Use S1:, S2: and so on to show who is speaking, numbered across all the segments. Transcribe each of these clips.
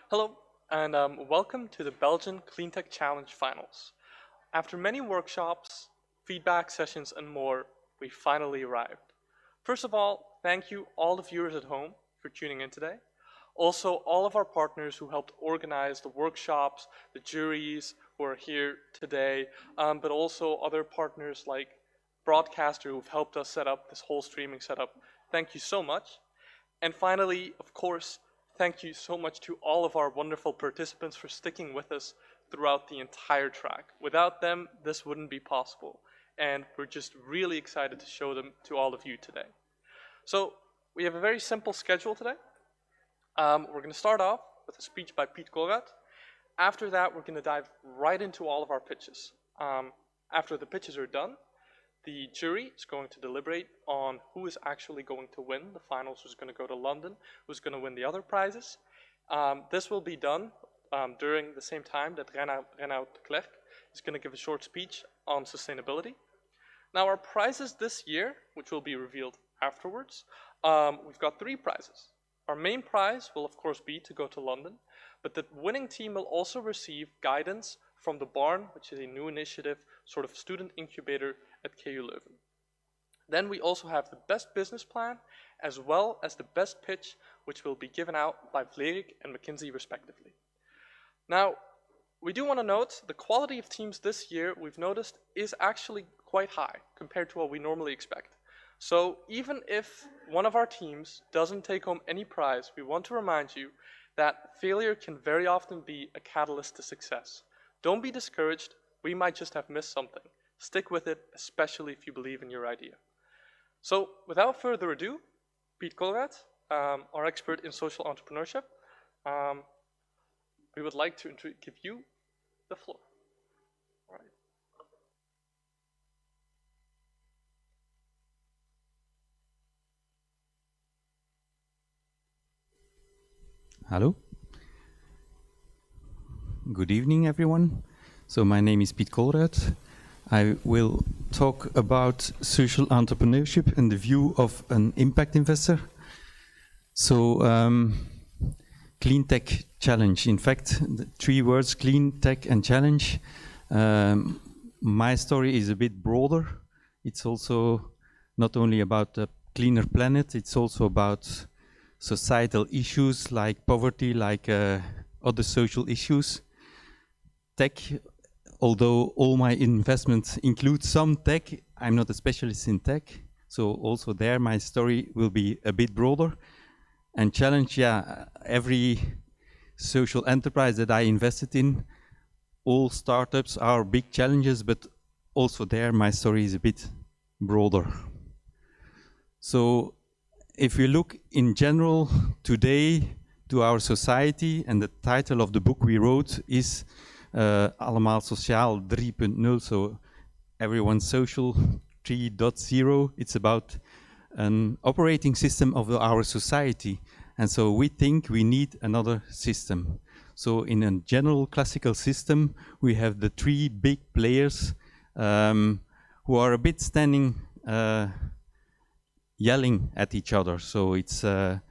S1: Hello, and welcome to the Belgian CleanTech Challenge Finals. After many workshops, feedback sessions, and more, we finally arrived. First of all, thank you all the viewers at home for tuning in today. Also, all of our partners who helped organize the workshops, the juries who are here today, but also other partners like Broadcaster who've helped us set up this whole streaming setup. Thank you so much. And finally, of course, thank you so much to all of our wonderful participants for sticking with us throughout the entire track. Without them, this wouldn't be possible. And we're just really excited to show them to all of you today. So we have a very simple schedule today. We're going to start off with a speech by Piet Colruyt. After that, we're going to dive right into all of our pitches. After the pitches are done, the jury is going to deliberate on who is actually going to win the finals, who's going to go to London, who's going to win the other prizes. This will be done during the same time that Renaud de Klerk is going to give a short speech on sustainability. Now our prizes this year, which will be revealed afterwards, we've got 3 prizes. Our main prize will of course be to go to London, but the winning team will also receive guidance from the Barn, which is a new initiative, sort of student incubator at KU Leuven. Then we also have the best business plan, as well as the best pitch, which will be given out by Vlerik and McKinsey respectively. Now, we do want to note the quality of teams this year, we've noticed, is actually quite high compared to what we normally expect. So even if one of our teams doesn't take home any prize, we want to remind you that failure can very often be a catalyst to success. Don't be discouraged, we might just have missed something. Stick with it, especially if you believe in your idea. So without further ado, Piet Colruyt, our expert in social entrepreneurship, we would like to give you the floor. All right.
S2: Hello. Good evening, everyone. So my name is Piet Colruyt. I will talk about social entrepreneurship in the view of an impact investor. So CleanTech challenge. In fact, the 3 words, CleanTech and challenge. My story is a bit broader. It's also not only about a cleaner planet, it's also about societal issues like poverty, like other social issues. Tech, although all my investments include some tech, I'm not a specialist in tech. So also there my story will be a bit broader. And challenge, yeah, every social enterprise that I invested in, all startups are big challenges, but also there my story is a bit broader. So if we look in general today to our society, and the title of the book we wrote is Allemaal Sociaal 3.0, so everyone social 3.0. It's about an operating system of our society. And so we think we need another system. So in a general classical system, we have the 3 big players who are a bit standing yelling at each other. So it's the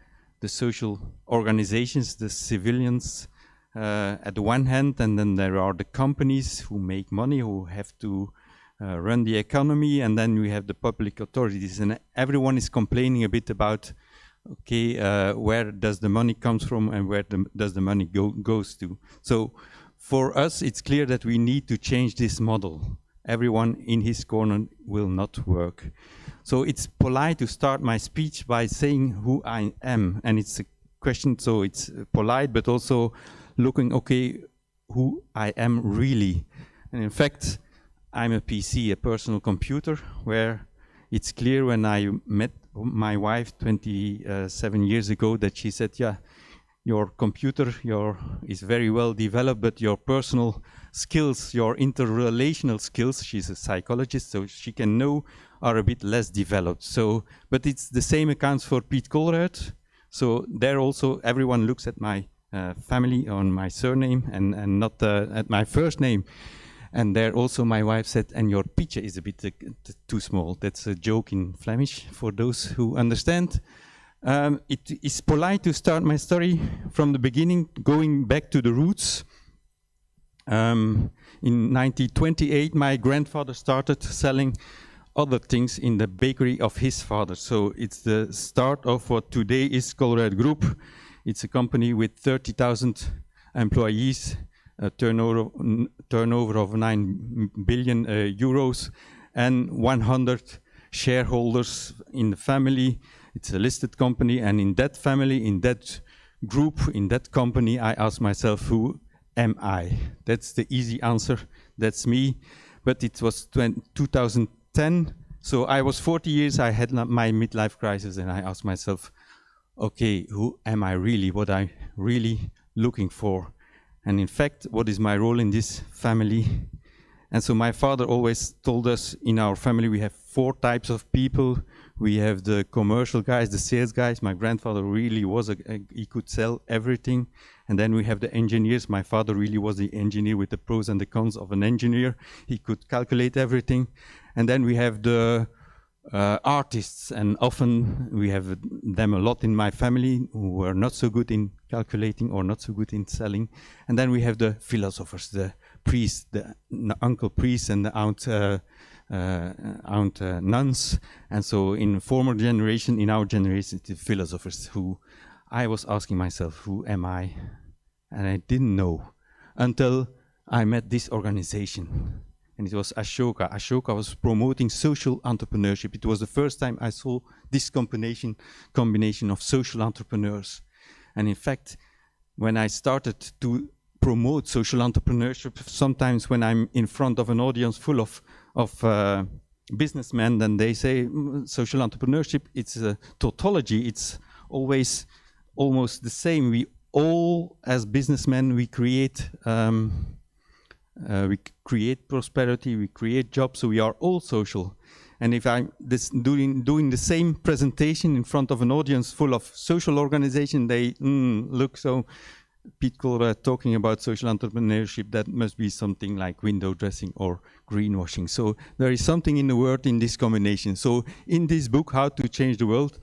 S2: social organizations, the civilians at the one hand, and then there are the companies who make money, who have to run the economy, and then we have the public authorities. And everyone is complaining a bit about, okay, where does the money comes from and where does the money goes to. So for us, it's clear that we need to change this model. Everyone in his corner will not work. So it's polite to start my speech by saying who I am. And it's a question, so it's polite, but also looking, okay, who I am really. And in fact, I'm a PC, a personal computer, where it's clear when I met my wife 27 years ago that she said, yeah, your computer is very well developed, but your personal skills, your interrelational skills, she's a psychologist, so she can know, are a bit less developed. So, but it's the same accounts for Piet Colruyt. So there also everyone looks at my family on my surname and not at my first name. And there also my wife said, and your picture is a bit too small. That's a joke in Flemish for those who understand. It is polite to start my story from the beginning, going back to the roots. In 1928, my grandfather started selling other things in the bakery of his father. So it's the start of what today is Colruyt Group. It's a company with 30,000 employees, a turnover of 9 billion euros, and 100 shareholders in the family. It's a listed company, and in that family, in that group, in that company, I asked myself, who am I? That's the easy answer. That's me. But it was 2010, so I was 40 years, I had my midlife crisis, and I asked myself, okay, who am I really? What I'm really looking for? And in fact, what is my role in this family? And so my father always told us, in our family we have 4 types of people. We have the commercial guys, the sales guys. My grandfather really was, he could sell everything. And then we have the engineers. My father really was the engineer with the pros and the cons of an engineer. He could calculate everything. And then we have the artists, and often we have them a lot in my family who are not so good in calculating or not so good in selling. And then we have the philosophers, the priests, the uncle priests and the aunt nuns. And so in former generation, in our generation, the philosophers, who I was asking myself, who am I? And I didn't know until I met this organization. And it was Ashoka. Ashoka was promoting social entrepreneurship. It was the first time I saw this combination of social entrepreneurs. And in fact, when I started to promote social entrepreneurship, sometimes when I'm in front of an audience full of businessmen, then they say, social entrepreneurship, it's a tautology. It's always almost the same. We all, as businessmen, we create prosperity, we create jobs, so we are all social. And if I'm doing the same presentation in front of an audience full of social organization, they look, so Piet Colruyt talking about social entrepreneurship, that must be something like window dressing or greenwashing. So there is something in the word in this combination. So in this book, How to Change the World,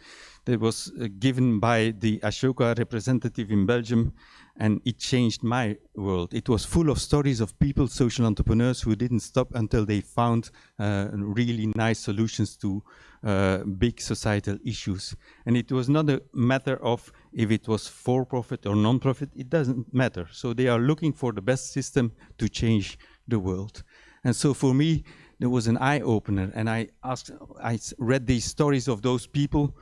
S2: that was given by the Ashoka representative in Belgium, and it changed my world. It was full of stories of people, social entrepreneurs, who didn't stop until they found really nice solutions to big societal issues. And it was not a matter of if it was for-profit or non-profit, it doesn't matter. So they are looking for the best system to change the world. And so for me, there was an eye-opener, and I read these stories of those people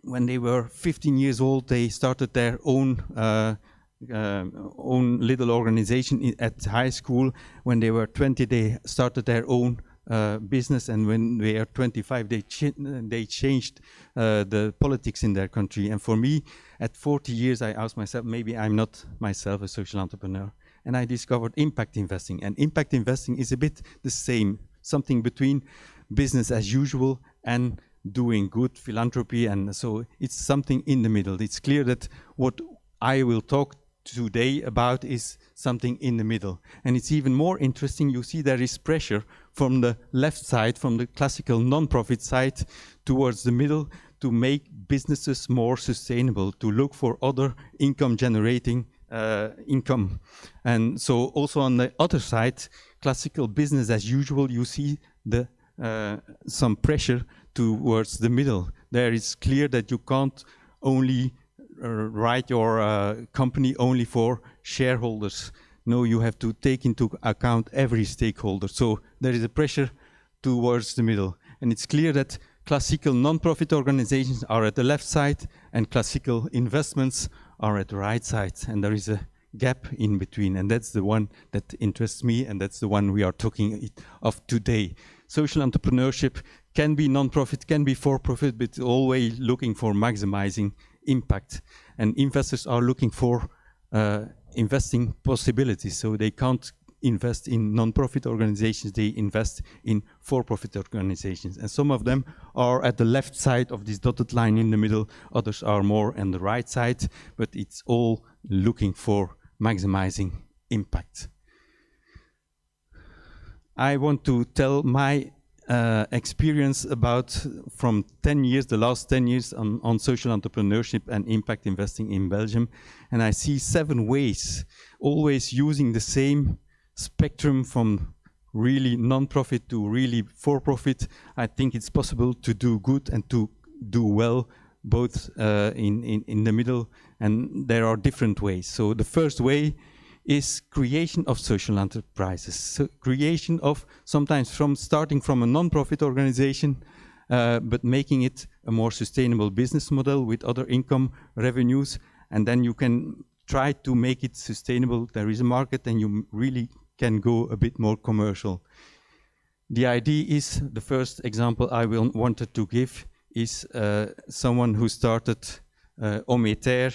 S2: when they were 15 years old, they started their own little organization at high school. When they were 20, they started their own business, and when they are 25, they changed the politics in their country. And for me, at 40 years, I asked myself, maybe I'm not myself a social entrepreneur. And I discovered impact investing. And impact investing is a bit the same, something between business as usual and doing good philanthropy, and so it's something in the middle. It's clear that what I will talk today about is something in the middle. And it's even more interesting, you see there is pressure from the left side, from the classical non-profit side, towards the middle, to make businesses more sustainable, to look for other income generating income. And so also on the other side, classical business as usual, you see the some pressure towards the middle. There is clear that you can't only write your company only for shareholders. No, you have to take into account every stakeholder. So there is a pressure towards the middle. And it's clear that classical non-profit organizations are at the left side and classical investments are at the right side. And there is a gap in between. And that's the one that interests me, and that's the one we are talking of today. Social entrepreneurship can be non-profit, can be for-profit, but always looking for maximizing impact. And investors are looking for investing possibilities, so they can't invest in non-profit organizations, they invest in for-profit organizations. And some of them are at the left side of this dotted line in the middle, others are more on the right side, but it's all looking for maximizing impact. I want to tell my experience about from 10 years, the last 10 years on social entrepreneurship and impact investing in Belgium. And I see 7 ways, always using the same spectrum from really non-profit to really for-profit. I think it's possible to do good and to do well, both in the middle, and there are different ways. So the first way is creation of social enterprises. So creation of, sometimes starting from a non-profit organization, but making it a more sustainable business model with other income revenues, and then you can try to make it sustainable. There is a market and you really can go a bit more commercial. The idea is, the first example I wanted to give is someone who started Ometer.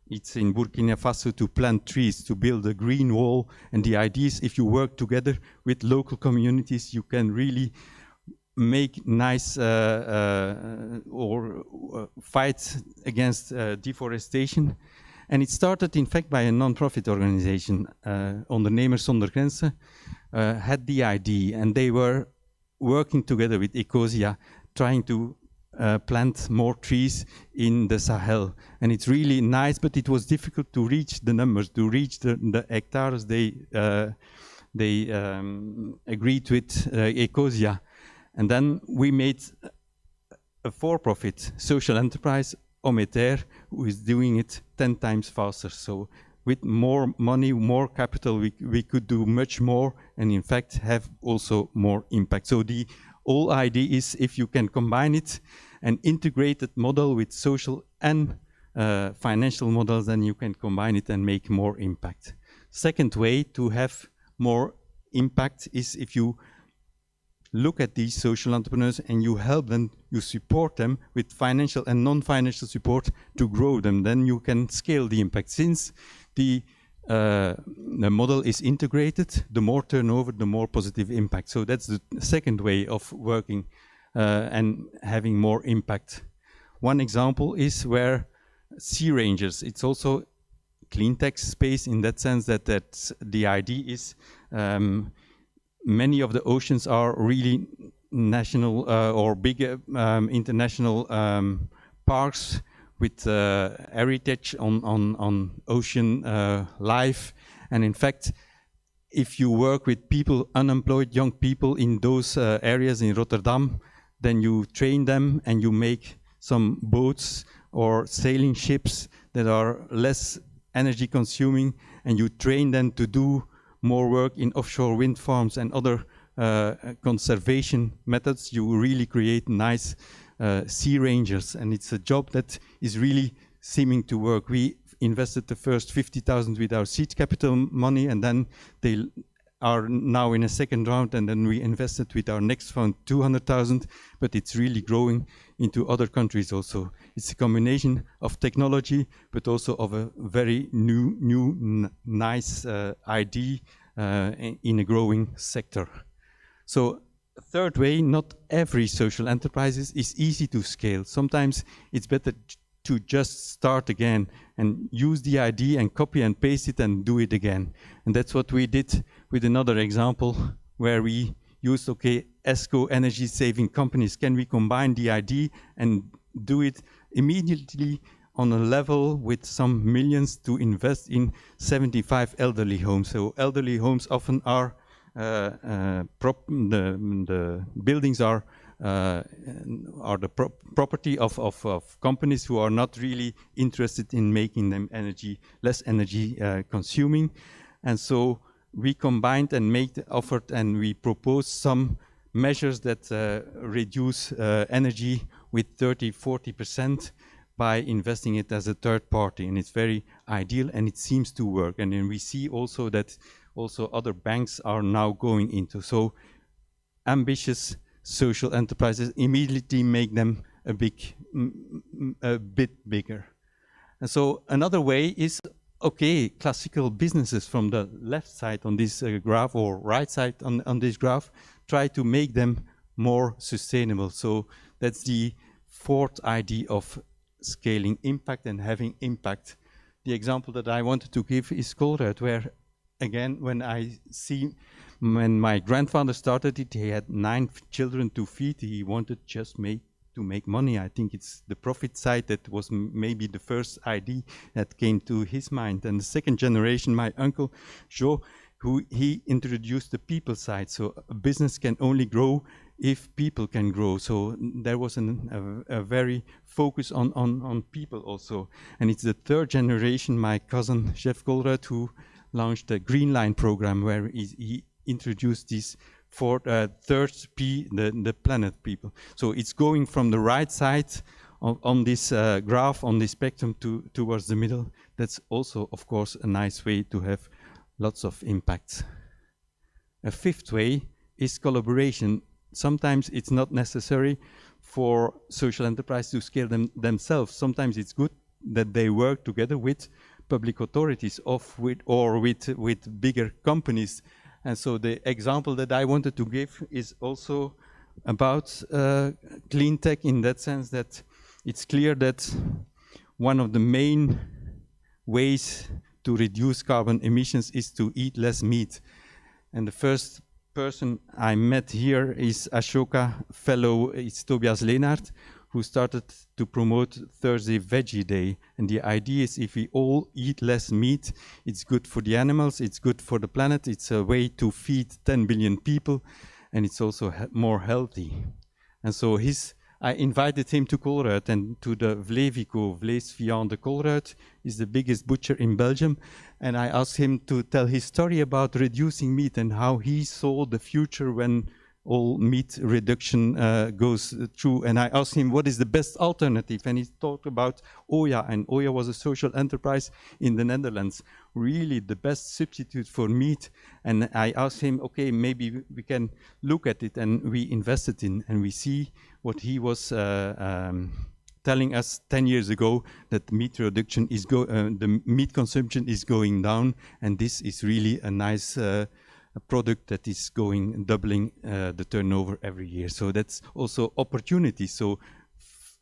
S2: It's in Burkina Faso, to plant trees, to build a green wall. And the idea is, if you work together with local communities, you can really make nice fight against deforestation. And it started, in fact, by a non-profit organization. Ondernemers zonder Grenzen had the idea, and they were working together with Ecosia, trying to plant more trees in the Sahel. And it's really nice, but it was difficult to reach the numbers, to reach the hectares they agreed with Ecosia. And then we made a for-profit social enterprise, Ometer, who is doing it 10 times faster. So with more money, more capital, we could do much more, and in fact have also more impact. So the whole idea is, if you can combine it, an integrated model with social and financial models, then you can combine it and make more impact. Second way to have more impact is if you look at these social entrepreneurs and you help them, you support them with financial and non-financial support to grow them, then you can scale the impact. Since the model is integrated, the more turnover, the more positive impact. So that's the second way of working and having more impact. One example is where sea rangers, it's also CleanTech space in that sense that the idea is many of the oceans are really national or big international parks with heritage on ocean life. And in fact, if you work with people, unemployed young people in those areas in Rotterdam, then you train them and you make some boats or sailing ships that are less energy consuming, and you train them to do more work in offshore wind farms and other conservation methods. You really create nice sea rangers, and it's a job that is really seeming to work. We invested the first 50,000 with our seed capital money, and then they are now in a second round, and then we invested with our next fund 200,000, but it's really growing into other countries also. It's a combination of technology, but also of a very new nice idea in a growing sector. So third way, not every social enterprise is easy to scale. Sometimes it's better to just start again and use the idea and copy and paste it and do it again. And that's what we did with another example where we used, okay, ESCO energy saving companies. Can we combine the idea and do it immediately on a level with some millions to invest in 75 elderly homes? So elderly homes often are, the buildings are the property of companies who are not really interested in making them less energy consuming. And so we combined and made the effort, and we proposed some measures that reduce energy with 30–40% by investing it as a third party. And it's very ideal, and it seems to work. And then we see also that also other banks are now going into. So ambitious social enterprises immediately make them a bit bigger. And so another way is, okay, classical businesses from the left side on this graph, or right side on this graph, try to make them more sustainable. So that's the fourth idea of scaling impact and having impact. The example that I wanted to give is Colruyt, where again, when I see when my grandfather started it, he had 9 children to feed. He wanted just to make money. I think it's the profit side that was maybe the first idea that came to his mind. And the second generation, my uncle Joe, he introduced the people side. So a business can only grow if people can grow. So there was a very focus on people also. And it's the third generation, my cousin Chef Colruyt, who launched the Green Line program, where he introduced this third P, the planet people. So it's going from the right side on this graph, on this spectrum, towards the middle. That's also, of course, a nice way to have lots of impacts. A fifth way is collaboration. Sometimes it's not necessary for social enterprise to scale themselves. Sometimes it's good that they work together with public authorities or with bigger companies. And so the example that I wanted to give is also about CleanTech, in that sense that it's clear that one of the main ways to reduce carbon emissions is to eat less meat. And the first person I met here is Ashoka fellow, it's Tobias Leenaert, who started to promote Thursday Veggie Day. And the idea is if we all eat less meat, it's good for the animals, it's good for the planet, it's a way to feed 10 billion people, and it's also more healthy. And so I invited him to Colruyt and to the Vlevico, Vleesviande de Colruyt, is the biggest butcher in Belgium. And I asked him to tell his story about reducing meat and how he saw the future when all meat reduction goes through. And I asked him what is the best alternative, and he talked about Oya, and Oya was a social enterprise in the Netherlands, really the best substitute for meat. And I asked him, okay, maybe we can look at it, and we invested in, and we see what he was telling us 10 years ago, that meat reduction is the meat consumption is going down, and this is really a nice a product that is doubling the turnover every year. So that's also opportunity. So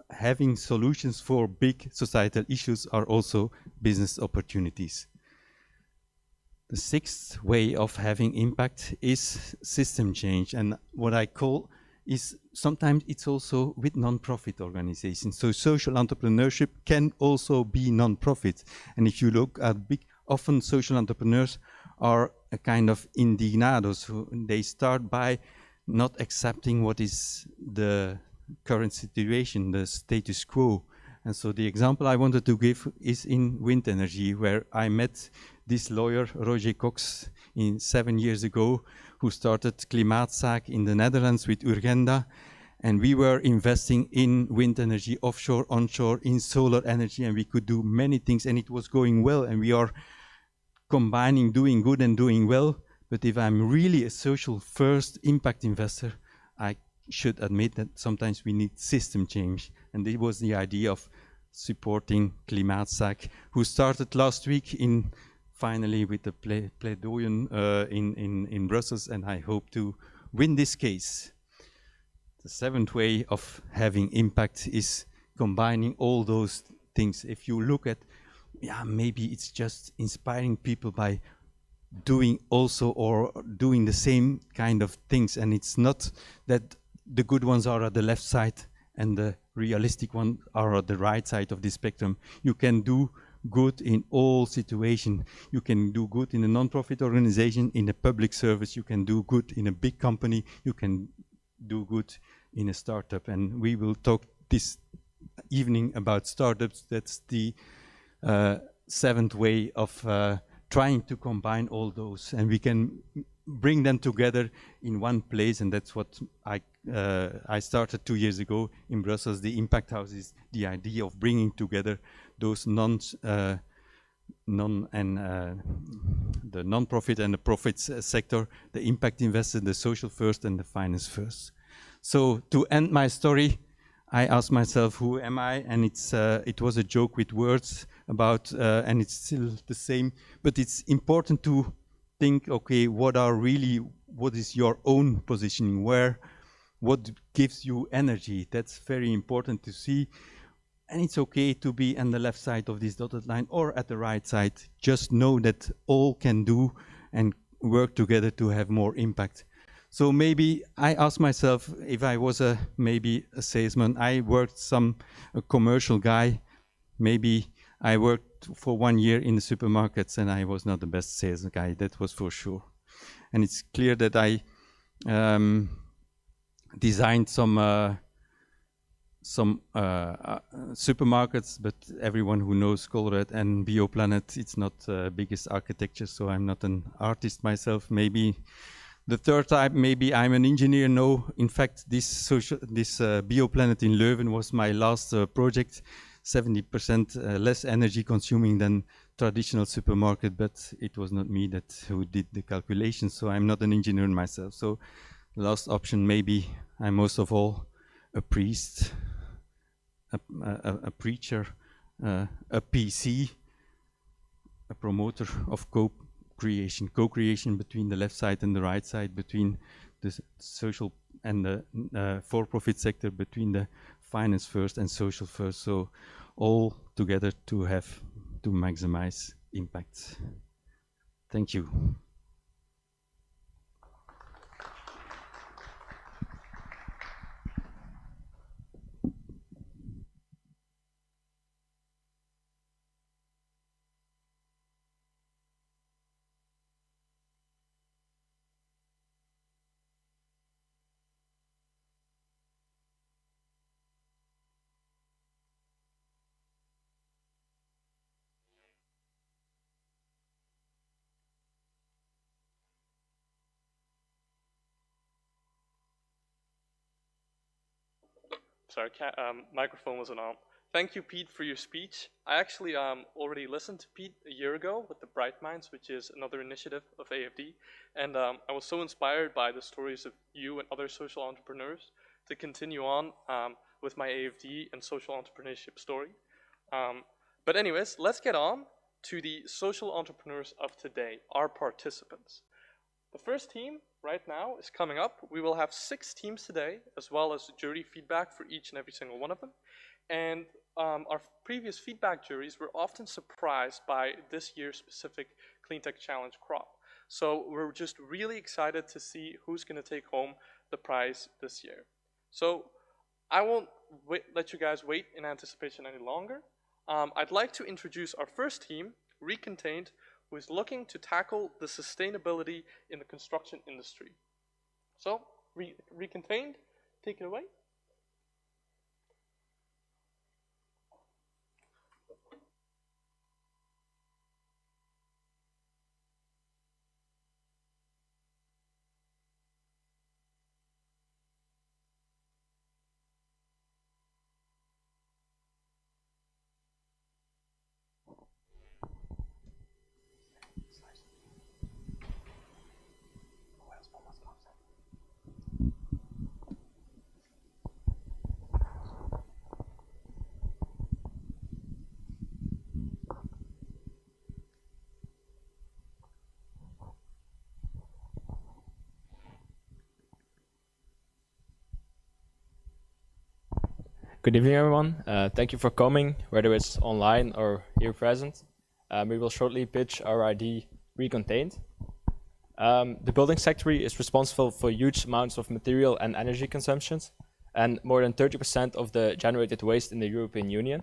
S2: having solutions for big societal issues are also business opportunities. The sixth way of having impact is system change. And what I call is sometimes it's also with non-profit organizations. So social entrepreneurship can also be non-profit. And if you look at often social entrepreneurs are a kind of indignados. They start by not accepting what is the current situation, the status quo. And so the example I wanted to give is in wind energy, where I met this lawyer, Roger Cox, 7 years ago, who started Klimaatzaak in the Netherlands with Urgenda. And we were investing in wind energy, offshore, onshore, in solar energy, and we could do many things, and it was going well. And we are combining doing good and doing well. But if I'm really a social first impact investor, I should admit that sometimes we need system change. And it was the idea of supporting Klimaatzaak, who started last week finally with the plaidoyer in Brussels, and I hope to win this case. The seventh way of having impact is combining all those things. If you look at, maybe it's just inspiring people by doing also or doing the same kind of things, and it's not that the good ones are at the left side and the realistic ones are at the right side of the spectrum. You can do good in all situations. You can do good in a non-profit organization, in a public service. You can do good in a big company. You can do good in a startup. And we will talk this evening about startups. That's the seventh way of trying to combine all those. And we can bring them together in one place, and that's what I started 2 years ago in Brussels. The Impact House is the idea of bringing together those the non-profit and the profits sector, the impact investor, the social first, and the finance first. So to end my story, I asked myself, who am I? And it was a joke with words about, and it's still the same, but it's important to think, okay, what is your own positioning? What gives you energy? That's very important to see. And it's okay to be on the left side of this dotted line or at the right side. Just know that all can do and work together to have more impact. So maybe I asked myself if I was maybe a salesman. I worked a commercial guy. Maybe I worked for 1 year in the supermarkets and I was not the best sales guy, that was for sure. And it's clear that I designed some supermarkets, but everyone who knows Colruyt and Bioplanet, it's not biggest architecture, so I'm not an artist myself. Maybe the third type, maybe I'm an engineer. No, in fact, this Bioplanet in Leuven was my last project. 70% less energy consuming than traditional supermarket, but it was not me who did the calculations, so I'm not an engineer myself. So last option, maybe I'm most of all a priest, a preacher, a PC, a promoter of co-creation between the left side and the right side, between the social and the for-profit sector, between the finance first and social first, so all together to maximize impact. Thank you.
S1: Sorry, microphone wasn't on. Thank you, Pete, for your speech. I actually already listened to Pete a year ago with the Bright Minds, which is another initiative of AFD, and I was so inspired by the stories of you and other social entrepreneurs to continue on with my AFD and social entrepreneurship story. But anyways, let's get on to the social entrepreneurs of today, our participants. The first team right now is coming up. We will have 6 teams today, as well as jury feedback for each and every single one of them. And our previous feedback juries were often surprised by this year's specific CleanTech Challenge crop. So we're just really excited to see who's going to take home the prize this year. So I won't let you guys wait in anticipation any longer. I'd like to introduce our first team, Recontained, who is looking to tackle the sustainability in the construction industry. So, Recontained, take it away.
S3: Good evening, everyone. Thank you for coming, whether it's online or here present. We will shortly pitch our ID, Recontained. The building sector is responsible for huge amounts of material and energy consumptions, and more than 30% of the generated waste in the European Union.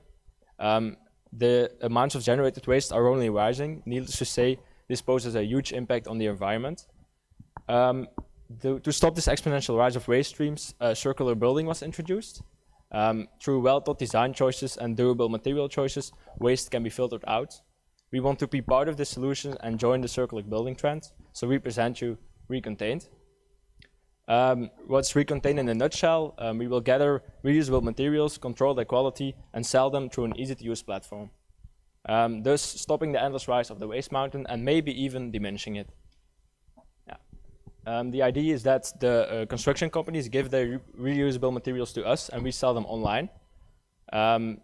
S3: The amounts of generated waste are only rising. Needless to say, this poses a huge impact on the environment. To stop this exponential rise of waste streams, circular building was introduced. Through well-thought design choices and durable material choices, waste can be filtered out. We want to be part of this solution and join the circular building trend, so we present you Recontained. What's Recontained in a nutshell? We will gather reusable materials, control their quality, and sell them through an easy-to-use platform, thus stopping the endless rise of the waste mountain and maybe even diminishing it. The idea is that the construction companies give their reusable materials to us and we sell them online. Our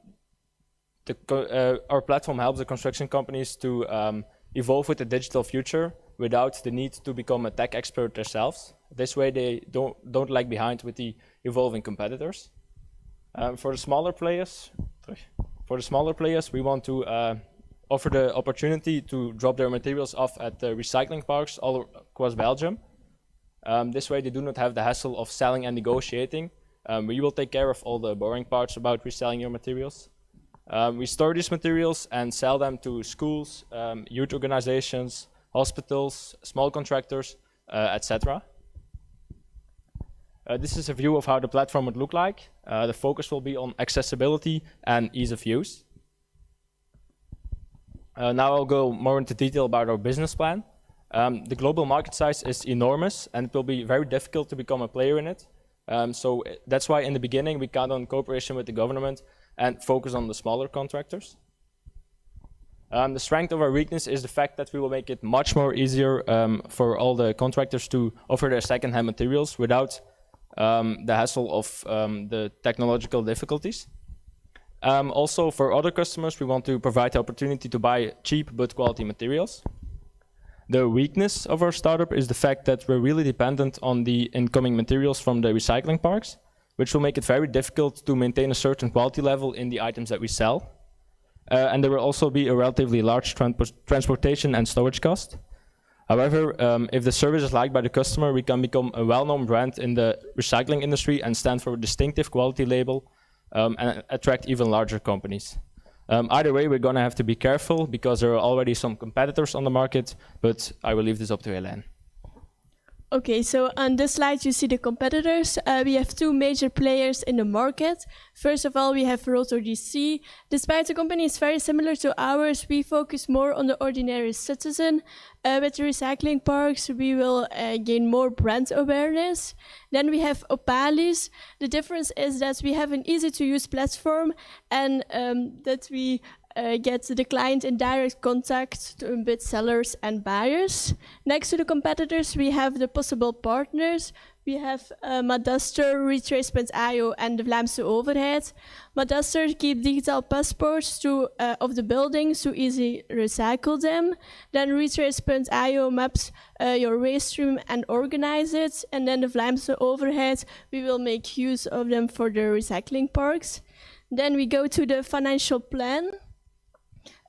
S3: platform helps the construction companies to evolve with the digital future without the need to become a tech expert themselves. This way they don't lag behind with the evolving competitors. For the smaller players, we want to offer the opportunity to drop their materials off at the recycling parks all across Belgium. This way they do not have the hassle of selling and negotiating. We will take care of all the boring parts about reselling your materials. We store these materials and sell them to schools, youth organizations, hospitals, small contractors, etc. This is a view of how the platform would look like. The focus will be on accessibility and ease of use. Now I'll go more into detail about our business plan. The global market size is enormous and it will be very difficult to become a player in it. So that's why in the beginning we count on cooperation with the government and focus on the smaller contractors. The strength of our weakness is the fact that we will make it much more easier for all the contractors to offer their second-hand materials without the hassle of the technological difficulties. Also, for other customers, we want to provide the opportunity to buy cheap but quality materials. The weakness of our startup is the fact that we're really dependent on the incoming materials from the recycling parks, which will make it very difficult to maintain a certain quality level in the items that we sell. And there will also be a relatively large transportation and storage cost. However, if the service is liked by the customer, we can become a well-known brand in the recycling industry and stand for a distinctive quality label and attract even larger companies. Either way, we're going to have to be careful because there are already some competitors on the market, but I will leave this up to Hélène.
S4: Okay, so on this slide you see the competitors. We have two major players in the market. First of all, we have Rotor DC. Despite the company is very similar to ours, we focus more on the ordinary citizen. With the recycling parks, we will gain more brand awareness. Then we have Opalis. The difference is that we have an easy-to-use platform and that we get the client in direct contact with sellers and buyers. Next to the competitors, we have the possible partners. We have Madaster, Retrace.io and the Vlaamse Overheid. Madaster keep digital passports of the buildings to easily recycle them. Then Retrace.io maps your waste stream and organize it. And then the Vlaamse Overheid, we will make use of them for the recycling parks. Then we go to the financial plan.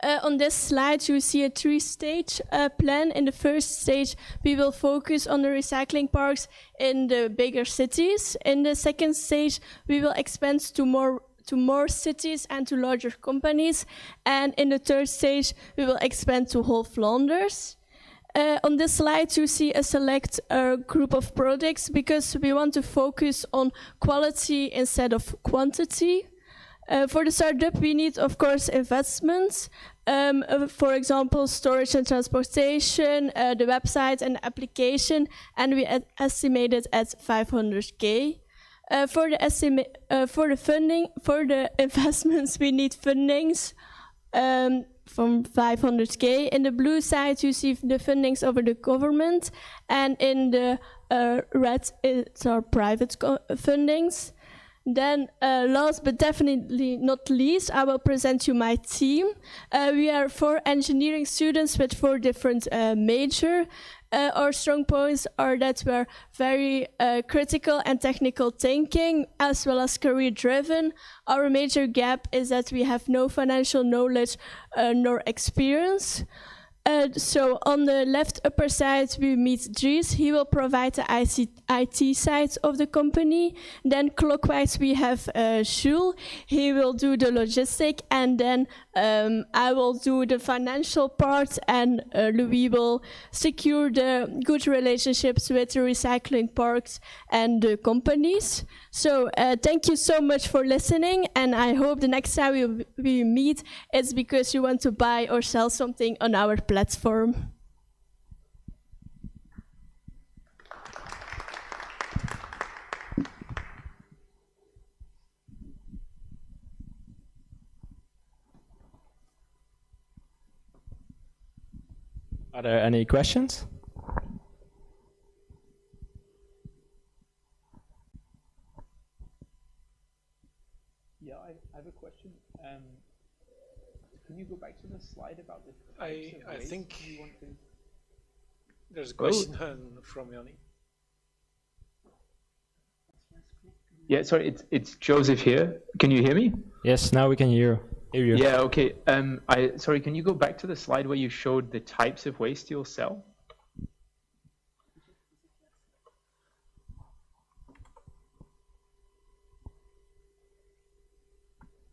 S4: On this slide, you see a three-stage plan. In the first stage, we will focus on the recycling parks in the bigger cities. In the second stage, we will expand to more cities and to larger companies. And in the third stage, we will expand to whole Flanders. On this slide, you see a select group of products because we want to focus on quality instead of quantity. For the startup, we need, of course, investments. For example, storage and transportation, the website and application, and we estimate it at 500K. For the investments, we need fundings from 500K. In the blue side, you see the fundings over the government, and in the red, it's our private fundings. Then, last but definitely not least, I will present you my team. We are 4 engineering students with 4 different majors. Our strong points are that we're very critical and technical thinking, as well as career-driven. Our major gap is that we have no financial knowledge nor experience. So on the left upper side, we meet Dries. He will provide the IT side of the company. Then clockwise, we have Jules. He will do the logistic, and then I will do the financial part, and Louis will secure the good relationships with the recycling parks and the companies. So thank you so much for listening, and I hope the next time we meet, it's because you want to buy or sell something on our platform.
S3: Are there any questions?
S5: Yeah, I have a question. Can you go back to the slide about the
S6: I think you want to... There's a question from Yanni.
S5: Yeah, sorry, it's Joseph here. Can you hear me?
S3: Yes, now we can hear. hear you.
S7: Yeah, okay. Sorry, can you go back to the slide where you showed the types of waste you'll sell?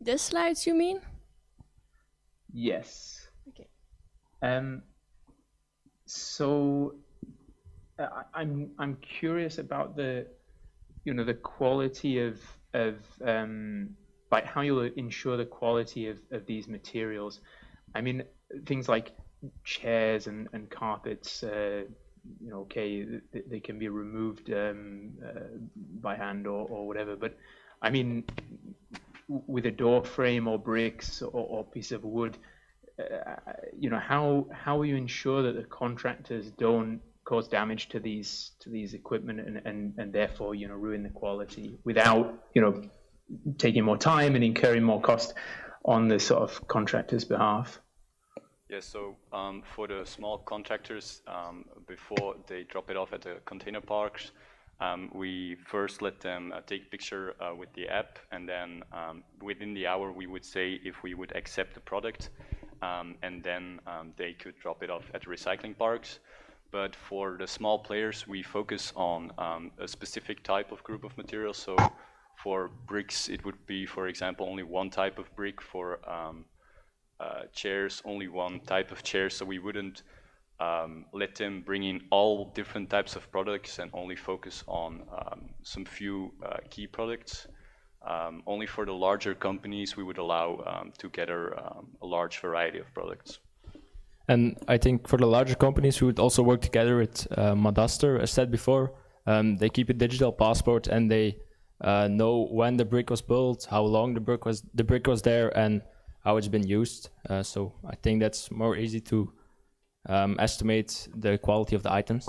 S4: This slides, you mean?
S7: Yes.
S4: Okay.
S7: So I'm curious about the quality of like how you'll ensure the quality of these materials. I mean, things like chairs and carpets, okay, they can be removed by hand or whatever, but I mean, with a door frame or bricks or piece of wood, how will you ensure that the contractors don't cause damage to these equipment and therefore ruin the quality without taking more time and incurring more cost on the sort of contractor's behalf?
S8: Yes, so for the small contractors, before they drop it off at the container parks, we first let them take a picture with the app, and then within the hour we would say if we would accept the product, and then they could drop it off at the recycling parks. But for the small players, we focus on a specific type of group of materials. So for bricks, it would be, for example, only one type of brick. For chairs, only one type of chair. So we wouldn't let them bring in all different types of products and only focus on some few key products. Only for the larger companies, we would allow to gather a large variety of products.
S3: And I think for the larger companies, we would also work together with Madaster, as said before. They keep a digital passport and they know when the brick was built, how long the brick was there, and how it's been used. So I think that's more easy to estimate the quality of the items.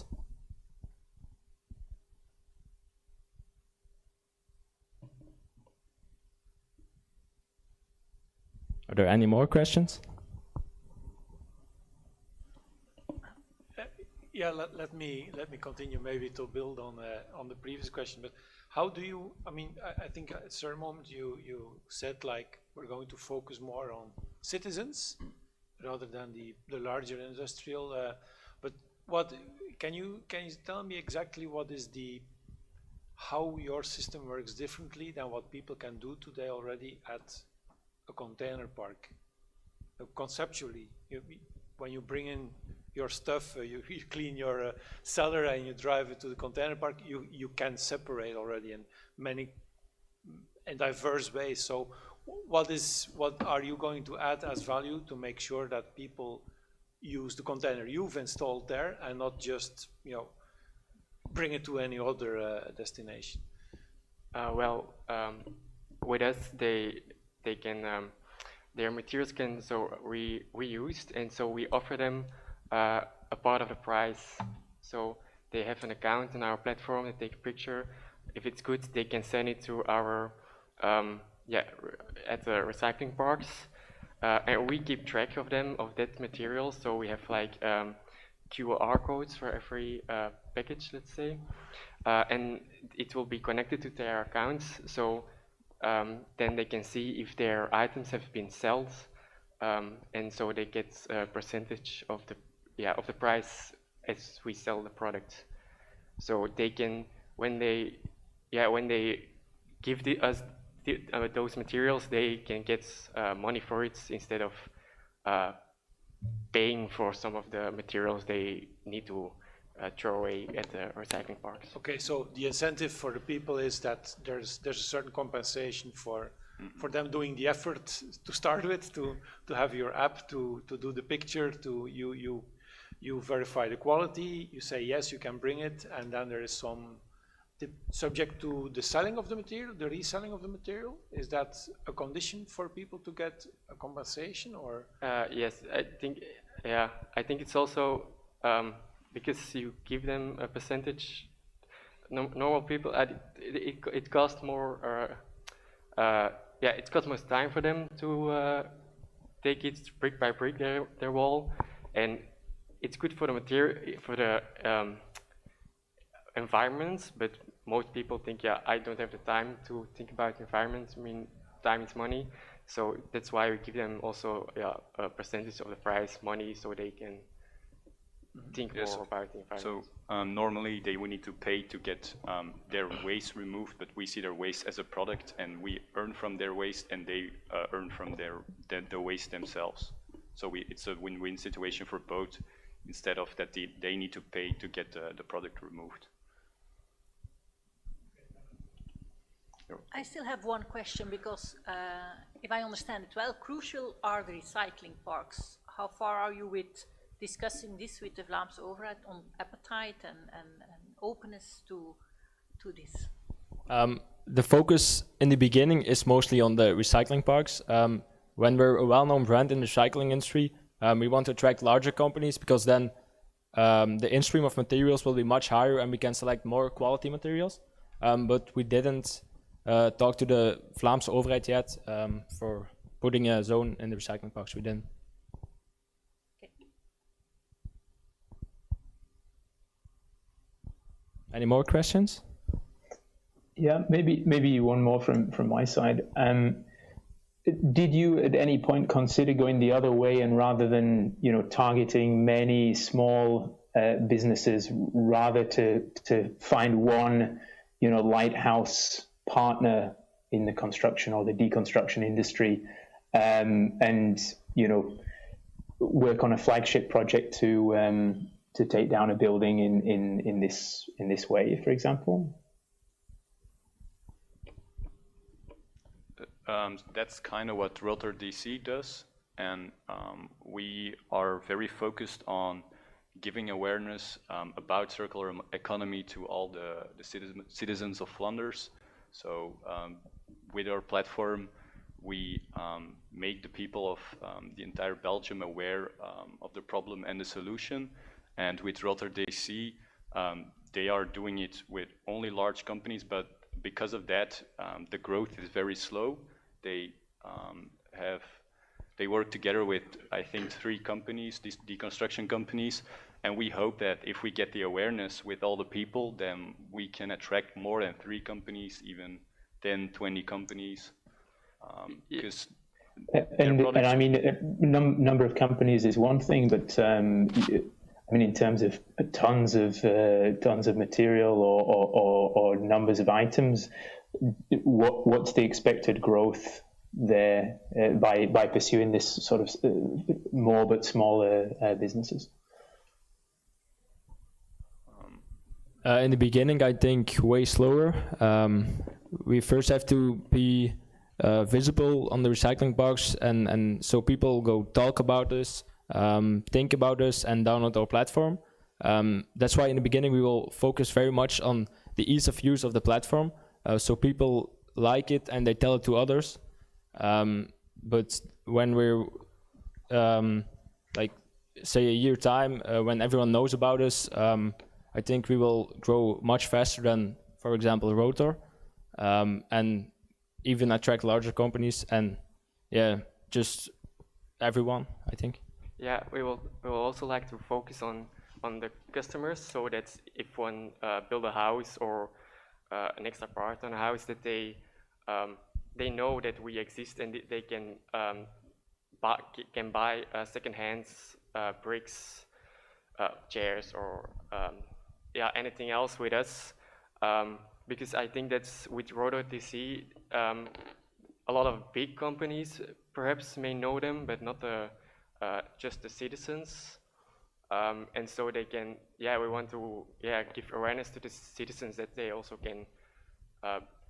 S3: Are there any more questions?
S6: Yeah, let me continue maybe to build on the previous question. But how do you? I mean, I think at a certain moment you said like we're going to focus more on citizens rather than the larger industrial. But what can you tell me exactly what is how your system works differently than what people can do today already at a container park? Conceptually, when you bring in your stuff, you clean your cellar and you drive it to the container park, you can separate already in many and diverse ways. So what are you going to add as value to make sure that people use the container you've installed there and not just bring it to any other destination?
S9: With us they can their materials can reused, and so we offer them a part of the price. So they have an account in our platform, they take a picture. If it's good, they can send it to our at the recycling parks, and we keep track of that material. So we have like QR codes for every package, let's say, and it will be connected to their accounts. So then they can see if their items have been sold, and so they get a percentage of the price as we sell the product. So they can, when they give us those materials, they can get money for it instead of paying for some of the materials they need to throw away at the recycling parks.
S6: Okay, so the incentive for the people is that there's a certain compensation for them doing the effort to start with, to have your app, to do the picture, you verify the quality, you say yes, you can bring it, and then there is some subject to the selling of the material, the reselling of the material. Is that a condition for people to get a compensation, or?
S9: Yes, I think it's also because you give them a percentage. Normal people, it costs more. It costs more time for them to take it brick by brick their wall, and it's good for the material, for the environment. But most people think, I don't have the time to think about environment. I mean, time is money. So that's why we give them also a percentage of the price money so they can think more about the environment.
S8: So normally they would need to pay to get their waste removed, but we see their waste as a product, and we earn from their waste, and they earn from the waste themselves. So it's a win-win situation for both, instead of that they need to pay to get the product removed.
S10: I still have one question, because if I understand it well, crucial are the recycling parks. How far are you with discussing this with the Vlaamse overheid on appetite and openness to this?
S3: The focus in the beginning is mostly on the recycling parks. When we're a well-known brand in the recycling industry, we want to attract larger companies, because then the in-stream of materials will be much higher and we can select more quality materials. But we didn't talk to the Vlaamse overheid yet for putting a zone in the recycling parks. We didn't. Any more questions?
S7: Yeah, maybe one more from my side. Did you at any point consider going the other way, and rather than targeting many small businesses, rather to find one lighthouse partner in the construction or the deconstruction industry, and work on a flagship project to take down a building in this way, for example?
S8: That's kind of what Rotor DC does, and we are very focused on giving awareness about circular economy to all the citizens of Flanders. So with our platform, we make the people of the entire Belgium aware of the problem and the solution. And with Rotor DC, they are doing it with only large companies, but because of that, the growth is very slow. They work together with, I think, 3 companies, these deconstruction companies, and we hope that if we get the awareness with all the people, then we can attract more than 3 companies, even 10, 20 companies. Because
S7: and I mean, number of companies is one thing, but I mean, in terms of tons of material or numbers of items, what's the expected growth there by pursuing this sort of more but smaller businesses?
S3: In the beginning, I think way slower. We first have to be visible on the recycling parks, and so people go talk about us, think about us, and download our platform. That's why in the beginning we will focus very much on the ease of use of the platform, so people like it and they tell it to others. But when we're like say a year time, when everyone knows about us, I think we will grow much faster than, for example, Rotor, and even attract larger companies, and just everyone, I think.
S9: Yeah, we will also like to focus on the customers, so that if one build a house or an extra part on a house, that they know that we exist, and they can buy second-hand bricks, chairs, or anything else with us, because I think that's with Rotor DC, a lot of big companies perhaps may know them, but not just the citizens, and so they can, we want to give awareness to the citizens that they also can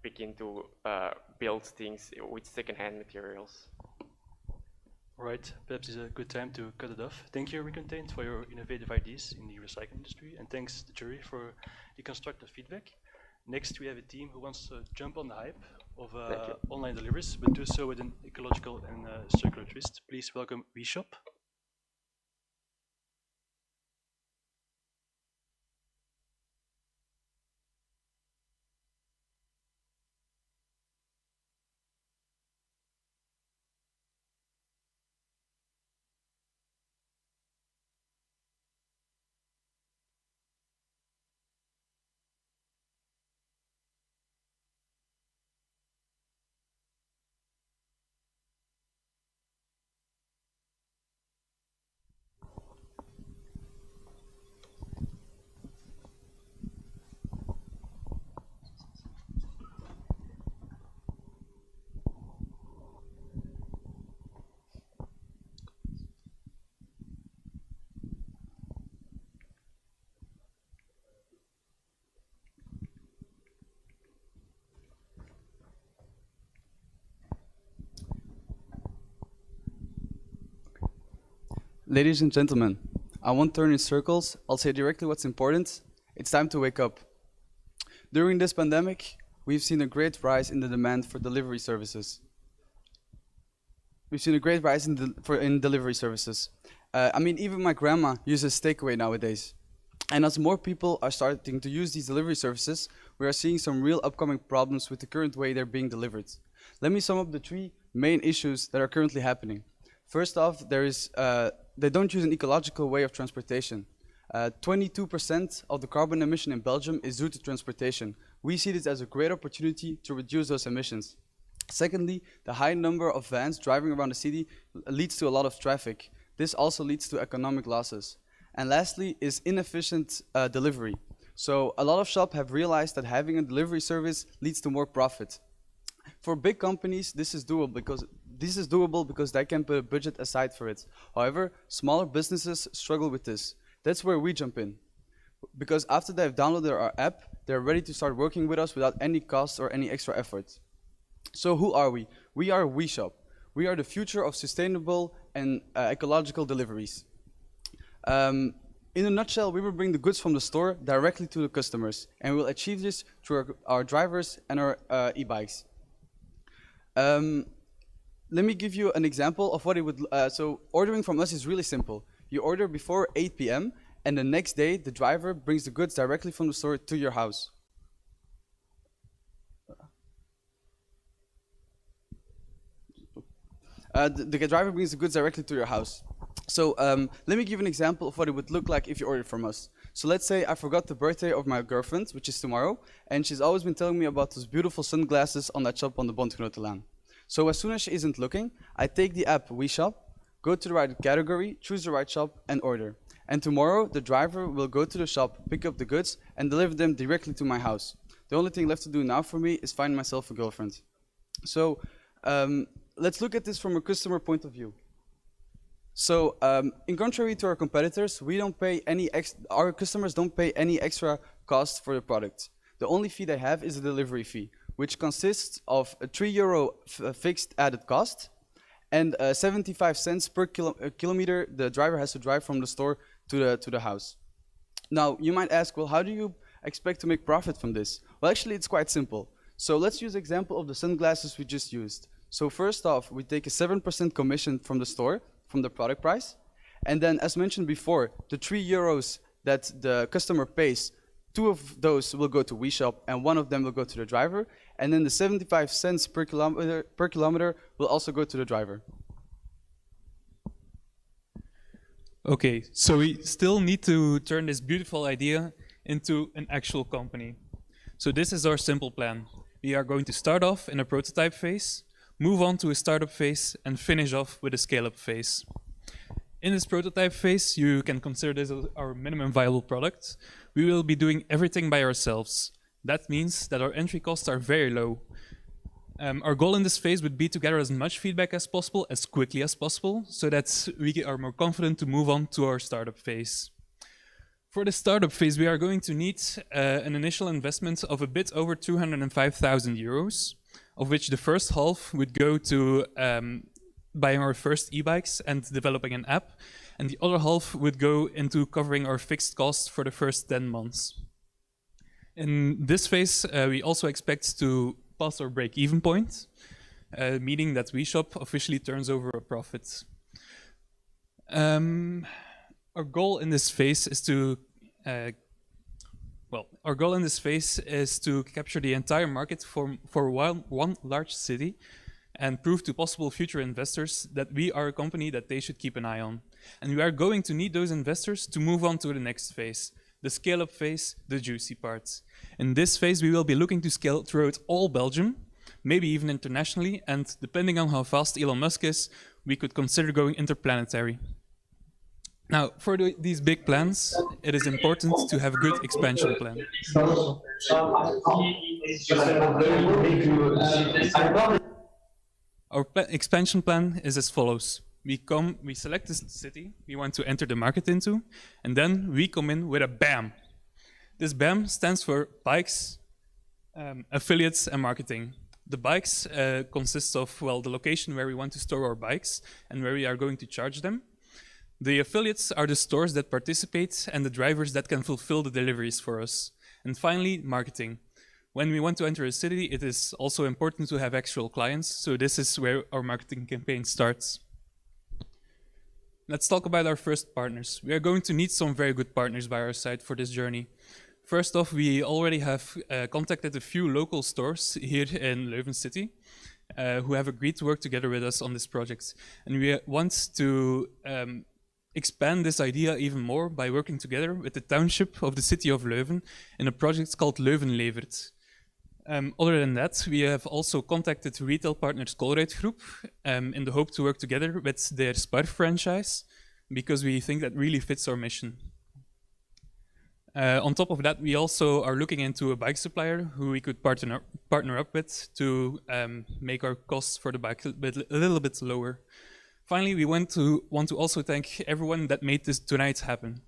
S9: begin to build things with second-hand materials.
S11: All right, perhaps it's a good time to cut it off. Thank you, Recontained, for your innovative ideas in the recycling industry, and thanks to the jury for the constructive feedback. Next, we have a team who wants to jump on the hype of online deliveries, but do so with an ecological and circular twist. Please welcome WeShop.
S12: Ladies and gentlemen, I won't turn in circles. I'll say directly what's important. It's time to wake up. During this pandemic, we've seen a great rise in the demand for delivery services. We've seen a great rise in delivery services. I mean, even my grandma uses takeaway nowadays. And as more people are starting to use these delivery services, we are seeing some real upcoming problems with the current way they're being delivered. Let me sum up the 3 main issues that are currently happening. First off, they don't use an ecological way of transportation. 22% of the carbon emission in Belgium is due to transportation. We see this as a great opportunity to reduce those emissions. Secondly, the high number of vans driving around the city leads to a lot of traffic. This also leads to economic losses. And lastly is inefficient delivery. So a lot of shops have realized that having a delivery service leads to more profit. For big companies, this is doable because they can put a budget aside for it. However, smaller businesses struggle with this. That's where we jump in. Because after they've downloaded our app, they're ready to start working with us without any cost or any extra effort. So who are we? We are WeShop. We are the future of sustainable and ecological deliveries. In a nutshell, we will bring the goods from the store directly to the customers, and we will achieve this through our drivers and our e-bikes. Let me give you an example of what it would. So ordering from us is really simple. You order before 8 p.m. and the next day the driver brings the goods directly from the store to your house. The driver brings the goods directly to your house. So let me give an example of what it would look like if you ordered from us. So let's say I forgot the birthday of my girlfriend, which is tomorrow, and she's always been telling me about those beautiful sunglasses on that shop on the Bondgenotenlaan. So as soon as she isn't looking, I take the app WeShop, go to the right category, choose the right shop, and order. And tomorrow, the driver will go to the shop, pick up the goods, and deliver them directly to my house. The only thing left to do now for me is find myself a girlfriend. So let's look at this from a customer point of view. So in contrary to our competitors, our customers don't pay any extra cost for the product. The only fee they have is a delivery fee, which consists of a €3 fixed added cost and 75 cents per kilometer the driver has to drive from the store to the house. Now, you might ask, well, how do you expect to make profit from this? Well, actually, it's quite simple. So let's use the example of the sunglasses we just used. So first off, we take a 7% commission from the store, from the product price. And then, as mentioned before, the €3 that the customer pays, 2 of those will go to WeShop and 1 of them will go to the driver. And then the 75 cents per kilometer will also go to the driver.
S13: Okay, so we still need to turn this beautiful idea into an actual company. So this is our simple plan. We are going to start off in a prototype phase, move on to a startup phase, and finish off with a scale-up phase. In this prototype phase, you can consider this as our minimum viable product. We will be doing everything by ourselves. That means that our entry costs are very low. Our goal in this phase would be to gather as much feedback as possible, as quickly as possible, so that we are more confident to move on to our startup phase. For the startup phase, we are going to need an initial investment of a bit over €205,000, of which the first half would go to buying our first e-bikes and developing an app, and the other half would go into covering our fixed costs for the first 10 months. In this phase, we also expect to pass our break-even point, meaning that WeShop officially turns over a profit. Our goal in this phase is to capture the entire market for one large city and prove to possible future investors that we are a company that they should keep an eye on. And we are going to need those investors to move on to the next phase, the scale-up phase, the juicy part. In this phase, we will be looking to scale throughout all Belgium, maybe even internationally, and depending on how fast Elon Musk is, we could consider going interplanetary. Now, for these big plans, it is important to have a good expansion plan. Our expansion plan is as follows. We select the city we want to enter the market into, and then we come in with a BAM. This BAM stands for bikes, affiliates, and marketing. The bikes consists of, well, the location where we want to store our bikes and where we are going to charge them. The affiliates are the stores that participate and the drivers that can fulfill the deliveries for us. And finally, marketing. When we want to enter a city, it is also important to have actual clients, so this is where our marketing campaign starts. Let's talk about our first partners. We are going to need some very good partners by our side for this journey. First off, we already have contacted a few local stores here in Leuven City who have agreed to work together with us on this project. And we want to expand this idea even more by working together with the township of the city of Leuven in a project called Leuven Levert. Other than that, we have also contacted retail partners Colruyt Group in the hope to work together with their Spar franchise, because we think that really fits our mission. On top of that, we also are looking into a bike supplier who we could partner up with to make our costs for the bike a little bit lower. Finally, we want to also thank everyone that made this tonight happen.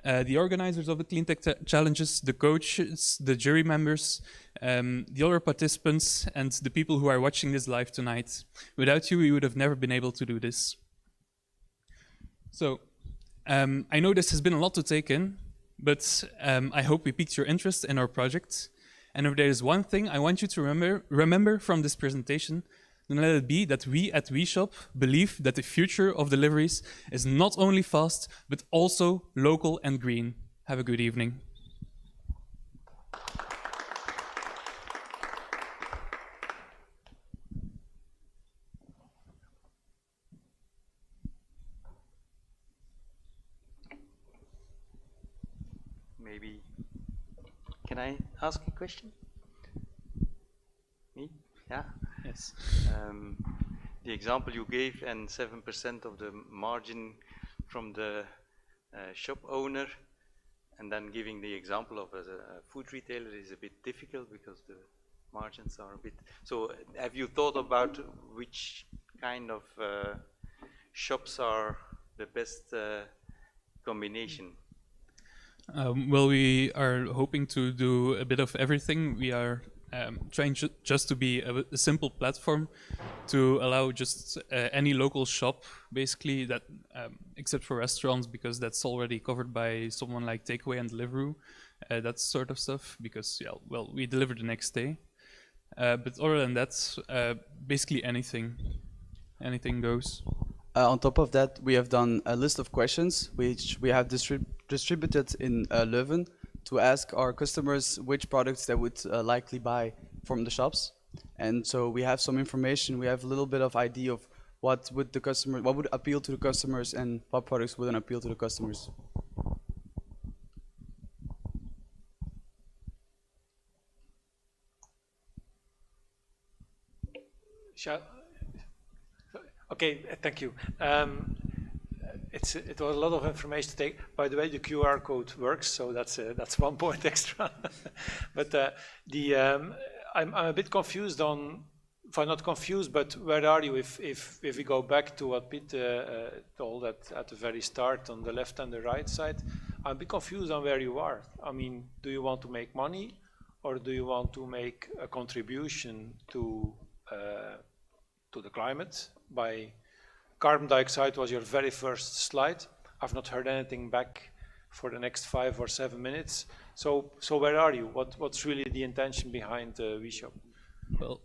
S13: The organizers of the CleanTech challenges, the coaches, the jury members, the other participants, and the people who are watching this live tonight. Without you, we would have never been able to do this. So, I know this has been a lot to take in, but I hope we piqued your interest in our project. And if there is one thing I want you to remember from this presentation, then let it be that we at WeShop believe that the future of deliveries is not only fast, but also local and green. Have a good evening.
S14: Maybe, can I ask a question? Me? Yeah?
S13: Yes.
S14: The example you gave and 7% of the margin from the shop owner, and then giving the example of a food retailer is a bit difficult because the margins are a bit. So have you thought about which kind of shops are the best combination?
S13: Well, we are hoping to do a bit of everything. We are trying just to be a simple platform to allow just any local shop, basically, that except for restaurants, because that's already covered by someone like Takeaway and Deliveroo, that sort of stuff, because, yeah, well, we deliver the next day. But other than that, basically anything goes.
S12: On top of that, we have done a list of questions which we have distributed in Leuven to ask our customers which products they would likely buy from the shops. And so we have some information, we have a little bit of idea of what would appeal to the customers and what products wouldn't appeal to the customers.
S6: Okay, thank you. It was a lot of information to take. By the way, the QR code works, so that's 1 point extra. But I'm a bit confused on, if I'm not confused, but where are you if we go back to what Pete told at the very start on the left and the right side? I'm a bit confused on where you are. I mean, do you want to make money, or do you want to make a contribution to the climate by carbon dioxide? Was your very first slide. I've not heard anything back for the next 5 or 7 minutes. So where are you? What's really the intention behind WeShop?
S13: Well,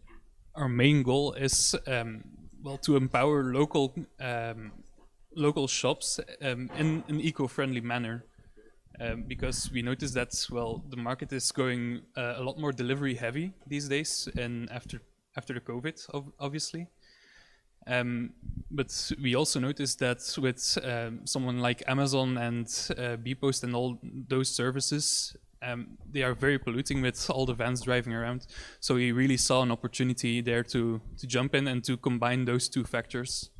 S13: our main goal is to empower local shops in an eco-friendly manner, because we notice that the market is going a lot more delivery heavy these days, and after the COVID, obviously. But we also noticed that with someone like Amazon and bpost and all those services, they are very polluting with all the vans driving around. So we really saw an opportunity there to jump in and to combine those two factors.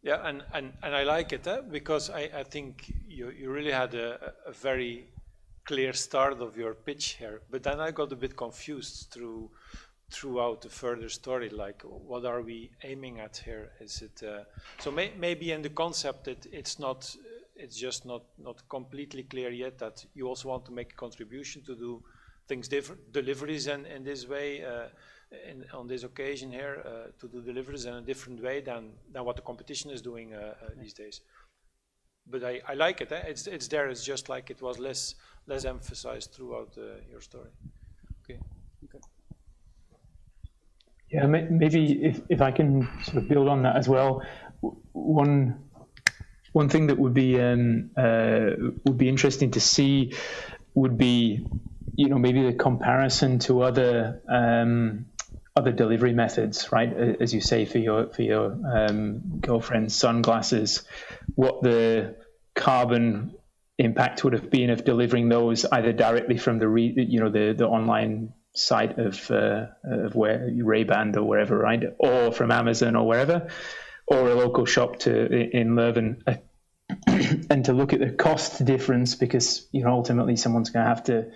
S6: Yeah, and I like it, because I think you really had a very clear start of your pitch here. But then I got a bit confused throughout the further story, like what are we aiming at here? Is it so maybe in the concept it's just not completely clear yet that you also want to make a contribution to do things different, deliveries in this way. on this occasion here to do deliveries in a different way than what the competition is doing these days. But I like it. It's there. It's just like it was less emphasized throughout your story.
S13: Okay.
S7: Yeah, maybe if I can sort of build on that as well. One thing that would be interesting to see would be, maybe the comparison to other delivery methods, right? As you say, for your girlfriend's sunglasses, what the carbon impact would have been of delivering those either directly from the online site of where Ray-Ban or wherever, right, or from Amazon or wherever, or a local shop in Leuven, and to look at the cost difference, because ultimately someone's going to have to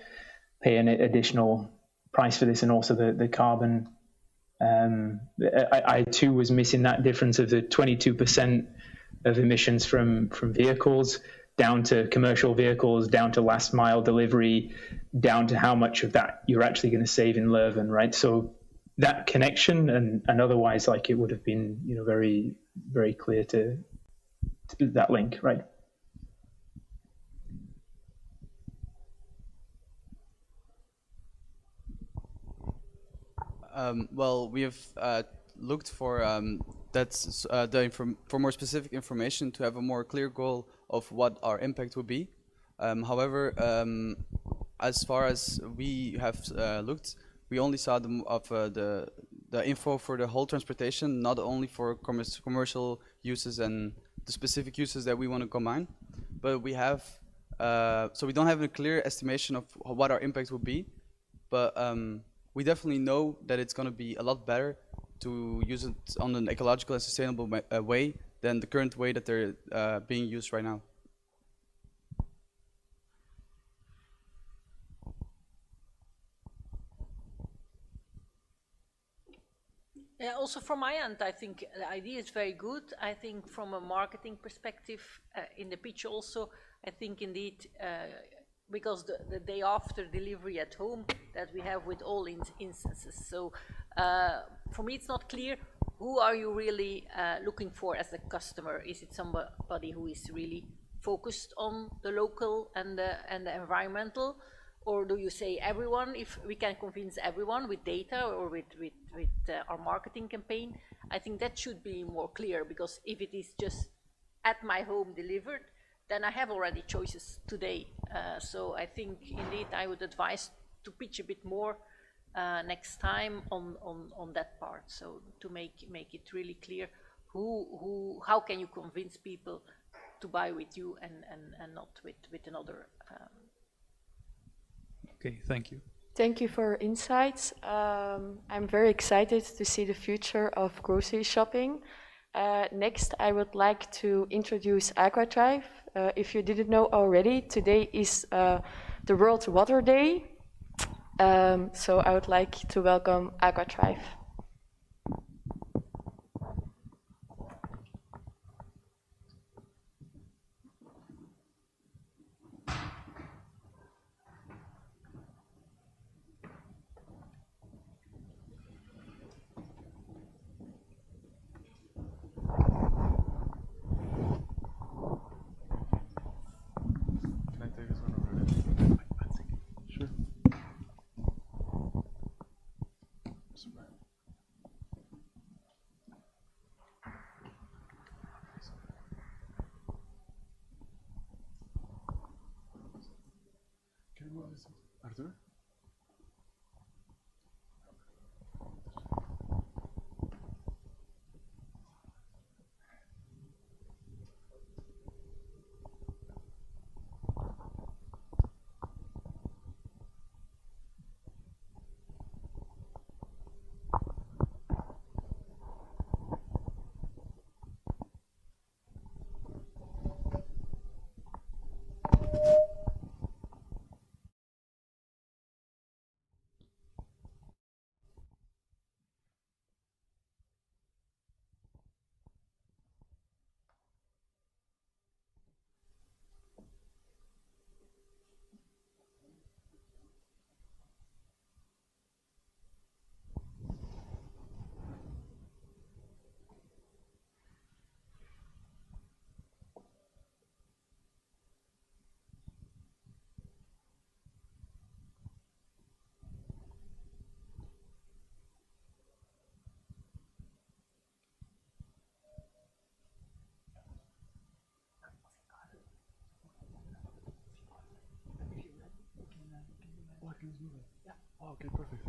S7: pay an additional price for this, and also the carbon. I too was missing that difference of the 22% of emissions from vehicles, down to commercial vehicles, down to last mile delivery, down to how much of that you're actually going to save in Leuven, right? So that connection, and otherwise, like, it would have been, very, very clear to that link, right?
S12: Well, we have looked for for more specific information to have a more clear goal of what our impact would be. However, as far as we have looked, we only saw the info for the whole transportation, not only for commercial uses and the specific uses that we want to combine, but we have so we don't have a clear estimation of what our impact will be, but we definitely know that it's going to be a lot better to use it on an ecological and sustainable way than the current way that they're being used right now.
S10: Yeah, also from my end, I think the idea is very good. I think from a marketing perspective, in the pitch also, I think indeed, because the day after delivery at home that we have with all instances. So for me, it's not clear, who are you really looking for as a customer? Is it somebody who is really focused on the local and the environmental? Or do you say everyone, if we can convince everyone with data or with our marketing campaign? I think that should be more clear, because if it is just at my home delivered, then I have already choices today. So I think indeed I would advise to pitch a bit more next time on that part. So to make it really clear, how can you convince people to buy with you and not with another.
S13: Okay, thank you.
S15: Thank you for your insights. I'm very excited to see the future of grocery shopping. Next, I would like to introduce AquaDrive. If you didn't know already, today is the World Water Day. So I would like to welcome AquaDrive.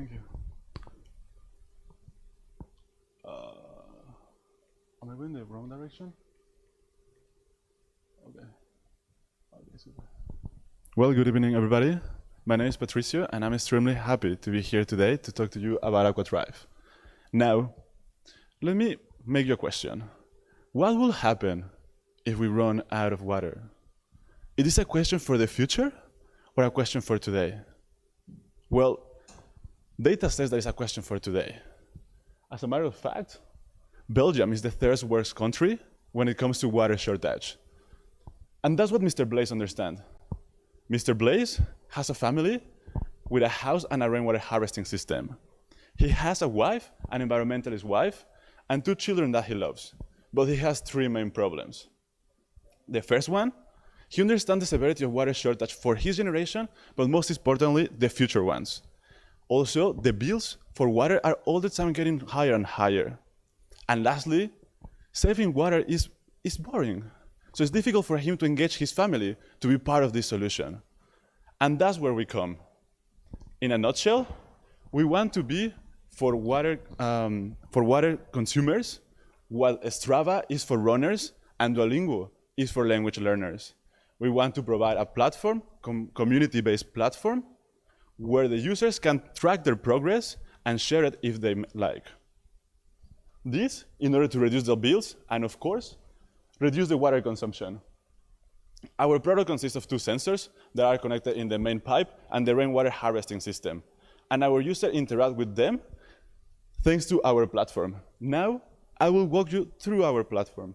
S16: Thank you. Am I going the wrong direction? Okay. Okay, super. Well, good evening, everybody. My name is Patricio, and I'm extremely happy to be here today to talk to you about AquaDrive. Now, let me make you a question. What will happen if we run out of water? Is this a question for the future or a question for today? Well, data says that it's a question for today. As a matter of fact, Belgium is the third worst country when it comes to water shortage. And that's what Mr. Blaze understands. Mr. Blaze has a family with a house and a rainwater harvesting system. He has a wife, an environmentalist wife, and 2 children that he loves. But he has 3 main problems. The first one, he understands the severity of water shortage for his generation, but most importantly, the future ones. Also, the bills for water are all the time getting higher and higher. And lastly, saving water is boring. So it's difficult for him to engage his family to be part of this solution. And that's where we come. In a nutshell, we want to be for water consumers what Strava is for runners and Duolingo is for language learners. We want to provide a platform, community-based platform, where the users can track their progress and share it if they like. This in order to reduce the bills and, of course, reduce the water consumption. Our product consists of 2 sensors that are connected in the main pipe and the rainwater harvesting system. And our users interact with them thanks to our platform. Now, I will walk you through our platform.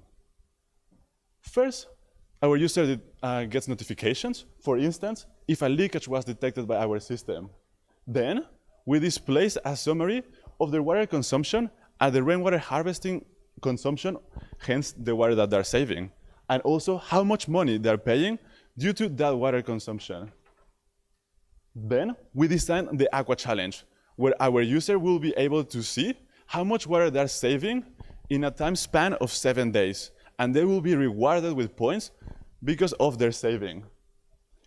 S16: First, our user gets notifications, for instance, if a leakage was detected by our system. Then, we display a summary of their water consumption and the rainwater harvesting consumption, hence the water that they're saving, and also how much money they're paying due to that water consumption. Then we design the Aqua Challenge, where our user will be able to see how much water they're saving in a time span of 7 days, and they will be rewarded with points because of their saving.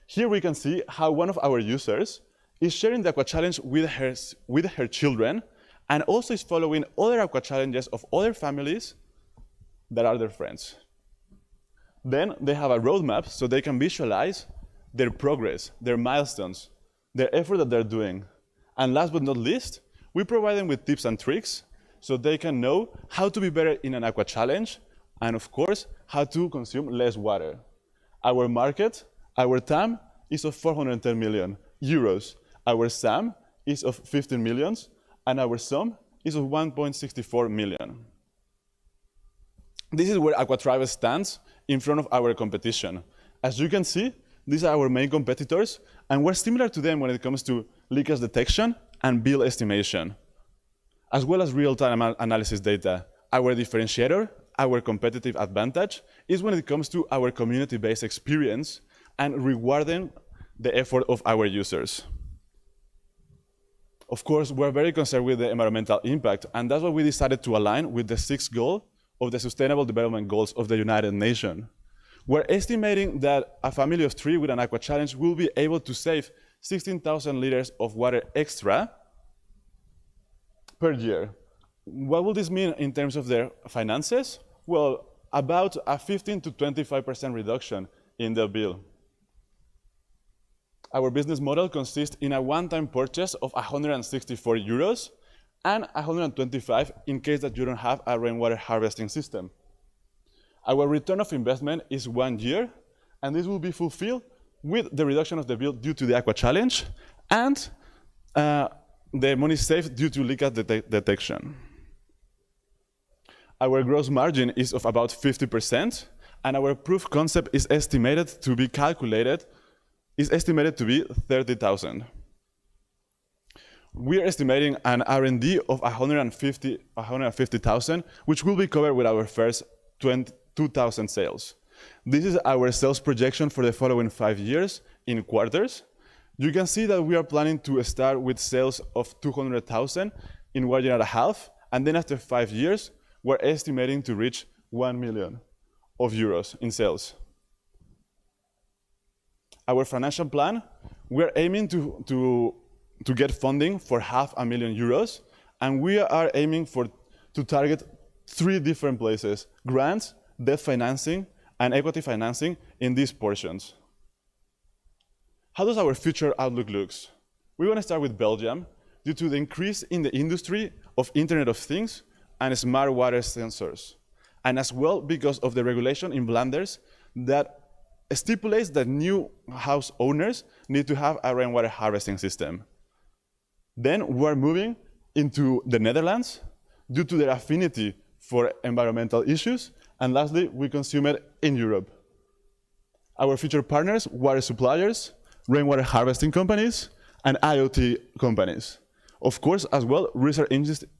S16: Here we can see how one of our users is sharing the Aqua Challenge with her children, and also is following other Aqua Challenges of other families that are their friends. Then they have a roadmap so they can visualize their progress, their milestones, their effort that they're doing. And last but not least, we provide them with tips and tricks so they can know how to be better in an Aqua Challenge, and of course, how to consume less water. Our market, our TAM, is of 410 million euros. Our SAM is of 15 millions, and our sum is of 1.64 million. This is where AquaDrive stands in front of our competition. As you can see, these are our main competitors, and we're similar to them when it comes to leakage detection and bill estimation, as well as real-time analysis data. Our differentiator, our competitive advantage, is when it comes to our community-based experience and rewarding the effort of our users. Of course, we're very concerned with the environmental impact, and that's why we decided to align with the 6th goal of the Sustainable Development Goals of the United Nations. We're estimating that a family of 3 with an Aqua Challenge will be able to save 16,000 liters of water extra per year. What will this mean in terms of their finances? Well, about a 15 to 25% reduction in the bill. Our business model consists in a one-time purchase of 164 euros and 125 in case that you don't have a rainwater harvesting system. Our return of investment is 1 year, and this will be fulfilled with the reduction of the bill due to the Aqua Challenge and the money saved due to leakage detection. Our gross margin is of about 50%, and our proof concept is estimated to be 30,000. We are estimating an R&D of 150,000, which will be covered with our first 2,000 sales. This is our sales projection for the following 5 years in quarters. You can see that we are planning to start with sales of 200,000 in 1 year and a half, and then after 5 years, we're estimating to reach 1 million euros in sales. Our financial plan, we're aiming to to get funding for €500,000, and we are aiming to target 3 different places: grants, debt financing, and equity financing in these portions. How does our future outlook look? We want to start with Belgium due to the increase in the industry of Internet of Things and smart water sensors, and as well because of the regulation in Flanders that stipulates that new house owners need to have a rainwater harvesting system. Then we're moving into the Netherlands due to their affinity for environmental issues, and lastly, we consume it in Europe. Our future partners, water suppliers, rainwater harvesting companies, and IoT companies. Of course, as well, research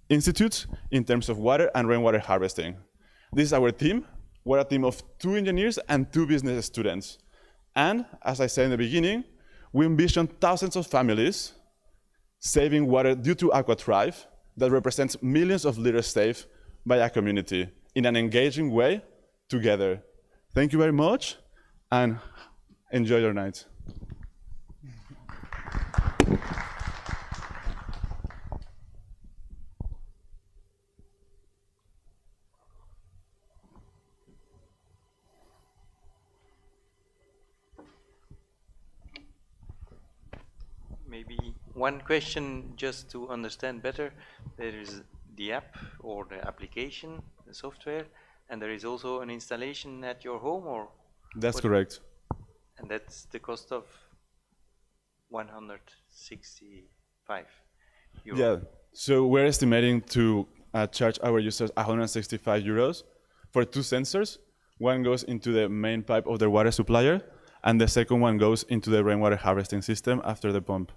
S16: institutes in terms of water and rainwater harvesting. This is our team. We're a team of 2 engineers and 2 business students. And, as I said in the beginning, we envision thousands of families saving water due to AquaThrive that represents millions of liters saved by a community in an engaging way together. Thank you very much, and enjoy your night.
S14: Maybe one question just to understand better. There is the app or the application, the software, and there is also an installation at your home, or?
S16: That's correct.
S14: And that's the cost of 165 euros.
S16: Yeah, so we're estimating to charge our users 165 euros for 2 sensors. One goes into the main pipe of the water supplier, and the second one goes into the rainwater harvesting system after the pump.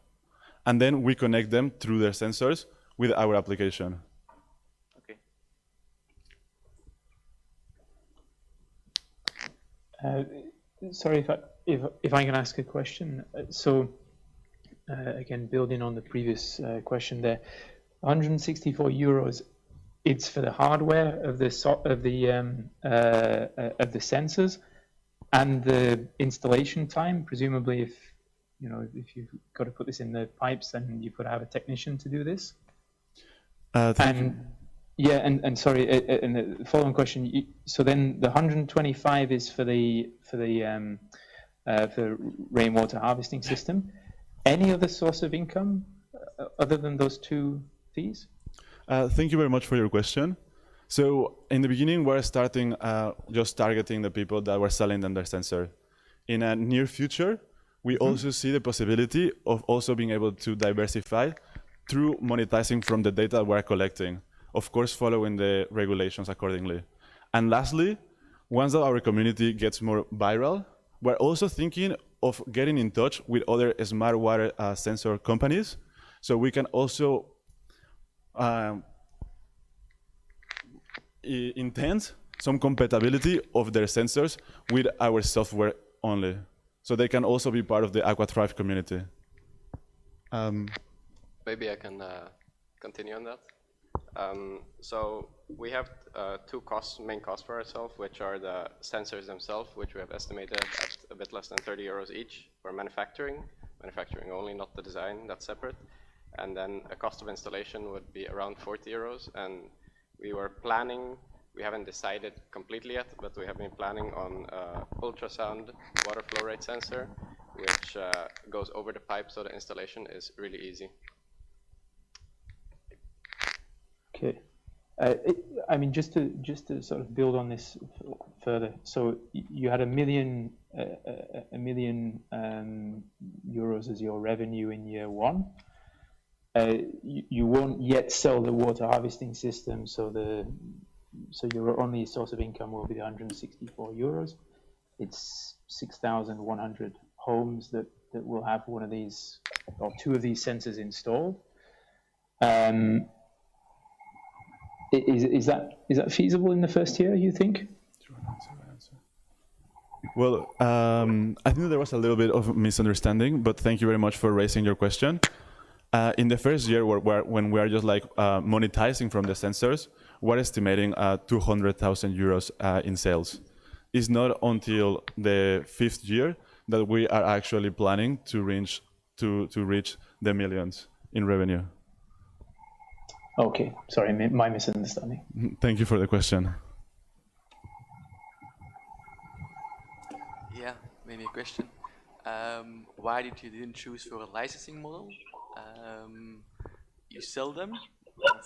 S16: And then we connect them through their sensors with our application.
S14: Okay.
S7: Sorry if I can ask a question. Again, building on the previous question there, 164 euros. It's for the hardware of the sensors and the installation time. Presumably, if you've got to put this in the pipes, then you've got to have a technician to do this. And sorry, and the following question. So then the 125 is for the rainwater harvesting system. Any other source of income other than those 2 fees?
S16: Thank you very much for your question. So in the beginning, we're starting just targeting the people that were selling them their sensor. In a near future, we also see the possibility of also being able to diversify through monetizing from the data we're collecting, of course following the regulations accordingly. And lastly, once our community gets more viral, we're also thinking of getting in touch with other smart water sensor companies, so we can also intend some compatibility of their sensors with our software only, so they can also be part of the AquaThrive community.
S17: Maybe I can continue on that. So we have 2 main costs for ourselves, which are the sensors themselves, which we have estimated at a bit less than 30 euros each for manufacturing only, not the design, that's separate. And then a cost of installation would be around 40 euros. And we were planning, we haven't decided completely yet, but we have been planning on ultrasound water flow rate sensor, which goes over the pipe, so the installation is really easy.
S7: Okay. I mean, just to sort of build on this further. So you had a million euros as your revenue in year 1. You won't yet sell the water harvesting system, so your only source of income will be the 164 euros. It's 6,100 homes that will have one of these or 2 of these sensors installed. Is that feasible in the first year, you think?
S16: Well, I think there was a little bit of misunderstanding, but thank you very much for raising your question. In the first year, when we are just like monetizing from the sensors, we're estimating 200,000 euros in sales. It's not until the 5th year that we are actually planning to reach the millions. in revenue.
S5: Okay, sorry, my misunderstanding.
S16: Thank you for the question.
S18: Yeah, maybe a question. Why did you didn't choose for a licensing model? You sell them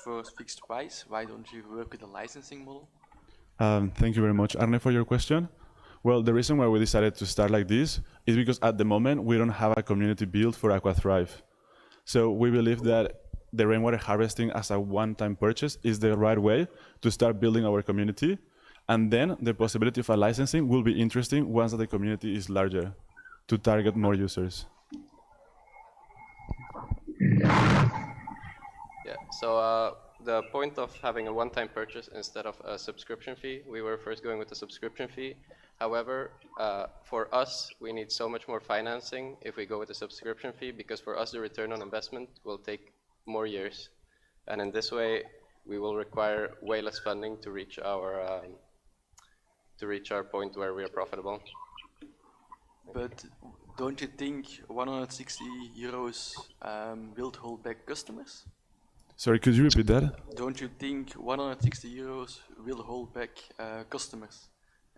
S18: for a fixed price. Why don't you work with a licensing model?
S16: Thank you very much, Arne, for your question. Well, the reason why we decided to start like this is because at the moment we don't have a community built for AquaThrive. So we believe that the rainwater harvesting as a one-time purchase is the right way to start building our community. And then the possibility of a licensing will be interesting once the community is larger to target more users.
S9: Yeah, so the point of having a one-time purchase instead of a subscription fee, we were first going with the subscription fee. However, for us, we need so much more financing if we go with the subscription fee, because for us, the return on investment will take more years. And in this way, we will require way less funding to reach our point where we are profitable.
S18: But don't you think 160 euros will hold back customers?
S16: Sorry, could you repeat that?
S18: Don't you think 160 euros will hold back customers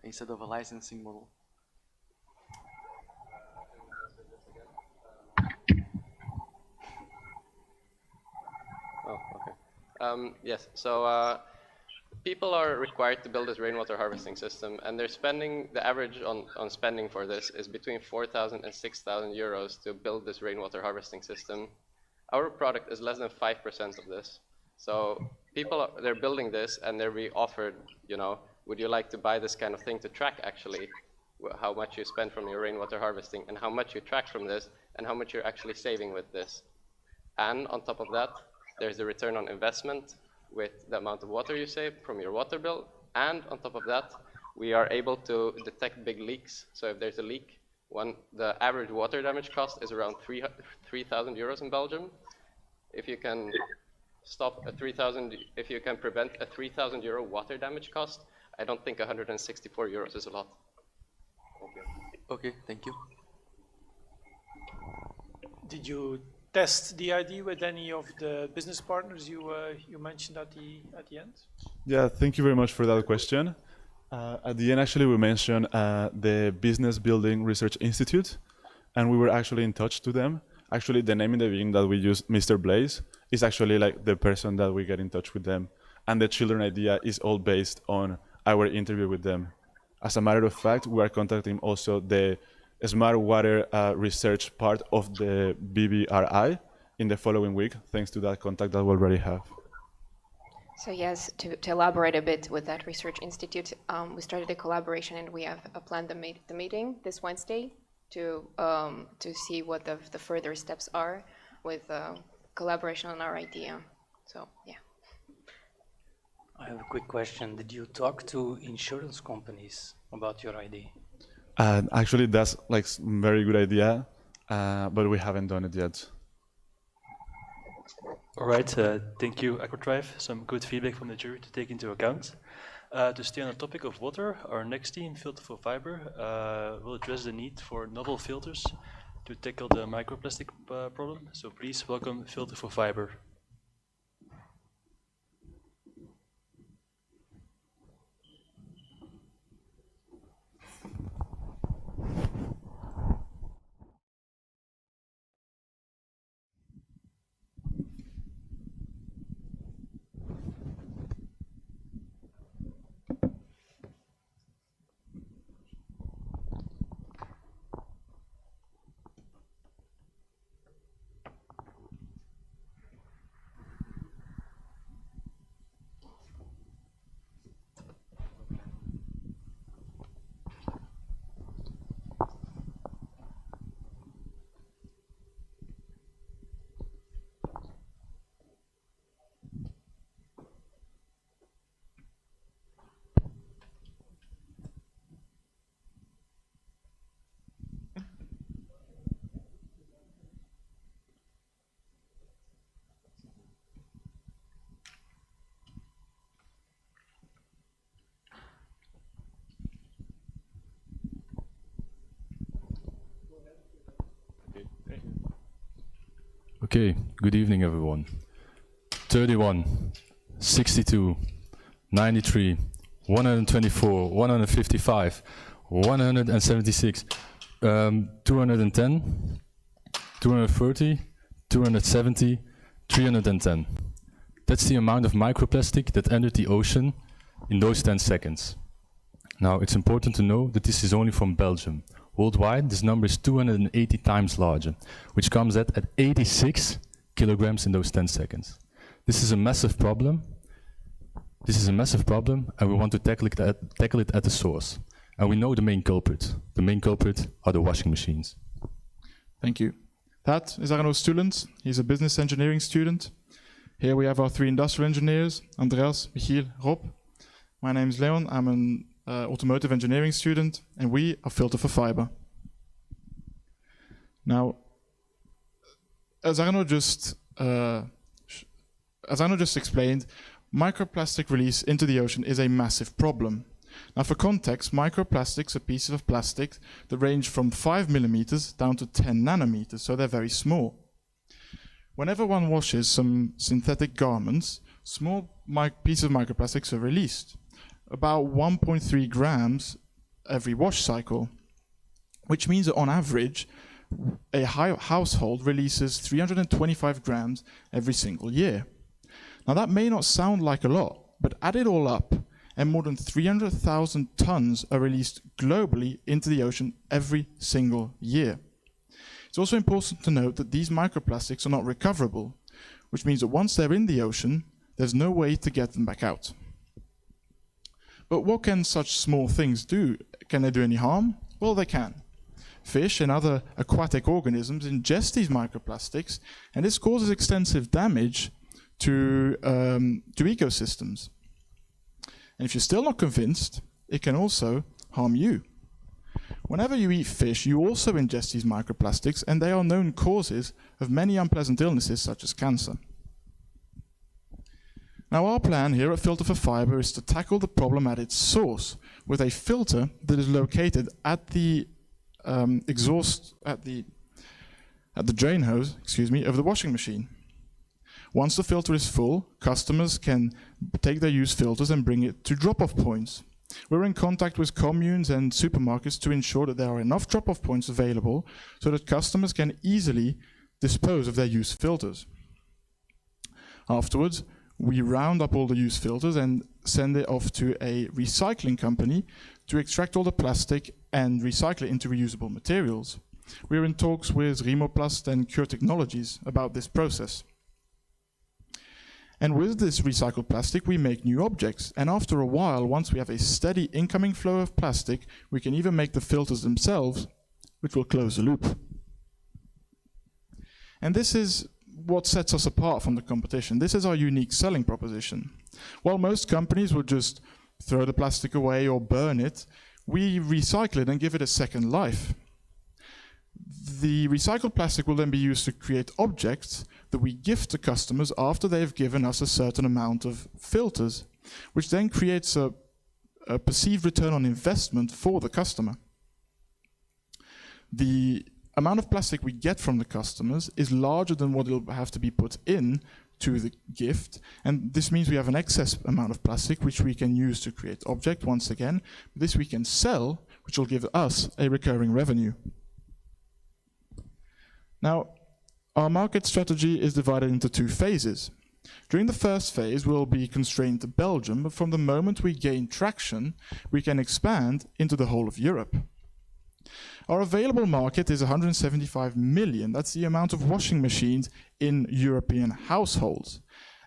S18: instead of a licensing model?
S9: Oh, okay. Yes, so people are required to build this rainwater harvesting system, and they're spending, the average on spending for this is between 4,000 and 6,000 euros to build this rainwater harvesting system. Our product is less than 5% of this. So people, they're building this and they're being offered, you know, would you like to buy this kind of thing to track actually how much you spend from your rainwater harvesting and how much you track from this and how much you're actually saving with this. And on top of that, there's the return on investment with the amount of water you save from your water bill. And on top of that, we are able to detect big leaks. So if there's a leak, the average water damage cost is around 3,000 euros in Belgium. If you can stop a 3,000, if you can prevent a 3,000 euro water damage cost, I don't think 164 euros is a lot.
S18: Okay, thank you.
S6: Did you test the idea with any of the business partners you mentioned at the end?
S16: Yeah, thank you very much for that question. At the end, actually, we mentioned the Business Building Research Institute, and we were actually in touch to them. Actually, the name in the beginning that we use, Mr. Blaze, is actually like the person that we get in touch with them. And the children idea is all based on our interview with them. As a matter of fact, we are contacting also the Smart Water research part of the BBRI in the following week, thanks to that contact that we already have.
S19: So yes, to elaborate a bit with that research institute, we started a collaboration and we have planned the meeting this Wednesday to see what the further steps are with collaboration on our idea. So yeah.
S20: I have a quick question. Did you talk to insurance companies about your idea?
S16: Actually, that's like a very good idea, but we haven't done it yet.
S11: All right, thank you, AquaThrive. Some good feedback from the jury to take into account. To stay on the topic of water, our next team, Filter for Fiber, will address the need for novel filters to tackle the microplastic problem. So please welcome Filter for Fiber.
S21: Okay, good evening everyone. 31, 62, 93, 124, 155, 176, 210, 230, 270, 310. That's the amount of microplastic that entered the ocean in those 10 seconds. Now, it's important to know that this is only from Belgium. Worldwide, this number is 280 times larger, which comes at 86 kilograms in those 10 seconds. This is a massive problem. This is a massive problem, and we want to tackle it at the source. And we know the main culprit. The main culprit are the washing machines.
S22: Thank you. That is Arno Stulens. He's a business engineering student. Here we have our three industrial engineers, Andreas, Michiel, Rob. My name is Leon. I'm an automotive engineering student, and we are Filter for Fiber. Now, as Arno just explained, microplastic release into the ocean is a massive problem. Now, for context, microplastics are pieces of plastic that range from 5 millimeters down to 10 nanometers, so they're very small. Whenever one washes some synthetic garments, small pieces of microplastics are released, about 1.3 grams every wash cycle, which means that on average, a household releases 325 grams every single year. Now that may not sound like a lot, but add it all up, and more than 300,000 tons are released globally into the ocean every single year. It's also important to note that these microplastics are not recoverable, which means that once they're in the ocean, there's no way to get them back out. But what can such small things do? Can they do any harm? Well, they can. Fish and other aquatic organisms ingest these microplastics, and this causes extensive damage to ecosystems. And if you're still not convinced, it can also harm you. Whenever you eat fish, you also ingest these microplastics, and they are known causes of many unpleasant illnesses such as cancer. Now, our plan here at Filter for Fiber is to tackle the problem at its source with a filter that is located at the drain hose, of the washing machine. Once the filter is full, customers can take their used filters and bring it to drop-off points. We're in contact with communes and supermarkets to ensure that there are enough drop-off points available so that customers can easily dispose of their used filters. Afterwards, we round up all the used filters and send it off to a recycling company to extract all the plastic and recycle it into reusable materials. We're in talks with Remoplast and Cure Technologies about this process. And with this recycled plastic, we make new objects. And after a while, once we have a steady incoming flow of plastic, we can even make the filters themselves, which will close the loop. And this is what sets us apart from the competition. This is our unique selling proposition. While most companies would just throw the plastic away or burn it, we recycle it and give it a second life. The recycled plastic will then be used to create objects that we gift to customers after they've given us a certain amount of filters, which then creates a perceived return on investment for the customer. The amount of plastic we get from the customers is larger than what will have to be put in to the gift, and this means we have an excess amount of plastic which we can use to create object once again. This we can sell, which will give us a recurring revenue. Now, our market strategy is divided into two phases. During the first phase, we'll be constrained to Belgium, but from the moment we gain traction, we can expand into the whole of Europe. Our available market is 175 million. That's the amount of washing machines in European households.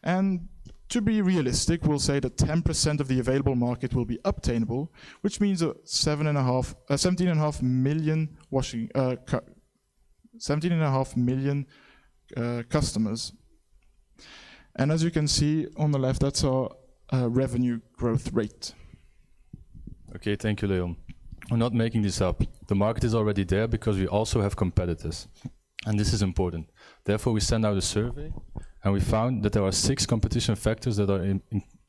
S22: And to be realistic, we'll say that 10% of the available market will be obtainable, which means that 17.5 million washing 17.5 million customers. And as you can see on the left, that's our revenue growth rate.
S21: Okay, thank you, Leon. We're not making this up. The market is already there because we also have competitors. And this is important. Therefore, we sent out a survey, and we found that there are 6 competition factors that are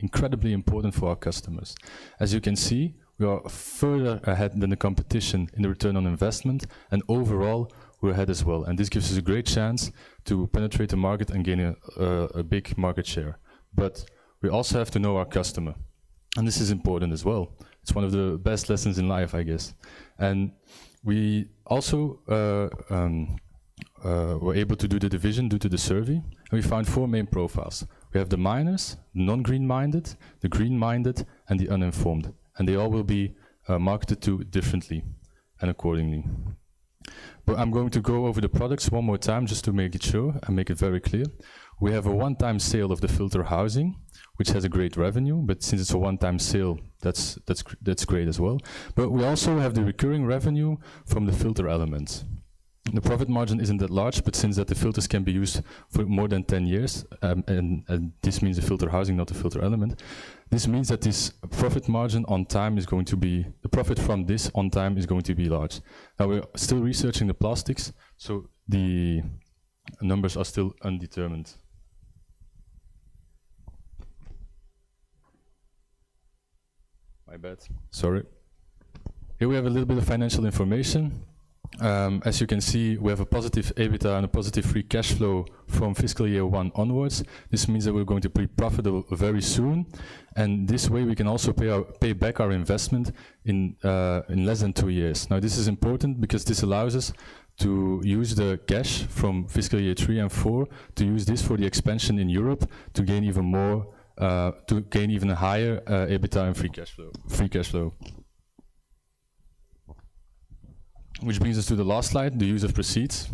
S21: incredibly important for our customers. As you can see, we are further ahead than the competition in the return on investment, and overall, we're ahead as well. And this gives us a great chance to penetrate the market and gain a big market share. But we also have to know our customer. And this is important as well. It's one of the best lessons in life, I guess. And we also were able to do the division due to the survey. And we found 4 main profiles. We have the miners, the non-green-minded, the green-minded, and the uninformed. And they all will be marketed to differently and accordingly. But I'm going to go over the products one more time just to make it show and make it very clear. We have a one-time sale of the filter housing, which has a great revenue, but since it's a one-time sale, that's great as well. But we also have the recurring revenue from the filter elements. The profit margin isn't that large, but since that the filters can be used for more than 10 years, and this means the filter housing, not the filter element, this means that this profit margin on time is going to be, the profit from this on time is going to be large. Now we're still researching the plastics, so the numbers are still undetermined. My bad, sorry. Here we have a little bit of financial information. As you can see, we have a positive EBITDA and a positive free cash flow from fiscal year 1 onwards. This means that we're going to be profitable very soon, and this way we can also pay back our investment in less than 2 years. Now this is important because this allows us to use the cash from fiscal year 3 and 4 to use this for the expansion in Europe to gain even more, to gain even a higher EBITDA and free cash flow. Which brings us to the last slide, the use of proceeds,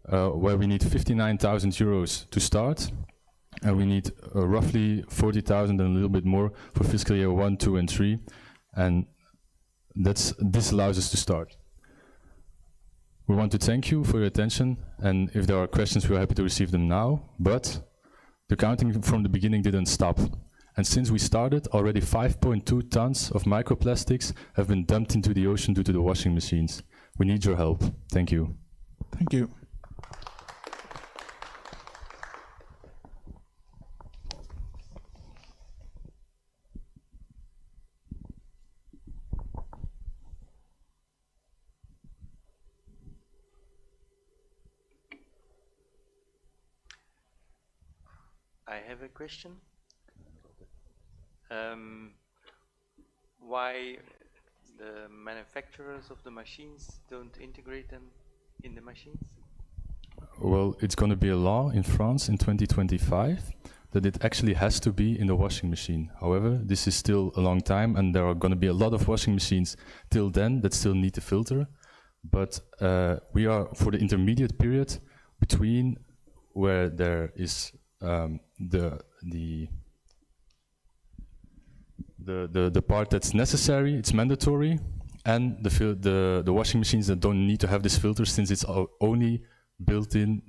S21: where we need 59,000 euros to start, and we need roughly 40,000 and a little bit more for fiscal year 1, 2, and 3, and this allows us to start. We want to thank you for your attention, and if there are questions, we are happy to receive them now, but the counting from the beginning didn't stop. And since we started, already 5.2 tons of microplastics have been dumped into the ocean due to the washing machines. We need your help. Thank you.
S22: Thank you.
S14: I have a question. Why the manufacturers of the machines don't integrate them in the machines?
S21: Well, it's going to be a law in France in 2025 that it actually has to be in the washing machine. However, this is still a long time, and there are going to be a lot of washing machines till then that still need the filter. But we are for the intermediate period between where there is the part that's necessary, it's mandatory, and the washing machines that don't need to have this filter, since it's only built in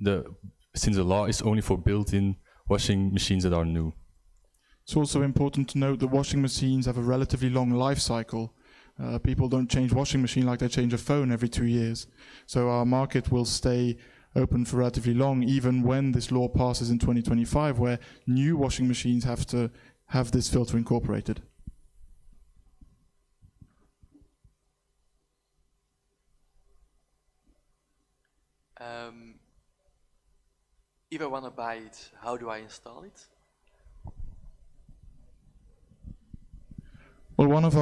S21: since the law is only for built-in washing machines that are new.
S22: It's also important to note that washing machines have a relatively long life cycle. People don't change washing machine like they change a phone every 2 years. So our market will stay open for relatively long, even when this law passes in 2025, where new washing machines have to have this filter incorporated.
S18: If I want to buy it, how do I install it?
S22: Well, one of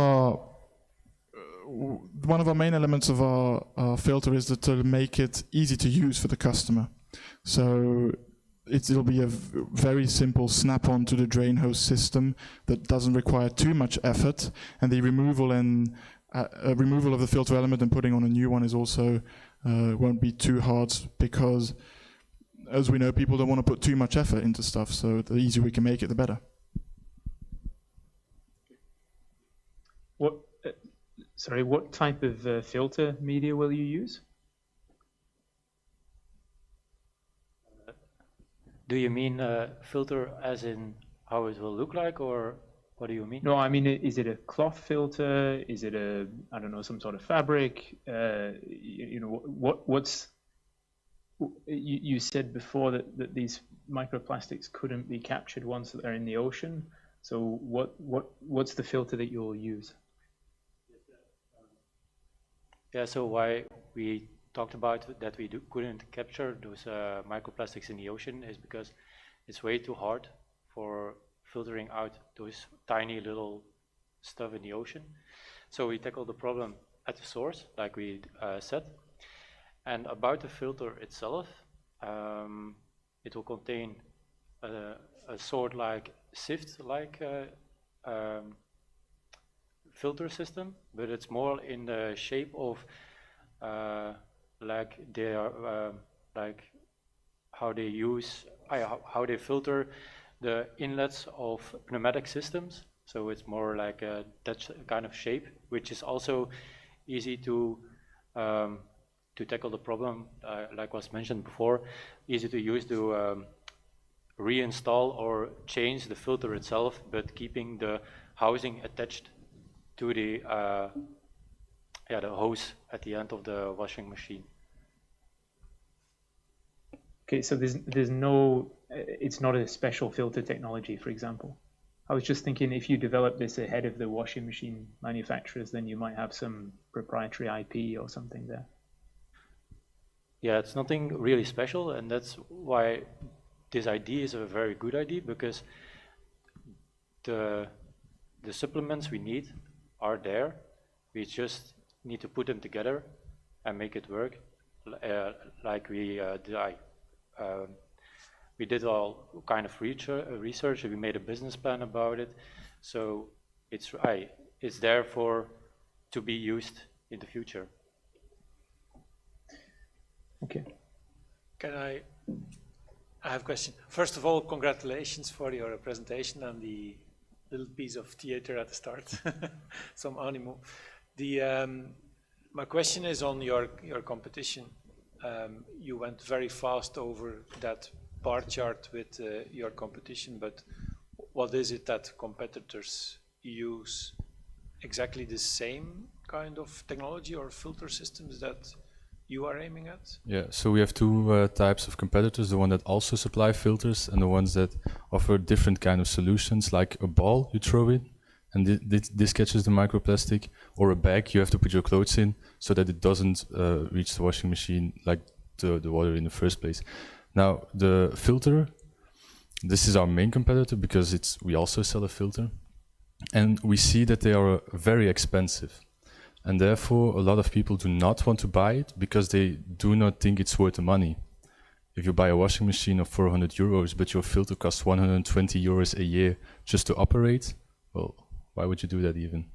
S22: our main elements of our filter is to make it easy to use for the customer. So it'll be a very simple snap-on to the drain hose system that doesn't require too much effort, and the removal of the filter element and putting on a new one is also won't be too hard, because as we know, people don't want to put too much effort into stuff, so the easier we can make it, the better.
S7: What type of filter media will you use?
S20: Do you mean filter as in how it will look like, or what do you mean?
S7: No, I mean, is it a cloth filter? Is it I don't know, some sort of fabric? You said before that these microplastics couldn't be captured once they're in the ocean. So what's the filter that you'll use?
S20: Yeah, so why we
S1: talked about that we couldn't capture those microplastics in the ocean is because it's way too hard for filtering out those tiny little stuff in the ocean. So we tackle the problem at the source, like we said. And about the filter itself, it will contain a sort like sift-like filter system, but it's more in the shape of like they are like how they filter the inlets of pneumatic systems. So it's more like that kind of shape, which is also easy to tackle the problem, like was mentioned before, easy to use to reinstall or change the filter itself, but keeping the housing attached to the hose at the end of the washing machine.
S7: Okay, so there's no, it's not a special filter technology, for example. I was just thinking if you develop this ahead of the washing machine manufacturers, then you might have some proprietary IP or something there.
S1: Yeah, it's nothing really special, and that's why this idea is a very good idea, because the supplements we need are there. We just need to put them together and make it work, like we did all kind of research. We made a business plan about it, so it's there to be used in the future.
S7: Okay.
S6: I have a question. First of all, congratulations for your presentation and the little piece of theater at the start, some animo. My question is on your competition. You went very fast over that bar chart with your competition, but what is it that competitors use? Exactly the same kind of technology or filter systems that you are aiming at?
S21: Yeah, so we have two types of competitors, the one that also supply filters and the ones that offer different kind of solutions, like a ball you throw in and this catches the microplastic, or a bag you have to put your clothes in so that it doesn't reach the washing machine like the water in the first place. Now the filter, this is our main competitor because we also sell a filter, and we see that they are very expensive. And therefore, a lot of people do not want to buy it because they do not think it's worth the money. If you buy a washing machine of 400 euros, but your filter costs 120 euros a year just to operate, well, why would you do that even?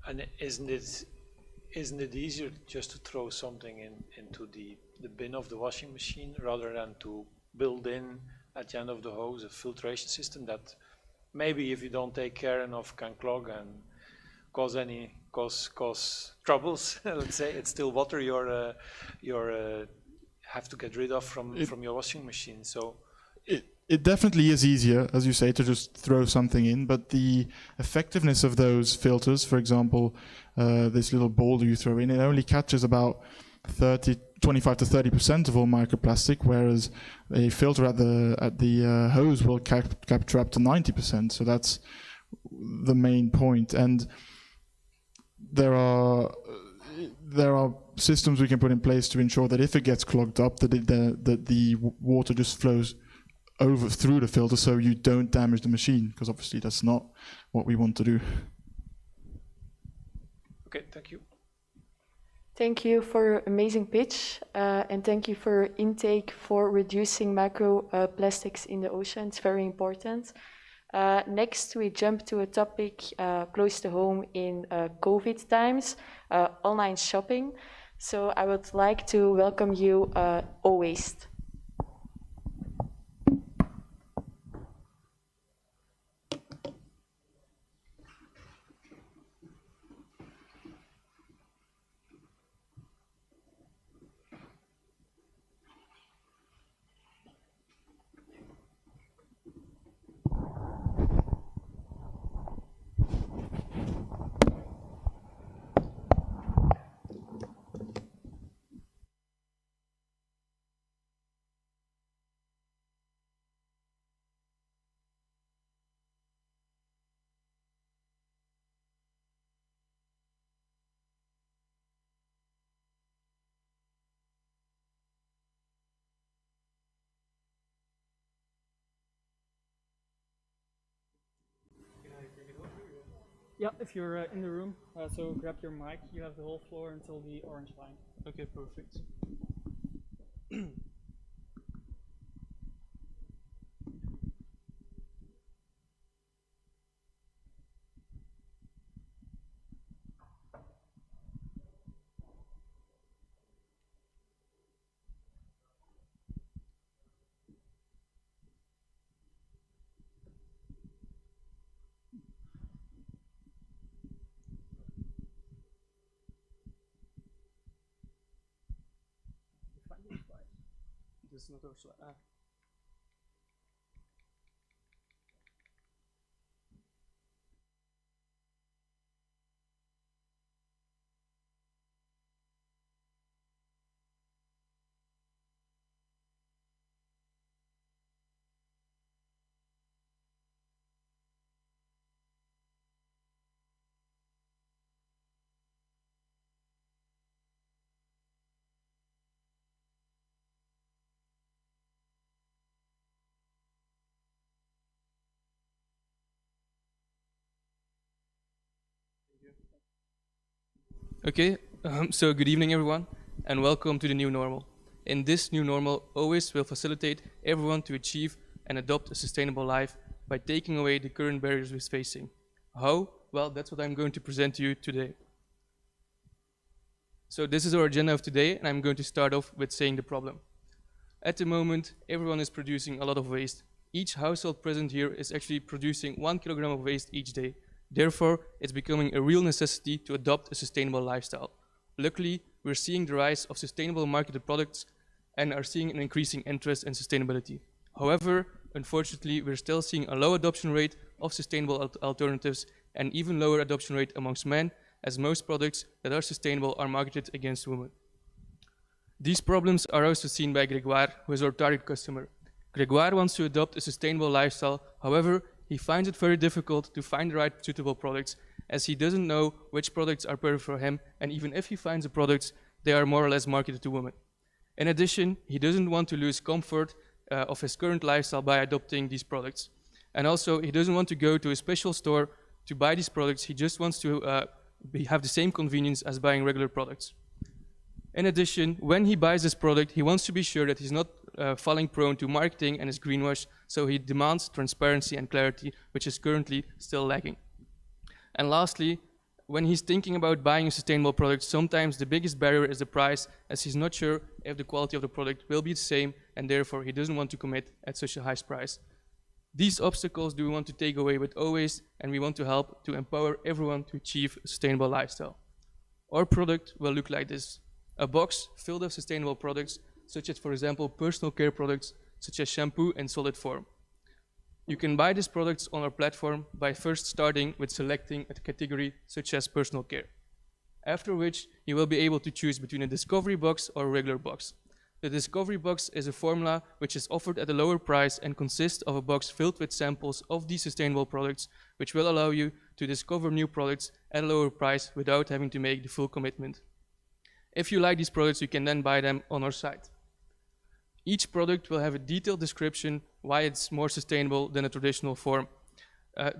S6: And isn't it easier just to throw something into the bin of the washing machine rather than to build in at the end of the hose a filtration system that maybe if you don't take care enough can clog and cause troubles? Let's say it's still water you're have to get rid of from your washing machine. So
S22: it definitely is easier, as you say, to just throw something in, but the effectiveness of those filters, for example, this little boulder you throw in, it only catches about 25 to 30% of all microplastic, whereas a filter at the hose will capture up to 90%. So that's the main point. And there are systems we can put in place to ensure that if it gets clogged up, that the water just flows over through the filter, so you don't damage the machine, because obviously that's not what we want to do.
S6: Okay, thank you.
S15: Thank you for your amazing pitch, and thank you for intake for reducing microplastics in the ocean. It's very important. Next, we jump to a topic close to home in COVID times, online shopping. So I would like to welcome you, O-Waste.
S2: Yeah, if you're in the room, so grab your mic. You have the whole floor until the orange line.
S11: Okay, perfect. Dit is nog zo.
S4: Okay, so good evening everyone, and welcome to the new normal. In this new normal, OWIS will facilitate everyone to achieve and adopt a sustainable life by taking away the current barriers we're facing. How? Well, that's what I'm going to present to you today. So this is our agenda of today, and I'm going to start off with saying the problem. At the moment, everyone is producing a lot of waste. Each household present here is actually producing 1 kilogram of waste each day. Therefore, it's becoming a real necessity to adopt a sustainable lifestyle. Luckily, we're seeing the rise of sustainable marketed products and are seeing an increasing interest in sustainability. However, unfortunately, we're still seeing a low adoption rate of sustainable alternatives and even lower adoption rate amongst men, as most products that are sustainable are marketed against women. These problems are also seen by Grégoire, who is our target customer. Grégoire wants to adopt a sustainable lifestyle. However, he finds it very difficult to find the right suitable products, as he doesn't know which products are perfect for him, and even if he finds the products, they are more or less marketed to women. In addition, he doesn't want to lose comfort of his current lifestyle by adopting these products. And also, he doesn't want to go to a special store to buy these products. He just wants to have the same convenience as buying regular products. In addition, when he buys this product, he wants to be sure that he's not falling prone to marketing and is greenwash, so he demands transparency and clarity, which is currently still lacking. And lastly, when he's thinking about buying a sustainable product, sometimes the biggest barrier is the price, as he's not sure if the quality of the product will be the same, and therefore he doesn't want to commit at such a high price. These obstacles do we want to take away with OWIS, and we want to help to empower everyone to achieve a sustainable lifestyle. Our product will look like this: a box filled with sustainable products, such as, for example, personal care products, such as shampoo in solid form. You can buy these products on our platform by first starting with selecting a category such as personal care. After which, you will be able to choose between a discovery box or a regular box. The discovery box is a formula which is offered at a lower price and consists of a box filled with samples of these sustainable products, which will allow you to discover new products at a lower price without having to make the full commitment. If you like these products, you can then buy them on our site. Each product will have a detailed description why it's more sustainable than a traditional form.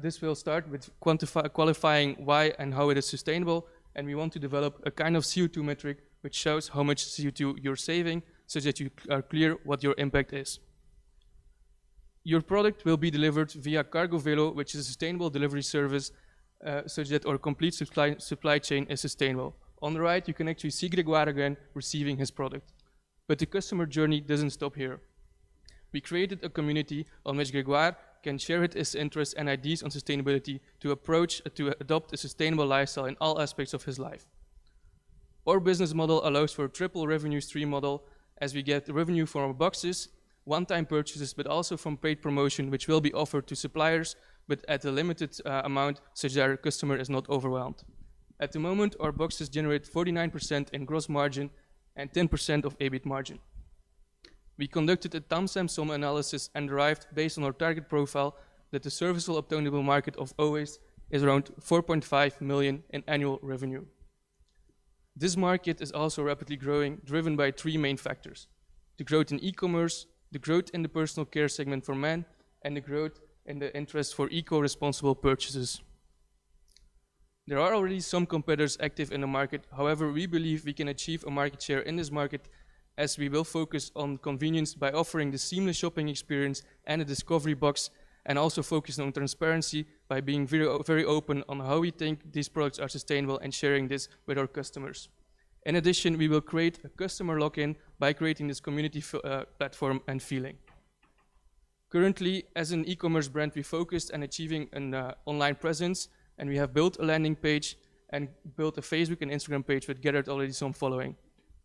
S4: This will start with qualifying why and how it is sustainable, and we want to develop a kind of CO2 metric which shows how much CO2 you're saving, so that you are clear what your impact is. Your product will be delivered via Cargo Velo, which is a sustainable delivery service, such that our complete supply chain is sustainable. On the right, you can actually see Grégoire again receiving his product. But the customer journey doesn't stop here. We created a community on which Grégoire can share his interests and ideas on sustainability to adopt a sustainable lifestyle in all aspects of his life. Our business model allows for a triple revenue stream model, as we get revenue from our boxes, one-time purchases, but also from paid promotion, which will be offered to suppliers, but at a limited amount, such that our customer is not overwhelmed. At the moment, our boxes generate 49% in gross margin and 10% of EBIT margin. We conducted a Tam-Sam-Som analysis and derived, based on our target profile, that the serviceable obtainable market of OWIS is around 4.5 million in annual revenue. This market is also rapidly growing, driven by three main factors: the growth in e-commerce, the growth in the personal care segment for men, and the growth in the interest for eco-responsible purchases. There are already some competitors active in the market. However, we believe we can achieve a market share in this market as we will focus on convenience by offering the seamless shopping experience and a discovery box, and also focus on transparency by being very open on how we think these products are sustainable and sharing this with our customers. In addition, we will create a customer lock-in by creating this community platform and feeling. Currently, as an e-commerce brand, we focused on achieving an online presence, and we have built a landing page and built a Facebook and Instagram page that gathered already some following.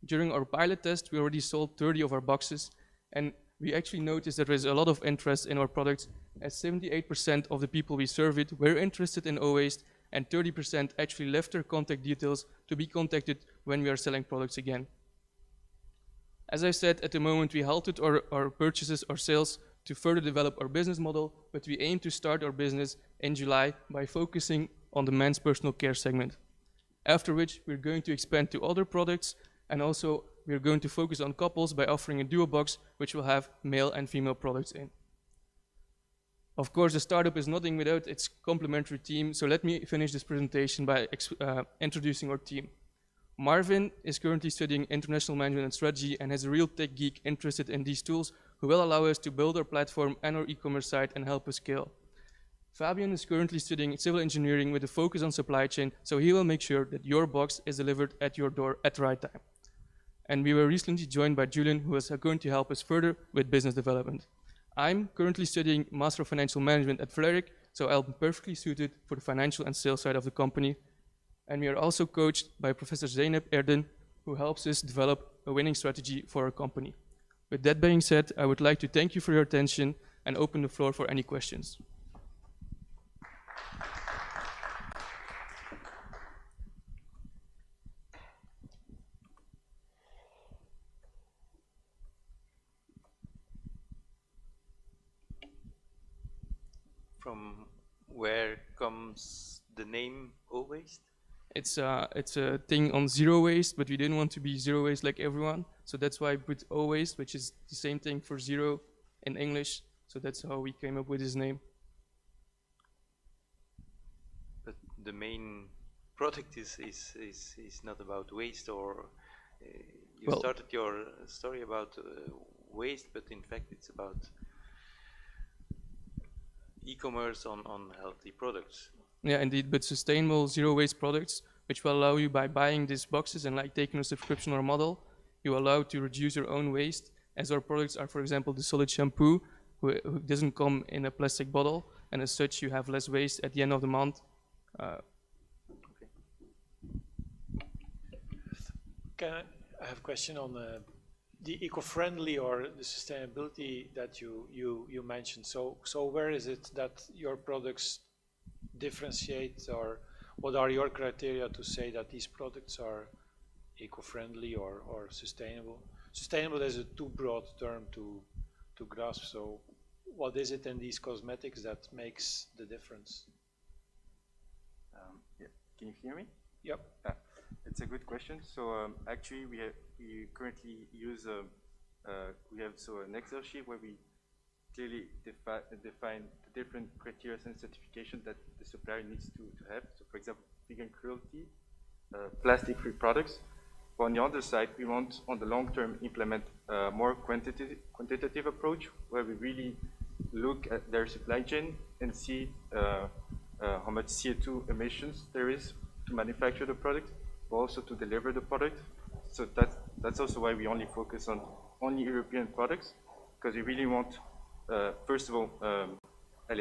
S4: During our pilot test, we already sold 30 of our boxes, and we actually noticed that there is a lot of interest in our products, as 78% of the people we surveyed were interested in O-waste, and 30% actually left their contact details to be contacted when we are selling products again. As I said, at the moment we halted our purchases or sales to further develop our business model, but we aim to start our business in July by focusing on the men's personal care segment. After which we're going to expand to other products, and also we're going to focus on couples by offering a duo box which will have male and female products in. Of course, the startup is nothing without its complementary team, so let me finish this presentation by introducing our team. Marvin is currently studying international management and strategy and has a real tech geek interested in these tools who will allow us to build our platform and our e-commerce site and help us scale. Fabian is currently studying civil engineering with a focus on supply chain, so he will make sure that your box is delivered at your door at the right time. And we were recently joined by Julian, who is going to help us further with business development. I'm currently studying Master of Financial Management at Vlerick, so I'll be perfectly suited for the financial and sales side of the company. And we are also coached by Professor Zeynep Erden, who helps us develop a winning strategy for our company. With that being said, I would like to thank you for your attention and open the floor for any questions.
S14: From where comes the name O-waste?
S4: It's a thing on zero waste, but we didn't want to be zero waste like everyone. So that's why I put O-waste, which is the same thing for zero in English. So that's how we came up with his name.
S14: But the main product is not about waste, or you started your story about waste, but in fact it's about e-commerce on healthy products.
S4: Yeah, indeed, but sustainable zero waste products, which will allow you by buying these boxes and like taking a subscription or model, you are allowed to reduce your own waste, as our products are, for example, the solid shampoo, who doesn't come in a plastic bottle, and as such you have less waste at the end of the month.
S6: I have a question on the eco-friendly or the sustainability that you mentioned. So where is it that your products differentiate, or what are your criteria to say that these products are eco-friendly or sustainable? Sustainable is a too broad term to grasp, so what is it in these cosmetics that makes the difference?
S3: Yeah. Can you hear me?
S6: Yep.
S3: It's a good question. So actually we currently use we have an Excel sheet where we clearly define the different criteria and certification that the supplier needs to have. So for example, vegan cruelty, plastic-free products. But on the other side, we want on the long term implement a more quantitative approach where we really look at their supply chain and see how much CO2 emissions there is to manufacture the product, but also to deliver the product. So that's also why we only focus on only European products, because we really want, first of all,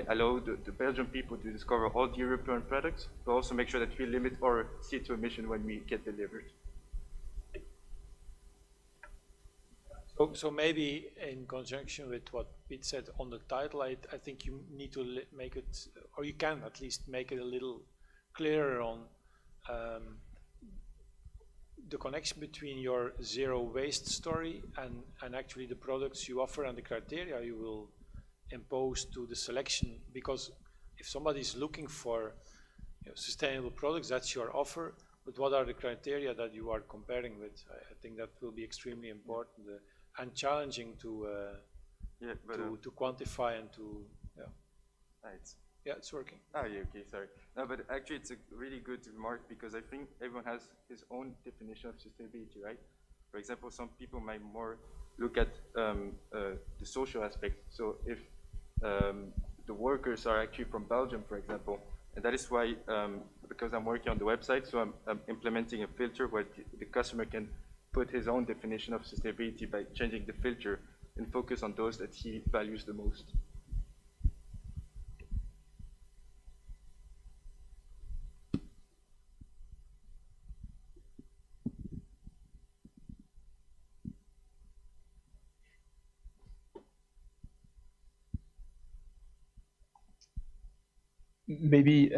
S3: allow the Belgian people to discover all the European products, but also make sure that we limit our CO2 emission when we get delivered.
S6: So maybe in conjunction with what Pete said on the title, I think you need to make it, or you can at least make it a little clearer on the connection between your zero waste story and actually the products you offer and the criteria you will impose to the selection. Because if somebody is looking for sustainable products, that's your offer, but what are the criteria that you are comparing with? I think that will be extremely important and challenging to quantify and to Yeah, it's working.
S3: Ah, yeah, okay, sorry. No, but actually it's a really good remark because I think everyone has his own definition of sustainability, right? For example, some people might more look at the social aspect. So if the workers are actually from Belgium, for example, and that is why, because I'm working on the website, so I'm implementing a filter where the customer can put his own definition of sustainability by changing the filter and focus on those that he values the most.
S7: Maybe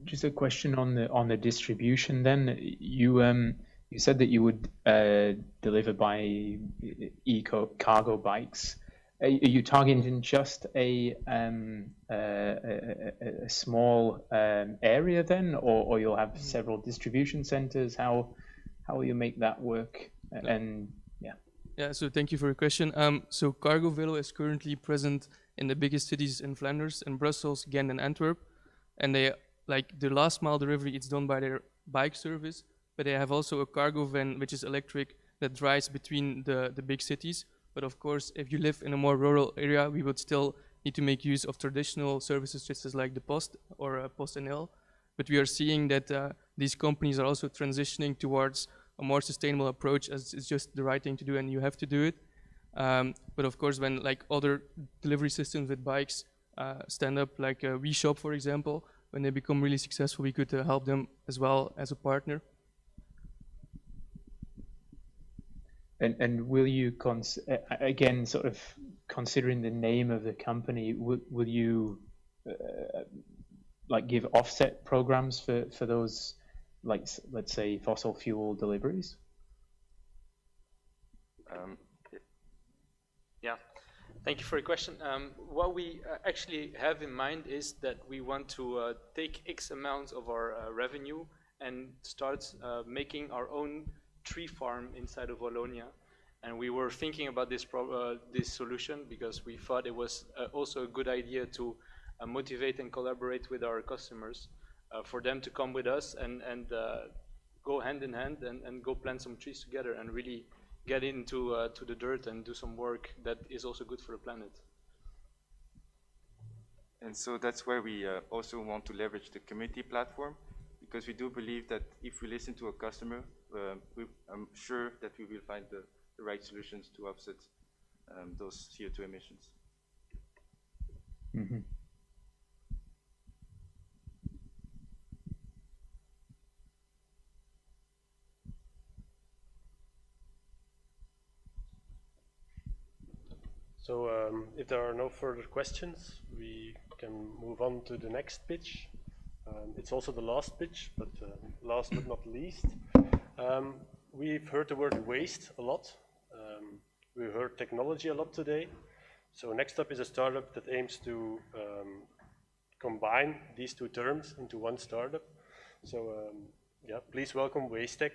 S7: just a question on the distribution. Then you said that you would deliver by cargo bikes. Are you targeting just a small area then, or you'll have several distribution centers? How will you make that work? And yeah.
S4: Yeah. So thank you for your question. So Cargo Velo is currently present in the biggest cities in Flanders and Brussels, Ghent, and Antwerp, and they like the last mile delivery. It's done by their bike service, but they have also a cargo van which is electric that drives between the big cities. But of course, if you live in a more rural area, we would still need to make use of traditional services such as like the Post or PostNL. But we are seeing that these companies are also transitioning towards a more sustainable approach, as it's just the right thing to do and you have to do it. But of course, when like other delivery systems with bikes stand up, like WeShop, for example, when they become really successful, we could help them as well as a partner.
S7: And will you, again, sort of considering the name of the company, will you like give offset programs for those, like, let's say, fossil fuel deliveries?
S8: Yeah, thank you for your question. What we actually have in mind is that we want to take X amount of our revenue and start making our own tree farm inside of Wallonia. And we were thinking about this solution because we thought it was also a good idea to motivate and collaborate with our customers for them to come with us and go hand in hand and go plant some trees together and really get into to the dirt and do some work that is also good for the planet.
S3: And so that's where we also want to leverage the community platform, because we do believe that if we listen to a customer, I'm sure that we will find the right solutions to offset those CO2 emissions.
S7: Mm-hmm.
S12: So if there are no further questions, we can move on to the next pitch. It's also the last pitch, but last but not least. We've heard the word waste a lot. We heard technology a lot today. So next up is a startup that aims to combine these two terms into one startup. So yeah, please welcome WasteTech.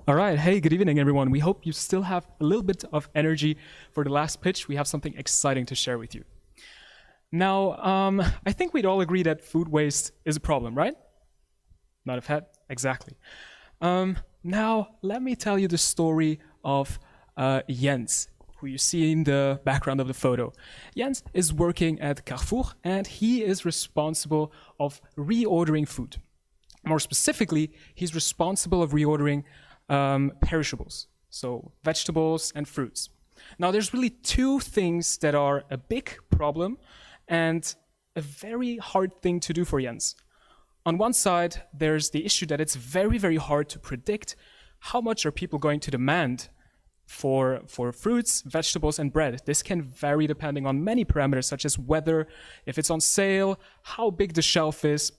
S23: All right, hey, good evening, everyone. We hope you still have a little bit of energy for the last pitch. We have something exciting to share with you. Now, I think we'd all agree that food waste is a problem, right? Not a fact. Exactly. Now, let me tell you the story of Jens, who you see in the background of the photo. Jens is working at Carrefour, and he is responsible of reordering food. More specifically, he's responsible of reordering perishables, so vegetables and fruits. Now, there's really two things that are a big problem and a very hard thing to do for Jens. On one side, there's the issue that it's very, very hard to predict how much are people going to demand for fruits, vegetables, and bread. This can vary depending on many parameters, such as weather, if it's on sale, how big the shelf is,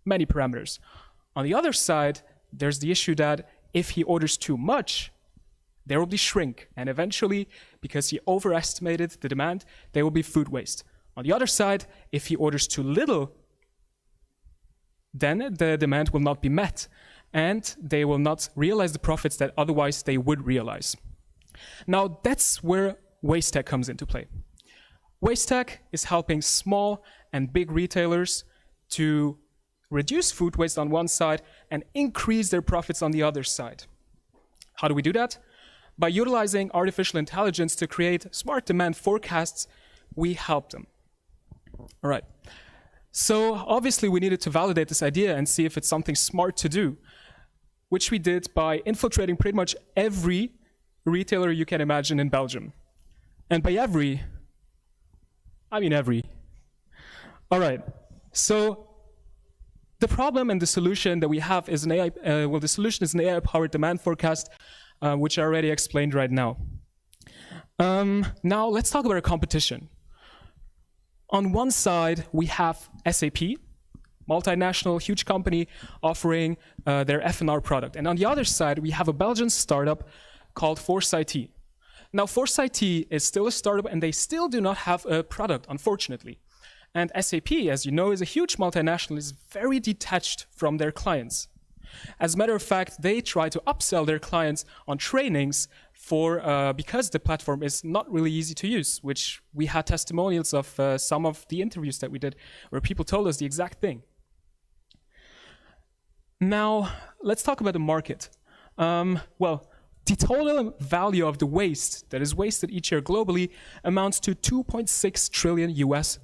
S23: many parameters. On the other side, there's the issue that if he orders too much, there will be shrink, and eventually, because he overestimated the demand, there will be food waste. On the other side, if he orders too little, then the demand will not be met, and they will not realize the profits that otherwise they would realize. Now, that's where WasteTech comes into play. WasteTech is helping small and big retailers to reduce food waste on one side and increase their profits on the other side. How do we do that? By utilizing artificial intelligence to create smart demand forecasts, we help them. All right. So obviously we needed to validate this idea and see if it's something smart to do, which we did by infiltrating pretty much every retailer you can imagine in Belgium. And by every, I mean every. All right. So the problem and the solution that we have is an AI, the solution is an AI-powered demand forecast, which I already explained right now. Now let's talk about our competition. On one side, we have SAP, multinational, huge company offering their F&R product. And on the other side, we have a Belgian startup called ForceIT. Now, ForceIT is still a startup, and they still do not have a product, unfortunately. And SAP, as you know, is a huge multinational, is very detached from their clients. As a matter of fact, they try to upsell their clients on trainings because the platform is not really easy to use, which we had testimonials of some of the interviews that we did where people told us the exact thing. Now, let's talk about the market. Well, the total value of the waste that is wasted each year globally amounts to $2.6 trillion US.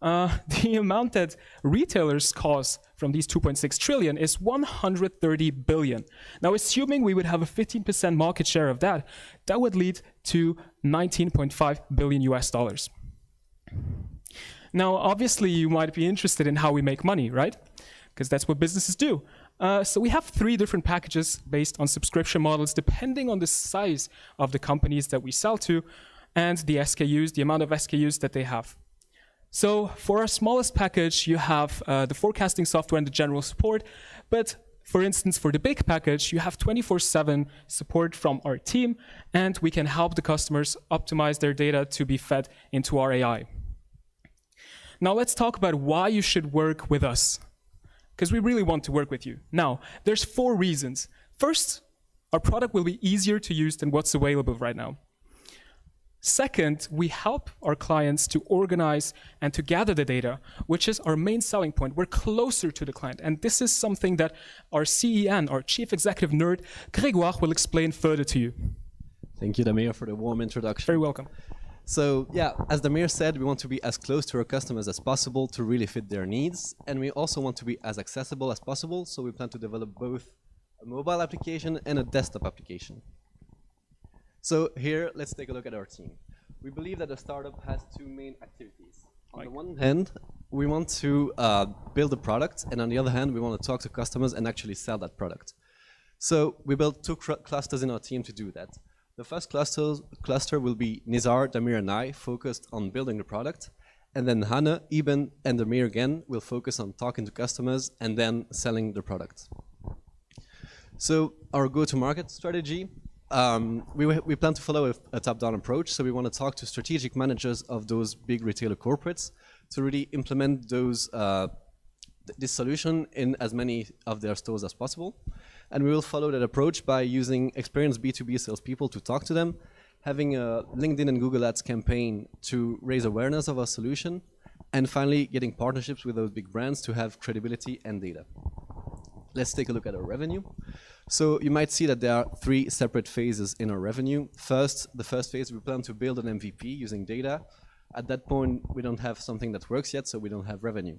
S23: The amount that retailers cause from these 2.6 trillion is 130 billion. Now, assuming we would have a 15% market share of that, that would lead to 19.5 billion US dollars. Now, obviously, you might be interested in how we make money, right? Because that's what businesses do. So we have 3 different packages based on subscription models, depending on the size of the companies that we sell to and the SKUs, the amount of SKUs that they have. So for our smallest package, you have the forecasting software and the general support. But for instance, for the big package, you have 24/7 support from our team, and we can help the customers optimize their data to be fed into our AI. Now let's talk about why you should work with us, because we really want to work with you. Now, there's 4 reasons. First, our product will be easier to use than what's available right now. Second, we help our clients to organize and to gather the data, which is our main selling point. We're closer to the client, and this is something that our CEN, our Chief Executive Nerd, Grégoire, will explain further to you.
S10: Thank you, Damir, for the warm introduction.
S23: Very welcome.
S10: So yeah, as Damir said, we want to be as close to our customers as possible to really fit their needs, and we also want to be as accessible as possible, so we plan to develop both a mobile application and a desktop application. So here, let's take a look at our team. We believe that a startup has 2 main activities. On the one hand, we want to build a product, and on the other hand, we want to talk to customers and actually sell that product. So we built 2 clusters in our team to do that. The first cluster will be Nizar, Damir, and I, focused on building the product. And then Hanne, Eben, and Damir again will focus on talking to customers and then selling the product. So our go-to-market strategy, we plan to follow a top-down approach. So we want to talk to strategic managers of those big retailer corporates to really implement this solution in as many of their stores as possible. And we will follow that approach by using experienced B2B salespeople to talk to them, having a LinkedIn and Google Ads campaign to raise awareness of our solution, and finally getting partnerships with those big brands to have credibility and data. let's take a look at our revenue. So you might see that there are 3 separate phases in our revenue. The first phase, we plan to build an MVP using data. At that point, we don't have something that works yet, so we don't have revenue.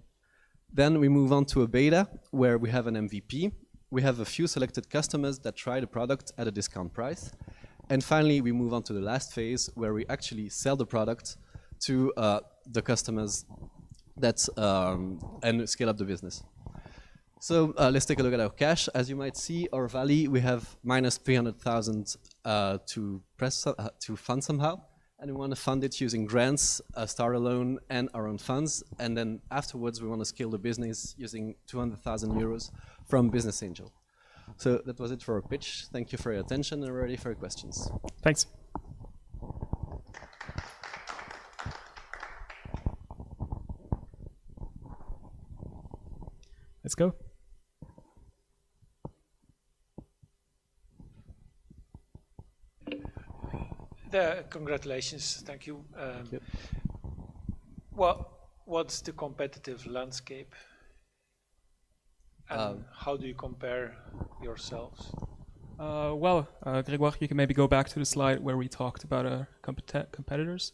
S10: Then we move on to a beta, where we have an MVP. We have a few selected customers that try the product at a discount price. And finally, we move on to the last phase, where we actually sell the product to the customers and scale up the business. So let's take a look at our cash. As you might see, our valley, we have minus 300,000 to fund somehow. And we want to fund it using grants, a starter loan, and our own funds. And then afterwards, we want to scale the business using 200,000 euros from Business Angel. So that was it for our pitch. Thank you for your attention, and we're ready for your questions.
S23: Thanks. Let's go.
S6: Congratulations, thank you.
S10: Yep.
S6: What's the competitive landscape? And how do you compare yourselves?
S23: Grégoire, you can maybe go back to the slide where we talked about our competitors.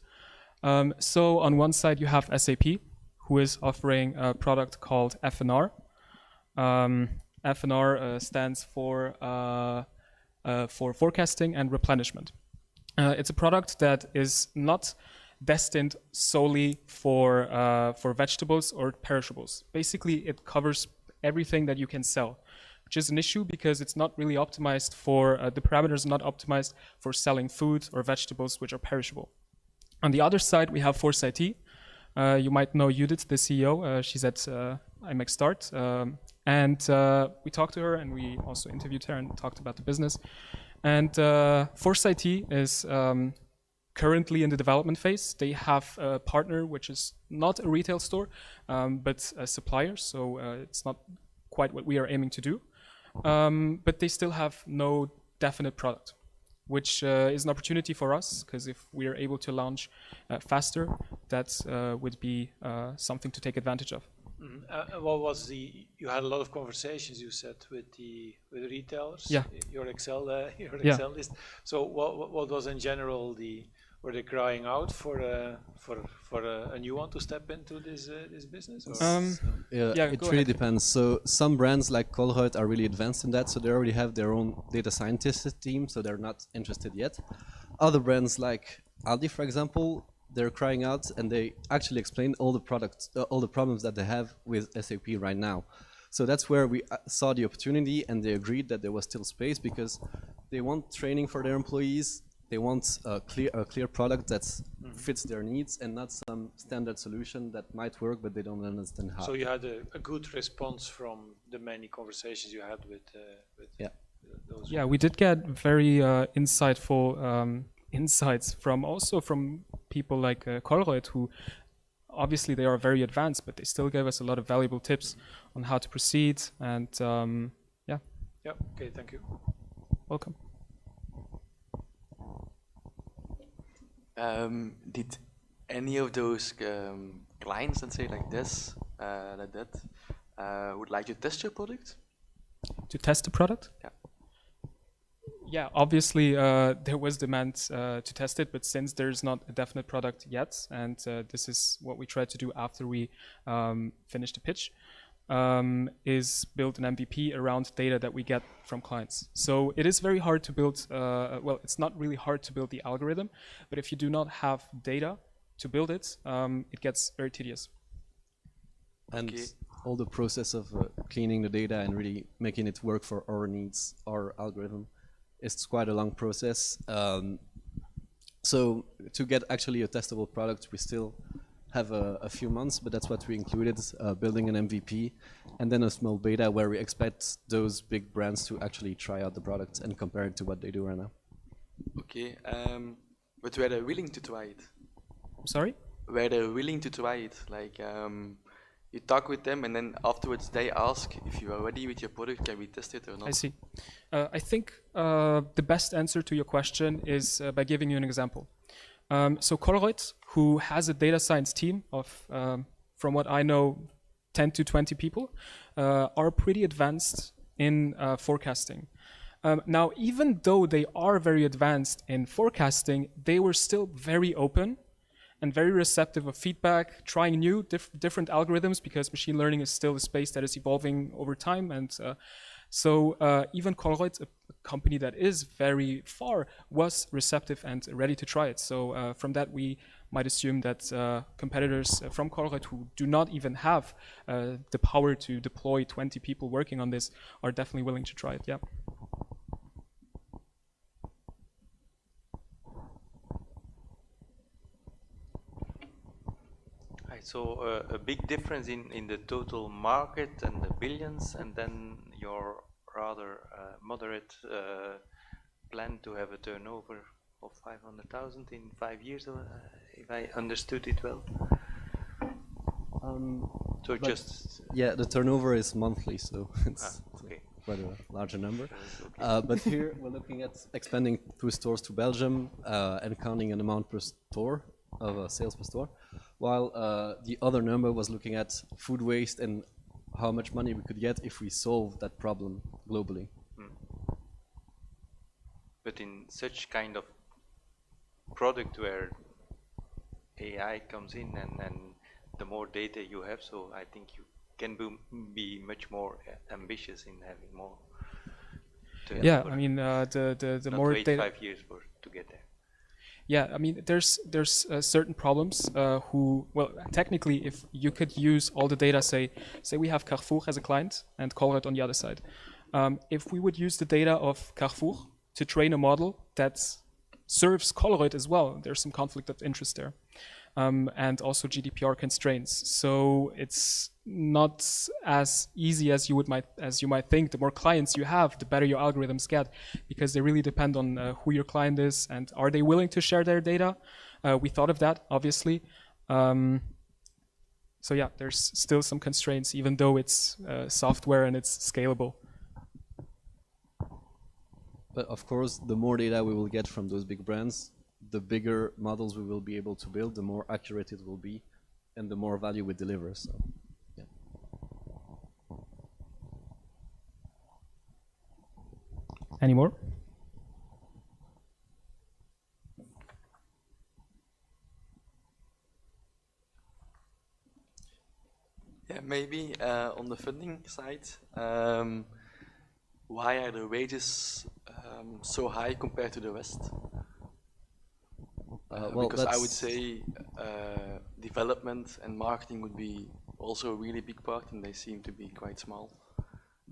S23: So on one side, you have SAP, who is offering a product called FNR. FNR stands for forecasting and replenishment. It's a product that is not destined solely for vegetables or perishables. Basically, it covers everything that you can sell, which is an issue because it's not really optimized for, the parameters are not optimized for selling food or vegetables which are perishable. On the other side, we have Force IT. You might know Judith, the CEO. She's at IMEX Start. And we talked to her and we also interviewed her and talked about the business. And Force IT is currently in the development phase. They have a partner which is not a retail store, but a supplier. So it's not quite what we are aiming to do. But they still have no definite product, which is an opportunity for us, because if we are able to launch faster, that would be something to take advantage of.
S6: What was you had a lot of conversations, you said, with retailers.
S23: Yeah.
S6: Your Excel
S23: Yeah.
S6: list. So what was in general were they crying out for a new one to step into this business?
S10: It really depends. So some brands like Colruyt are really advanced in that, so they already have their own data scientist team, so they're not interested yet. Other brands like Aldi, for example, they're crying out, and they actually explain all the problems that they have with SAP right now. So that's where we saw the opportunity, and they agreed that there was still space because they want training for their employees. They want a clear product that fits their needs, and not some standard solution that might work, but they don't understand how.
S6: So you had a good response from the many conversations you had with those.
S23: Yeah, we did get very insightful insights from people like Colruyt, who obviously they are very advanced, but they still gave us a lot of valuable tips on how to proceed. And yeah.
S6: Yeah. Okay. Thank you.
S23: Welcome.
S18: Did any of those clients, let's say like this, would like to test your product?
S23: To test the product?
S18: Yeah.
S23: Yeah, obviously there was demand to test it, but since there's not a definite product yet, and this is what we try to do after we finish the pitch, is build an MVP around data that we get from clients. So it is very hard to build, well, it's not really hard to build the algorithm, but if you do not have data to build it, it gets very tedious.
S10: And all the process of cleaning the data and really making it work for our needs, our algorithm, it's quite a long process. So to get actually a testable product, we still have a few months, but that's what we included, building an MVP, and then a small beta where we expect those big brands to actually try out the product and compare it to what they do right now.
S18: Okay, but were they willing to try it?
S23: Sorry?
S18: Were they willing to try it? Like, you talk with them, and then afterwards they ask if you are ready with your product, can we test it or not?
S23: I see. I think the best answer to your question is by giving you an example. So Colruyt, who has a data science team of, from what I know, 10 to 20 people, are pretty advanced in forecasting. Now, even though they are very advanced in forecasting, they were still very open and very receptive of feedback, trying new, different algorithms, because machine learning is still a space that is evolving over time. And so even Colruyt, a company that is very far, was receptive and ready to try it. So from that, we might assume that competitors from Colruyt who do not even have the power to deploy 20 people working on this are definitely willing to try it, yeah.
S14: So a big difference in the total market and the billions, and then your rather moderate plan to have a turnover of 500,000 in 5 years, if I understood it well. So just
S10: yeah, the turnover is monthly, so it's
S14: okay.
S10: quite a larger number. Okay. But here we're looking at expanding 2 stores to Belgium and counting an amount per store of sales per store, while the other number was looking at food waste and how much money we could get if we solve that problem globally.
S14: But in such kind of product where AI comes in and the more data you have, so I think you can be much more ambitious in having more.
S23: Yeah, I mean the more
S14: wait
S23: data.
S14: 5 years to get there.
S23: Yeah, I mean, there's certain problems well, technically, if you could use all the data, say we have Carrefour as a client and Colruyt on the other side. If we would use the data of Carrefour to train a model that serves Colruyt as well, there's some conflict of interest there. And also GDPR constraints. So it's not as easy as you might think. The more clients you have, the better your algorithms get, because they really depend on who your client is and are they willing to share their data. We thought of that, obviously. So yeah, there's still some constraints, even though it's software and it's scalable.
S10: But of course, the more data we will get from those big brands, the bigger models we will be able to build, the more accurate it will be, and the more value we deliver. So, yeah.
S23: Any more?
S18: Yeah, maybe on the funding side, why are the wages so high compared to the West?
S10: Well,
S18: because I would say development and marketing would be also a really big part, and they seem to be quite small.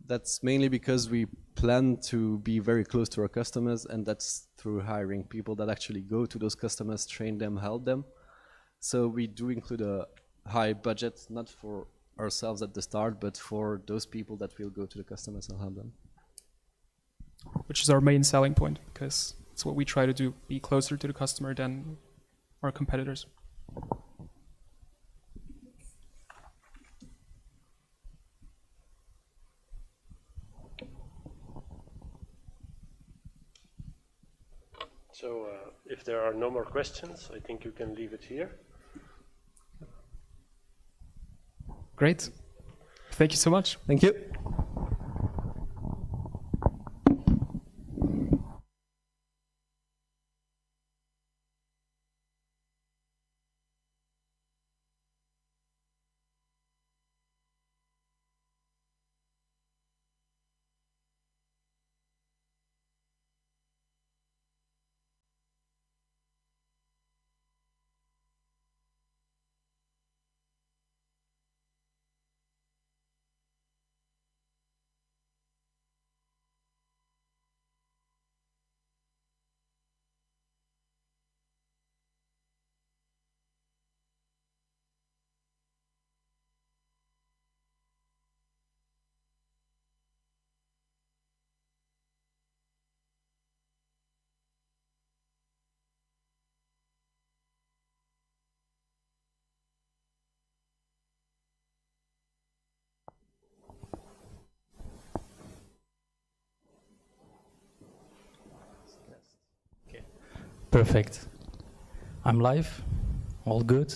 S10: That's mainly because we plan to be very close to our customers, and that's through hiring people that actually go to those customers, train them, help them. So we do include a high budget, not for ourselves at the start, but for those people that will go to the customers and help them.
S23: Which is our main selling point, because it's what we try to do, be closer to the customer than our competitors.
S12: So if there are no more questions, I think you can leave it here.
S23: Great. Thank you so much.
S10: Thank you.
S20: Perfect. I'm live. All good.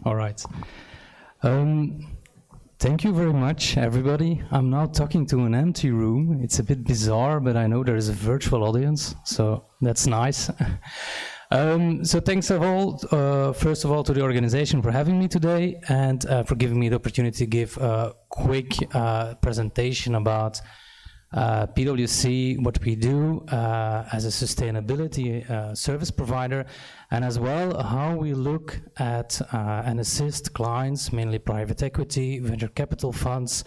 S20: All right.
S5: Thank you very much, everybody. I'm now talking to an empty room. It's a bit bizarre, but I know there is a virtual audience, so that's nice. So thanks first of all, to the organization for having me today and for giving me the opportunity to give a quick presentation about PwC, what we do as a sustainability service provider, and as well how we look at and assist clients, mainly private equity, venture capital funds,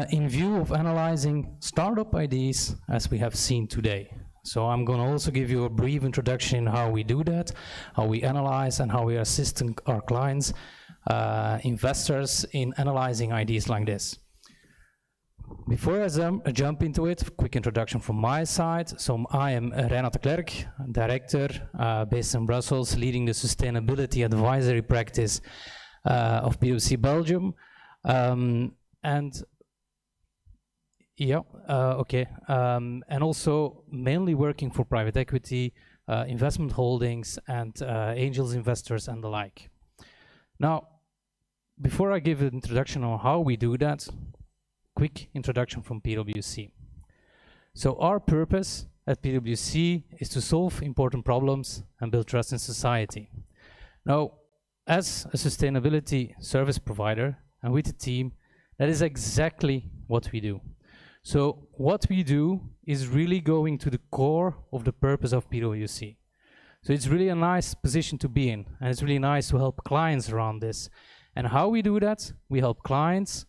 S5: in view of analyzing startup ideas as we have seen today. So I'm going to also give you a brief introduction in how we do that, how we analyze, and how we are assisting our clients, investors, in analyzing ideas like this. Before I jump into it, quick introduction from my side. So I am Reinhard de Klerk, director based in Brussels, leading the sustainability advisory practice of PwC Belgium. And also mainly working for private equity, investment holdings, and angels investors and the like. Now, before I give an introduction on how we do that, quick introduction from PwC. So our purpose at PwC is to solve important problems and build trust in society. Now, as a sustainability service provider and with the team, that is exactly what we do. So what we do is really going to the core of the purpose of PwC. So it's really a nice position to be in, and it's really nice to help clients around this. And how we do that? We help clients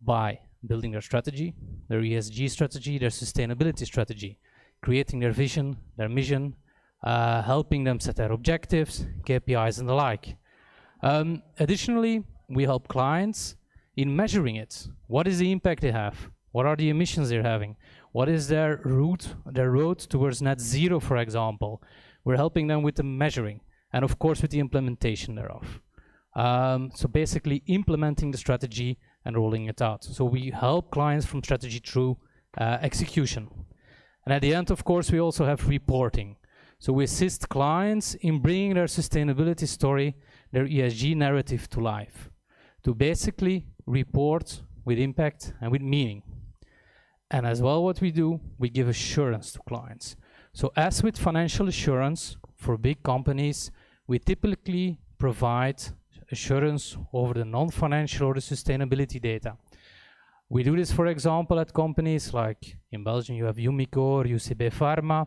S5: by building their strategy, their ESG strategy, their sustainability strategy, creating their vision, their mission, helping them set their objectives, KPIs, and the like. Additionally, we help clients in measuring it. What is the impact they have? What are the emissions they're having? What is their road towards net zero, for example? We're helping them with the measuring and, of course, with the implementation thereof. So basically implementing the strategy and rolling it out. So we help clients from strategy through execution. And at the end, of course, we also have reporting. So we assist clients in bringing their sustainability story, their ESG narrative to life, to basically report with impact and with meaning. And as well, what we do, we give assurance to clients. So as with financial assurance for big companies, we typically provide assurance over the non-financial or the sustainability data. We do this, for example, at companies like in Belgium, you have Umicore, UCB Pharma.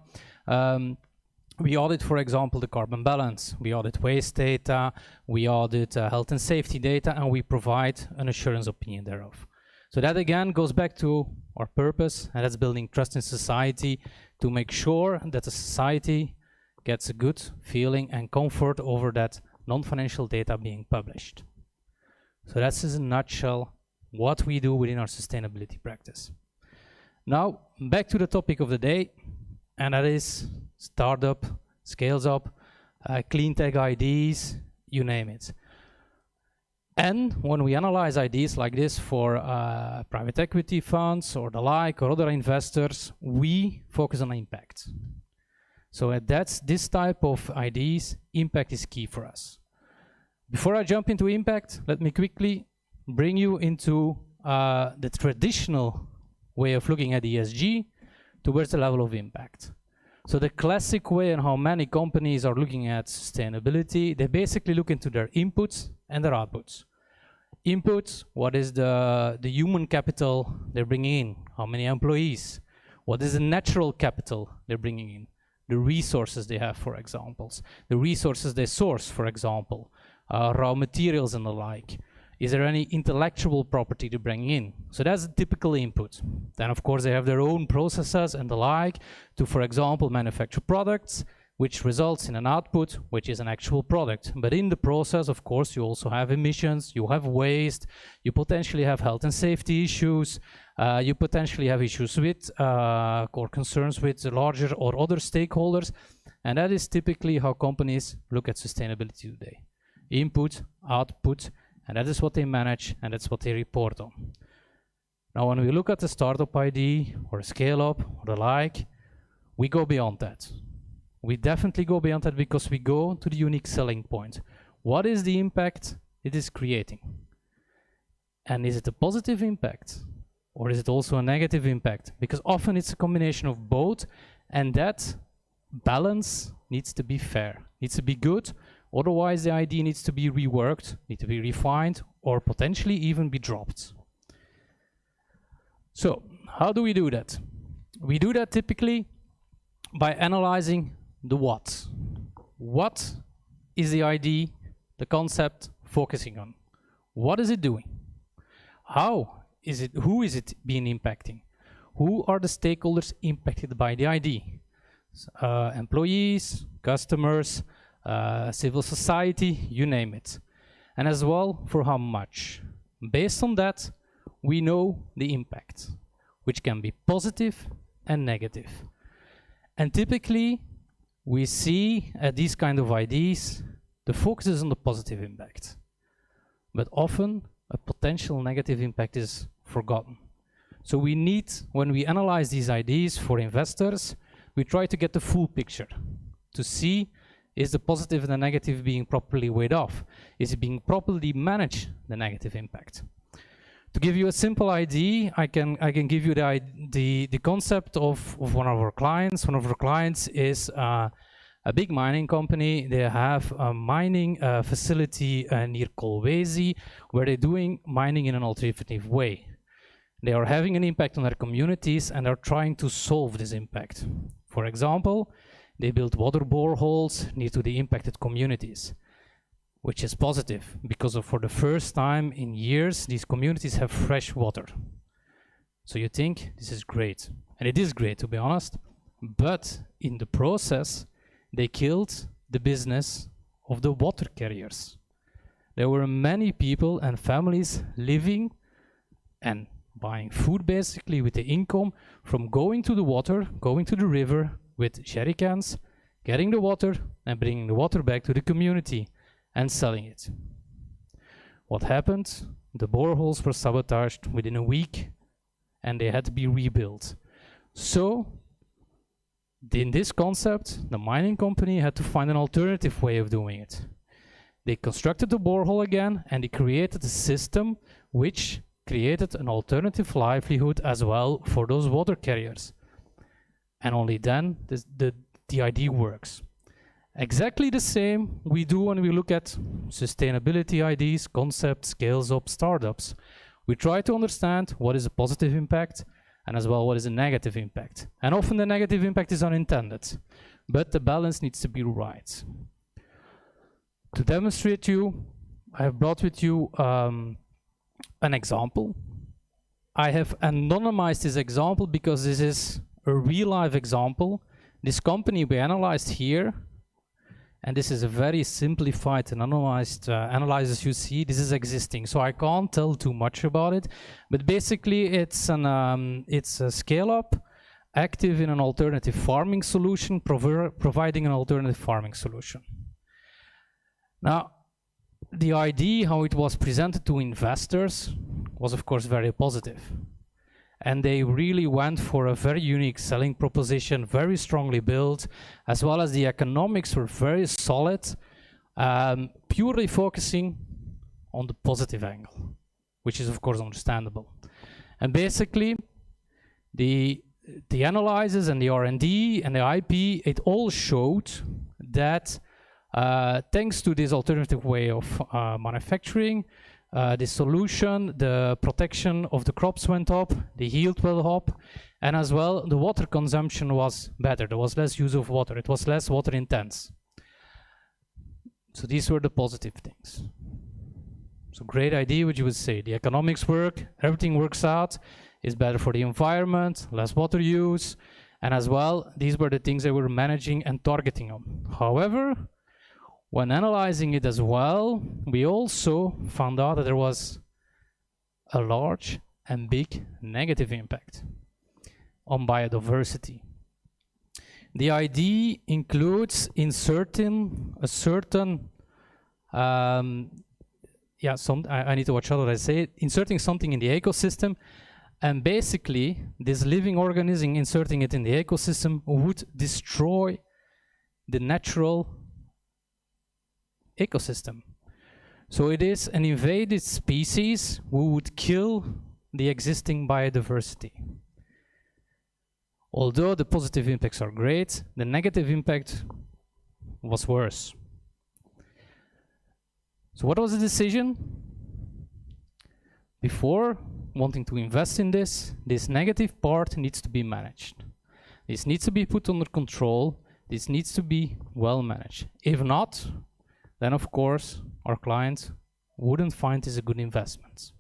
S5: We audit, for example, the carbon balance. We audit waste data, we audit health and safety data, and we provide an assurance opinion thereof. So that again goes back to our purpose, and that's building trust in society to make sure that the society gets a good feeling and comfort over that non-financial data being published. So that's in a nutshell what we do within our sustainability practice. Now, back to the topic of the day, and that is startup, scales up, CleanTech ideas, you name it. And when we analyze ideas like this for private equity funds or the like, or other investors, we focus on impact. So that's this type of ideas, impact is key for us. Before I jump into impact, let me quickly bring you into the traditional way of looking at ESG towards the level of impact. So the classic way and how many companies are looking at sustainability, they basically look into their inputs and their outputs. Inputs, what is the human capital they're bringing in? How many employees? What is the natural capital they're bringing in? The resources they have, for example. The resources they source, for example. Raw materials and the like. Is there any intellectual property to bring in? So that's a typical input. Then, of course, they have their own processes and the like to, for example, manufacture products, which results in an output, which is an actual product. But in the process, of course, you also have emissions, you have waste, you potentially have health and safety issues, you potentially have issues with or concerns with larger or other stakeholders. And that is typically how companies look at sustainability today. Input, output, and that is what they manage, and that's what they report on. Now, when we look at the startup ID or a scale-up or the like, we go beyond that. We definitely go beyond that because we go to the unique selling point. What is the impact it is creating? And is it a positive impact? Or is it also a negative impact? Because often it's a combination of both, and that balance needs to be fair, needs to be good. Otherwise, the idea needs to be reworked, needs to be refined, or potentially even be dropped. So, how do we do that? We do that typically by analyzing the what. What is the idea, the concept focusing on? What is it doing? How is it, who is it being impacting? Who are the stakeholders impacted by the idea? Employees, customers, civil society, you name it. And as well, for how much. Based on that, we know the impact, which can be positive and negative. And typically, we see at these kind of ideas, the focus is on the positive impact. But often, a potential negative impact is forgotten. So we need, when we analyze these ideas for investors, we try to get the full picture to see, is the positive and the negative being properly weighed off? Is it being properly managed, the negative impact? To give you a simple idea, I can give you the concept of one of our clients. One of our clients is a big mining company. They have a mining facility near Kolwezi, where they're doing mining in an alternative way. They are having an impact on their communities and are trying to solve this impact. For example, they build water boreholes near to the impacted communities, which is positive because for the first time in years, these communities have fresh water. So you think this is great, and it is great to be honest, but in the process, they killed the business of the water carriers. There were many people and families living and buying food basically with the income from going to the water, going to the river with jerry cans, getting the water and bringing the water back to the community and selling it. What happened? The boreholes were sabotaged within a week and they had to be rebuilt. So, in this concept, the mining company had to find an alternative way of doing it. They constructed the borehole again and they created a system which created an alternative livelihood as well for those water carriers. And only then the idea works. Exactly the same we do when we look at sustainability ideas, concepts, scales up, startups. We try to understand what is a positive impact and as well what is a negative impact. And often the negative impact is unintended, but the balance needs to be right. To demonstrate you, I have brought with you an example. I have anonymized this example because this is a real life example. This company we analyzed here, and this is a very simplified and anonymized analysis you see, this is existing. So I can't tell too much about it, but basically it's a scale-up active in an alternative farming solution, providing an alternative farming solution. Now, the idea, how it was presented to investors, was of course very positive. And they really went for a very unique selling proposition, very strongly built, as well as the economics were very solid, purely focusing on the positive angle, which is of course understandable. And basically, the analysis and the R&D and the IP, it all showed that thanks to this alternative way of manufacturing, the solution, the protection of the crops went up, the yield went up, and as well the water consumption was better. There was less use of water. It was less water intense. So these were the positive things. So great idea, what you would say. The economics work, everything works out, it's better for the environment, less water use, and as well, these were the things they were managing and targeting on. However, when analyzing it as well, we also found out that there was a large and big negative impact on biodiversity. The idea includes inserting a certain, I need to watch out what I say, inserting something in the ecosystem, and basically this living organism inserting it in the ecosystem would destroy the natural ecosystem. So it is an invaded species who would kill the existing biodiversity. Although the positive impacts are great, the negative impact was worse. So what was the decision? Before wanting to invest in this negative part needs to be managed. This needs to be put under control. This needs to be well managed. If not, then of course our clients wouldn't find this a good investment.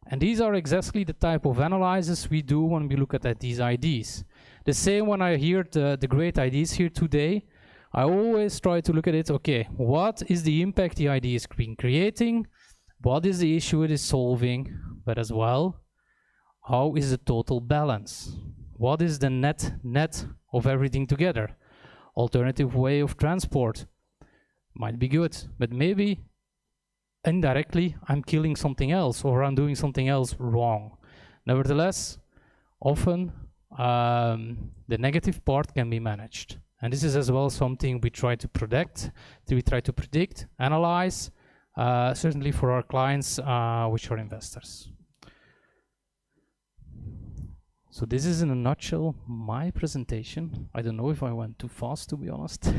S5: And these are exactly the type of analysis we do when we look at these ideas. The same when I hear the great ideas here today, I always try to look at it, okay, what is the impact the idea is creating? What is the issue it is solving? But as well, how is the total balance? What is the net of everything together? Alternative way of transport might be good, but maybe indirectly I'm killing something else or I'm doing something else wrong. Nevertheless, often the negative part can be managed. And this is as well something we try to predict, analyze, certainly for our clients, which are investors. So this is in a nutshell my presentation. I don't know if I went too fast, to be honest.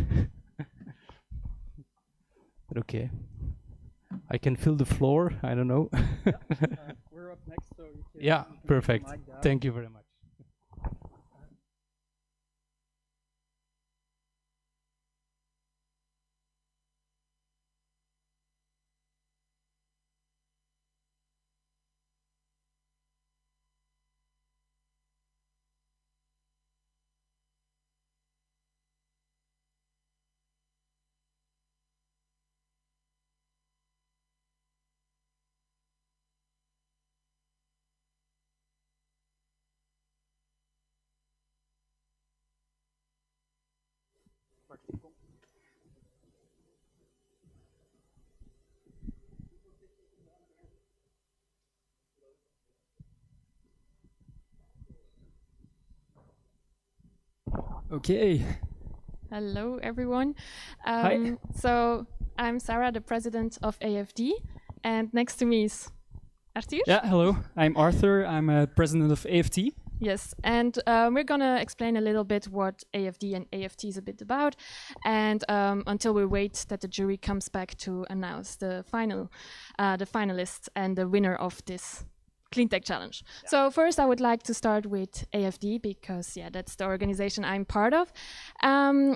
S5: But okay. I can fill the floor, I don't know.
S2: We're up next, so you can
S5: yeah, perfect. Thank you very much.
S2: Okay.
S9: Hello, everyone.
S2: Hi.
S9: So I'm Sarah, the president of AFD, and next to me is Arthur.
S2: Yeah, hello. I'm Arthur. I'm president of AFT.
S9: Yes, and we're gonna explain a little bit what AFD and AFT is a bit about, and until we wait that the jury comes back to announce the finalists and the winner of this CleanTech challenge. Yeah. So first I would like to start with AFD because that's the organization I'm part of.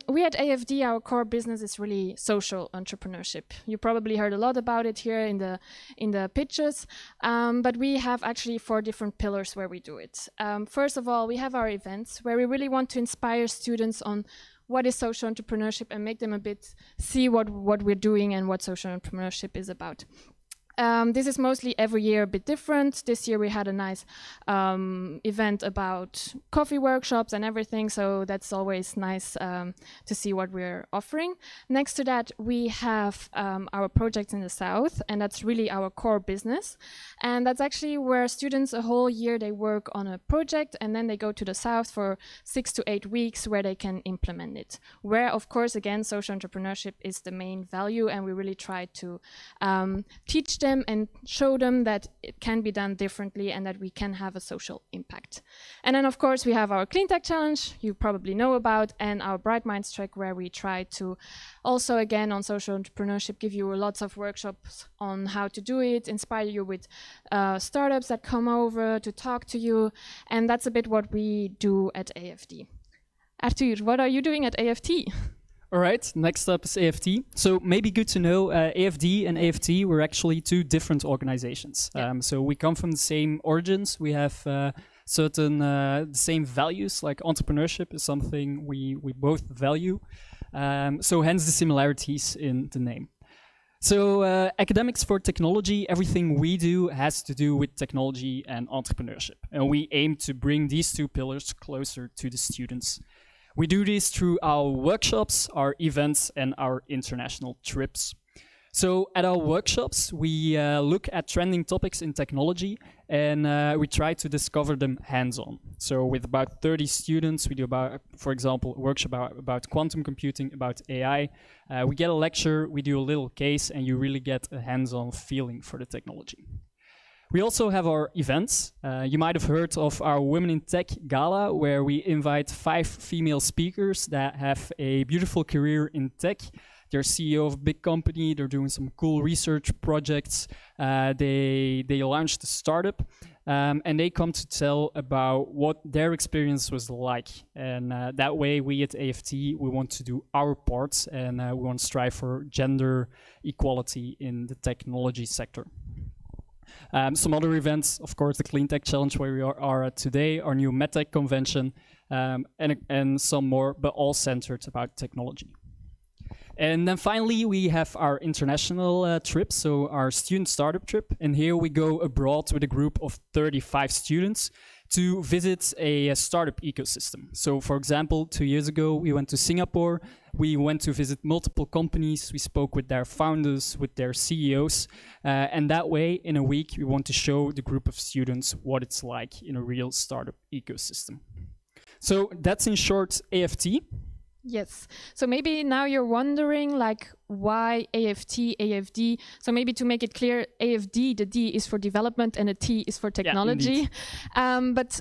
S9: We at AFD, our core business is really social entrepreneurship. You probably heard a lot about it here in the pitches, but we have actually 4 different pillars where we do it. First of all, we have our events where we really want to inspire students on what is social entrepreneurship and make them a bit see what we're doing and what social entrepreneurship is about. This is mostly every year a bit different. This year we had a nice event about coffee workshops and everything, so that's always nice to see what we're offering. Next to that, we have our projects in the south, and that's really our core business. And that's actually where students a whole year, they work on a project, and then they go to the south for 6 to 8 weeks where they can implement it. Where, of course, again, social entrepreneurship is the main value, and we really try to teach them and show them that it can be done differently and that we can have a social impact. And then of course we have our CleanTech challenge you probably know about, and our Bright Minds track where we try to also again on social entrepreneurship give you lots of workshops on how to do it, inspire you with startups that come over to talk to you, and that's a bit what we do at AFD. Arthur, what are you doing at AFT?
S2: All right, next up is AFT. So maybe good to know, AFD and AFT were actually 2 different organizations. Yeah. So we come from the same origins. We have certain the same values, like entrepreneurship is something we both value. So hence the similarities in the name. So academics for technology, everything we do has to do with technology and entrepreneurship. And we aim to bring these 2 pillars closer to the students. We do this through our workshops, our events, and our international trips. So at our workshops, we look at trending topics in technology and we try to discover them hands-on. So with about 30 students, we do about, for example, a workshop about quantum computing, about AI. We get a lecture, we do a little case, and you really get a hands-on feeling for the technology. We also have our events. You might have heard of our Women in Tech Gala, where we invite 5 female speakers that have a beautiful career in tech. They're CEO of a big company, they're doing some cool research projects, they launched a startup, and they come to tell about what their experience was like. And that way we at AFT, we want to do our parts, and we want to strive for gender equality in the technology sector. Some other events, of course, the CleanTech Challenge where we are at today, our new MedTech convention, and some more, but all centered about technology. And then finally, we have our international trip, so our student startup trip. And here we go abroad with a group of 35 students to visit a startup ecosystem. So for example, 2 years ago, we went to Singapore. We went to visit multiple companies. We spoke with their founders, with their CEOs. And that way, in a week, we want to show the group of students what it's like in a real startup ecosystem. So that's in short AFT.
S9: Yes. So maybe now you're wondering, like, why AFT, AFD? So maybe to make it clear, AFD, the D is for development and the T is for technology. But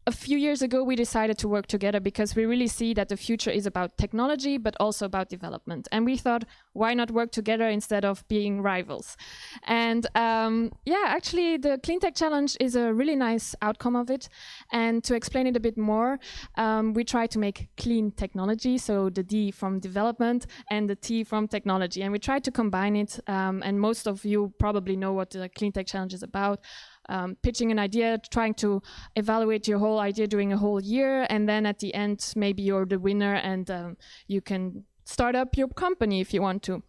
S9: a few years ago, we decided to work together because we really see that the future is about technology, but also about development. And we thought, why not work together instead of being rivals? And yeah, actually, the CleanTech Challenge is a really nice outcome of it. And to explain it a bit more, we try to make clean technology, so the D from development and the T from technology. And we try to combine it. And most of you probably know what the CleanTech Challenge is about. Pitching an idea, trying to evaluate your whole idea during a whole year, and then at the end, maybe you're the winner and you can start up your company if you want to.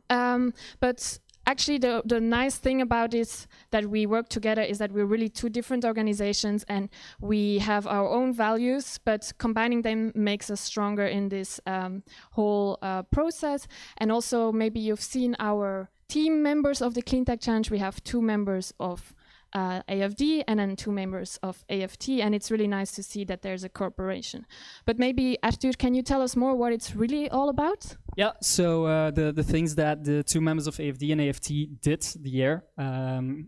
S9: But actually, the nice thing about this that we work together is that we're really 2 different organizations and we have our own values, but combining them makes us stronger in this whole process. And also, maybe you've seen our team members of the CleanTech Challenge. We have 2 members of AFD and then 2 members of AFT, and it's really nice to see that there's a cooperation. But maybe Arthur, can you tell us more what it's really all about?
S2: Yeah, so the things that the 2 members of AFD and AFT did the year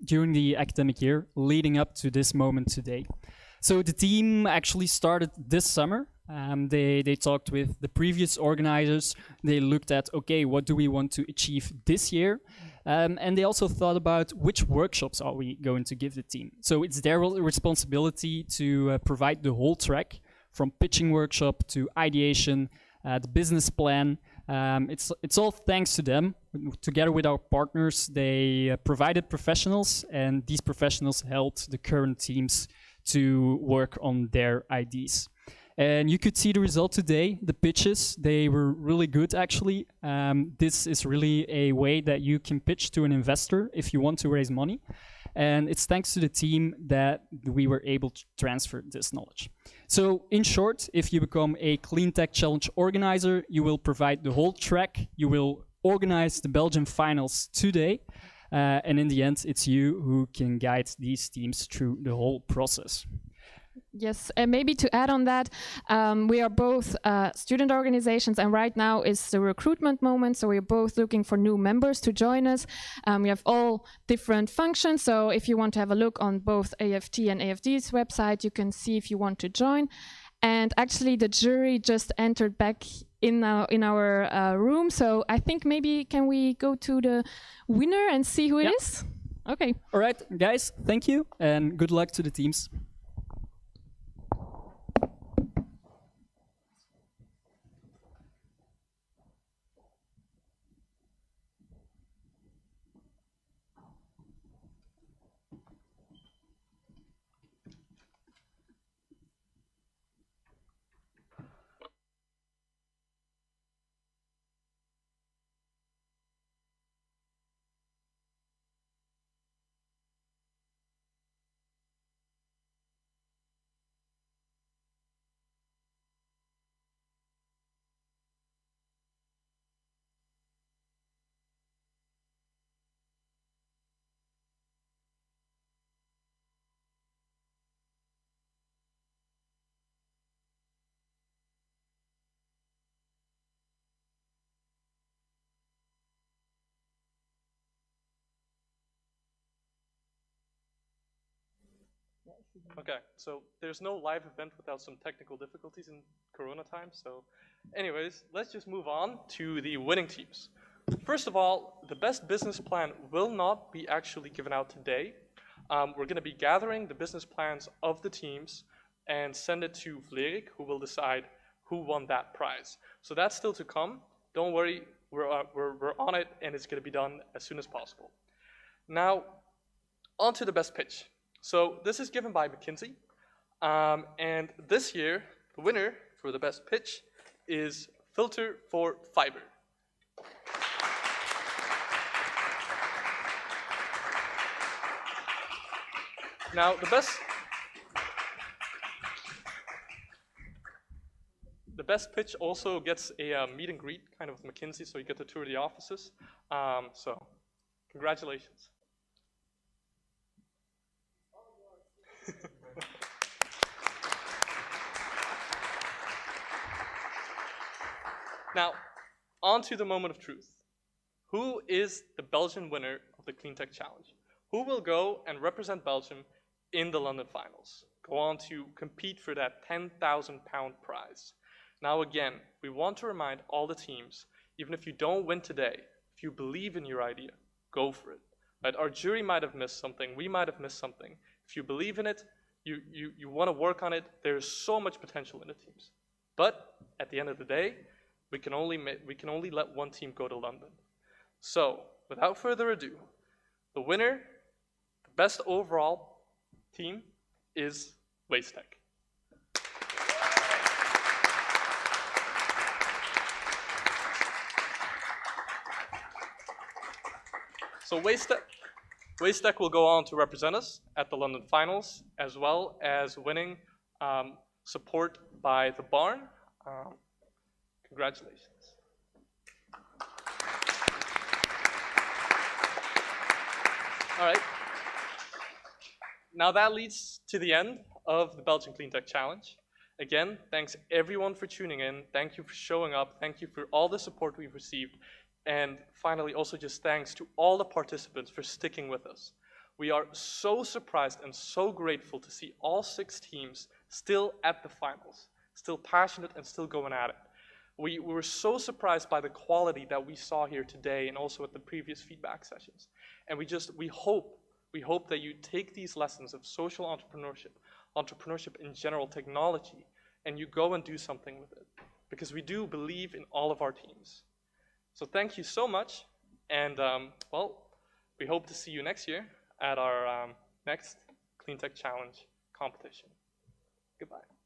S2: during the academic year leading up to this moment today. So the team actually started this summer. They talked with the previous organizers. They looked at, okay, what do we want to achieve this year? And they also thought about which workshops are we going to give the team. So it's their responsibility to provide the whole track, from pitching workshop to ideation, the business plan. It's all thanks to them. Together with our partners, they provided professionals, and these professionals helped the current teams to work on their ideas. And you could see the result today. The pitches, they were really good, actually. This is really a way that you can pitch to an investor if you want to raise money. And it's thanks to the team that we were able to transfer this knowledge. So in short, if you become a CleanTech Challenge organizer, you will provide the whole track. You will organize the Belgian finals today. And in the end, it's you who can guide these teams through the whole process.
S9: Yes, and maybe to add on that, we are both student organizations, and right now is the recruitment moment, so we're both looking for new members to join us. We have all different functions, so if you want to have a look on both AFT and AFD's website, you can see if you want to join. And actually, the jury just entered back in our room, so I think maybe can we go to the winner and see who it is? Okay.
S2: All right, guys, thank you, and good luck to the teams.
S13: Okay, so there's no live event without some technical difficulties in Corona times. So anyways, let's just move on to the winning teams. First of all, the best business plan will not be actually given out today. We're going to be gathering the business plans of the teams and send it to Vlerik, who will decide who won that prize. So that's still to come. Don't worry, we're on it, and it's going to be done as soon as possible. Now, on to the best pitch. So this is given by McKinsey, and this year, the winner for the best pitch is Filter for Fiber. Now, the best pitch also gets a meet and greet kind of with McKinsey, so you get to tour the offices. So, congratulations. Now, on to the moment of truth. Who is the Belgian winner of the CleanTech Challenge? Who will go and represent Belgium in the London finals? Go on to compete for that £10,000 prize. Now again, we want to remind all the teams, even if you don't win today, if you believe in your idea, go for it. Right? Our jury might have missed something, we might have missed something. If you believe in it, you want to work on it, there's so much potential in the teams. But at the end of the day, we can only let one team go to London. So, without further ado, the winner, the best overall team is WasteTech. So WasteTech will go on to represent us at the London finals, as well as winning support by the Barn. Congratulations. All right. Now that leads to the end of the Belgian CleanTech Challenge. Again, thanks everyone for tuning in. Thank you for showing up. Thank you for all the support we've received. And finally, also just thanks to all the participants for sticking with us. We are so surprised and so grateful to see all 6 teams still at the finals, still passionate and still going at it. We were so surprised by the quality that we saw here today and also at the previous feedback sessions. And we hope that you take these lessons of social entrepreneurship in general, technology, and you go and do something with it. Because we do believe in all of our teams. So thank you so much, and well, we hope to see you next year at our next CleanTech Challenge competition. Goodbye.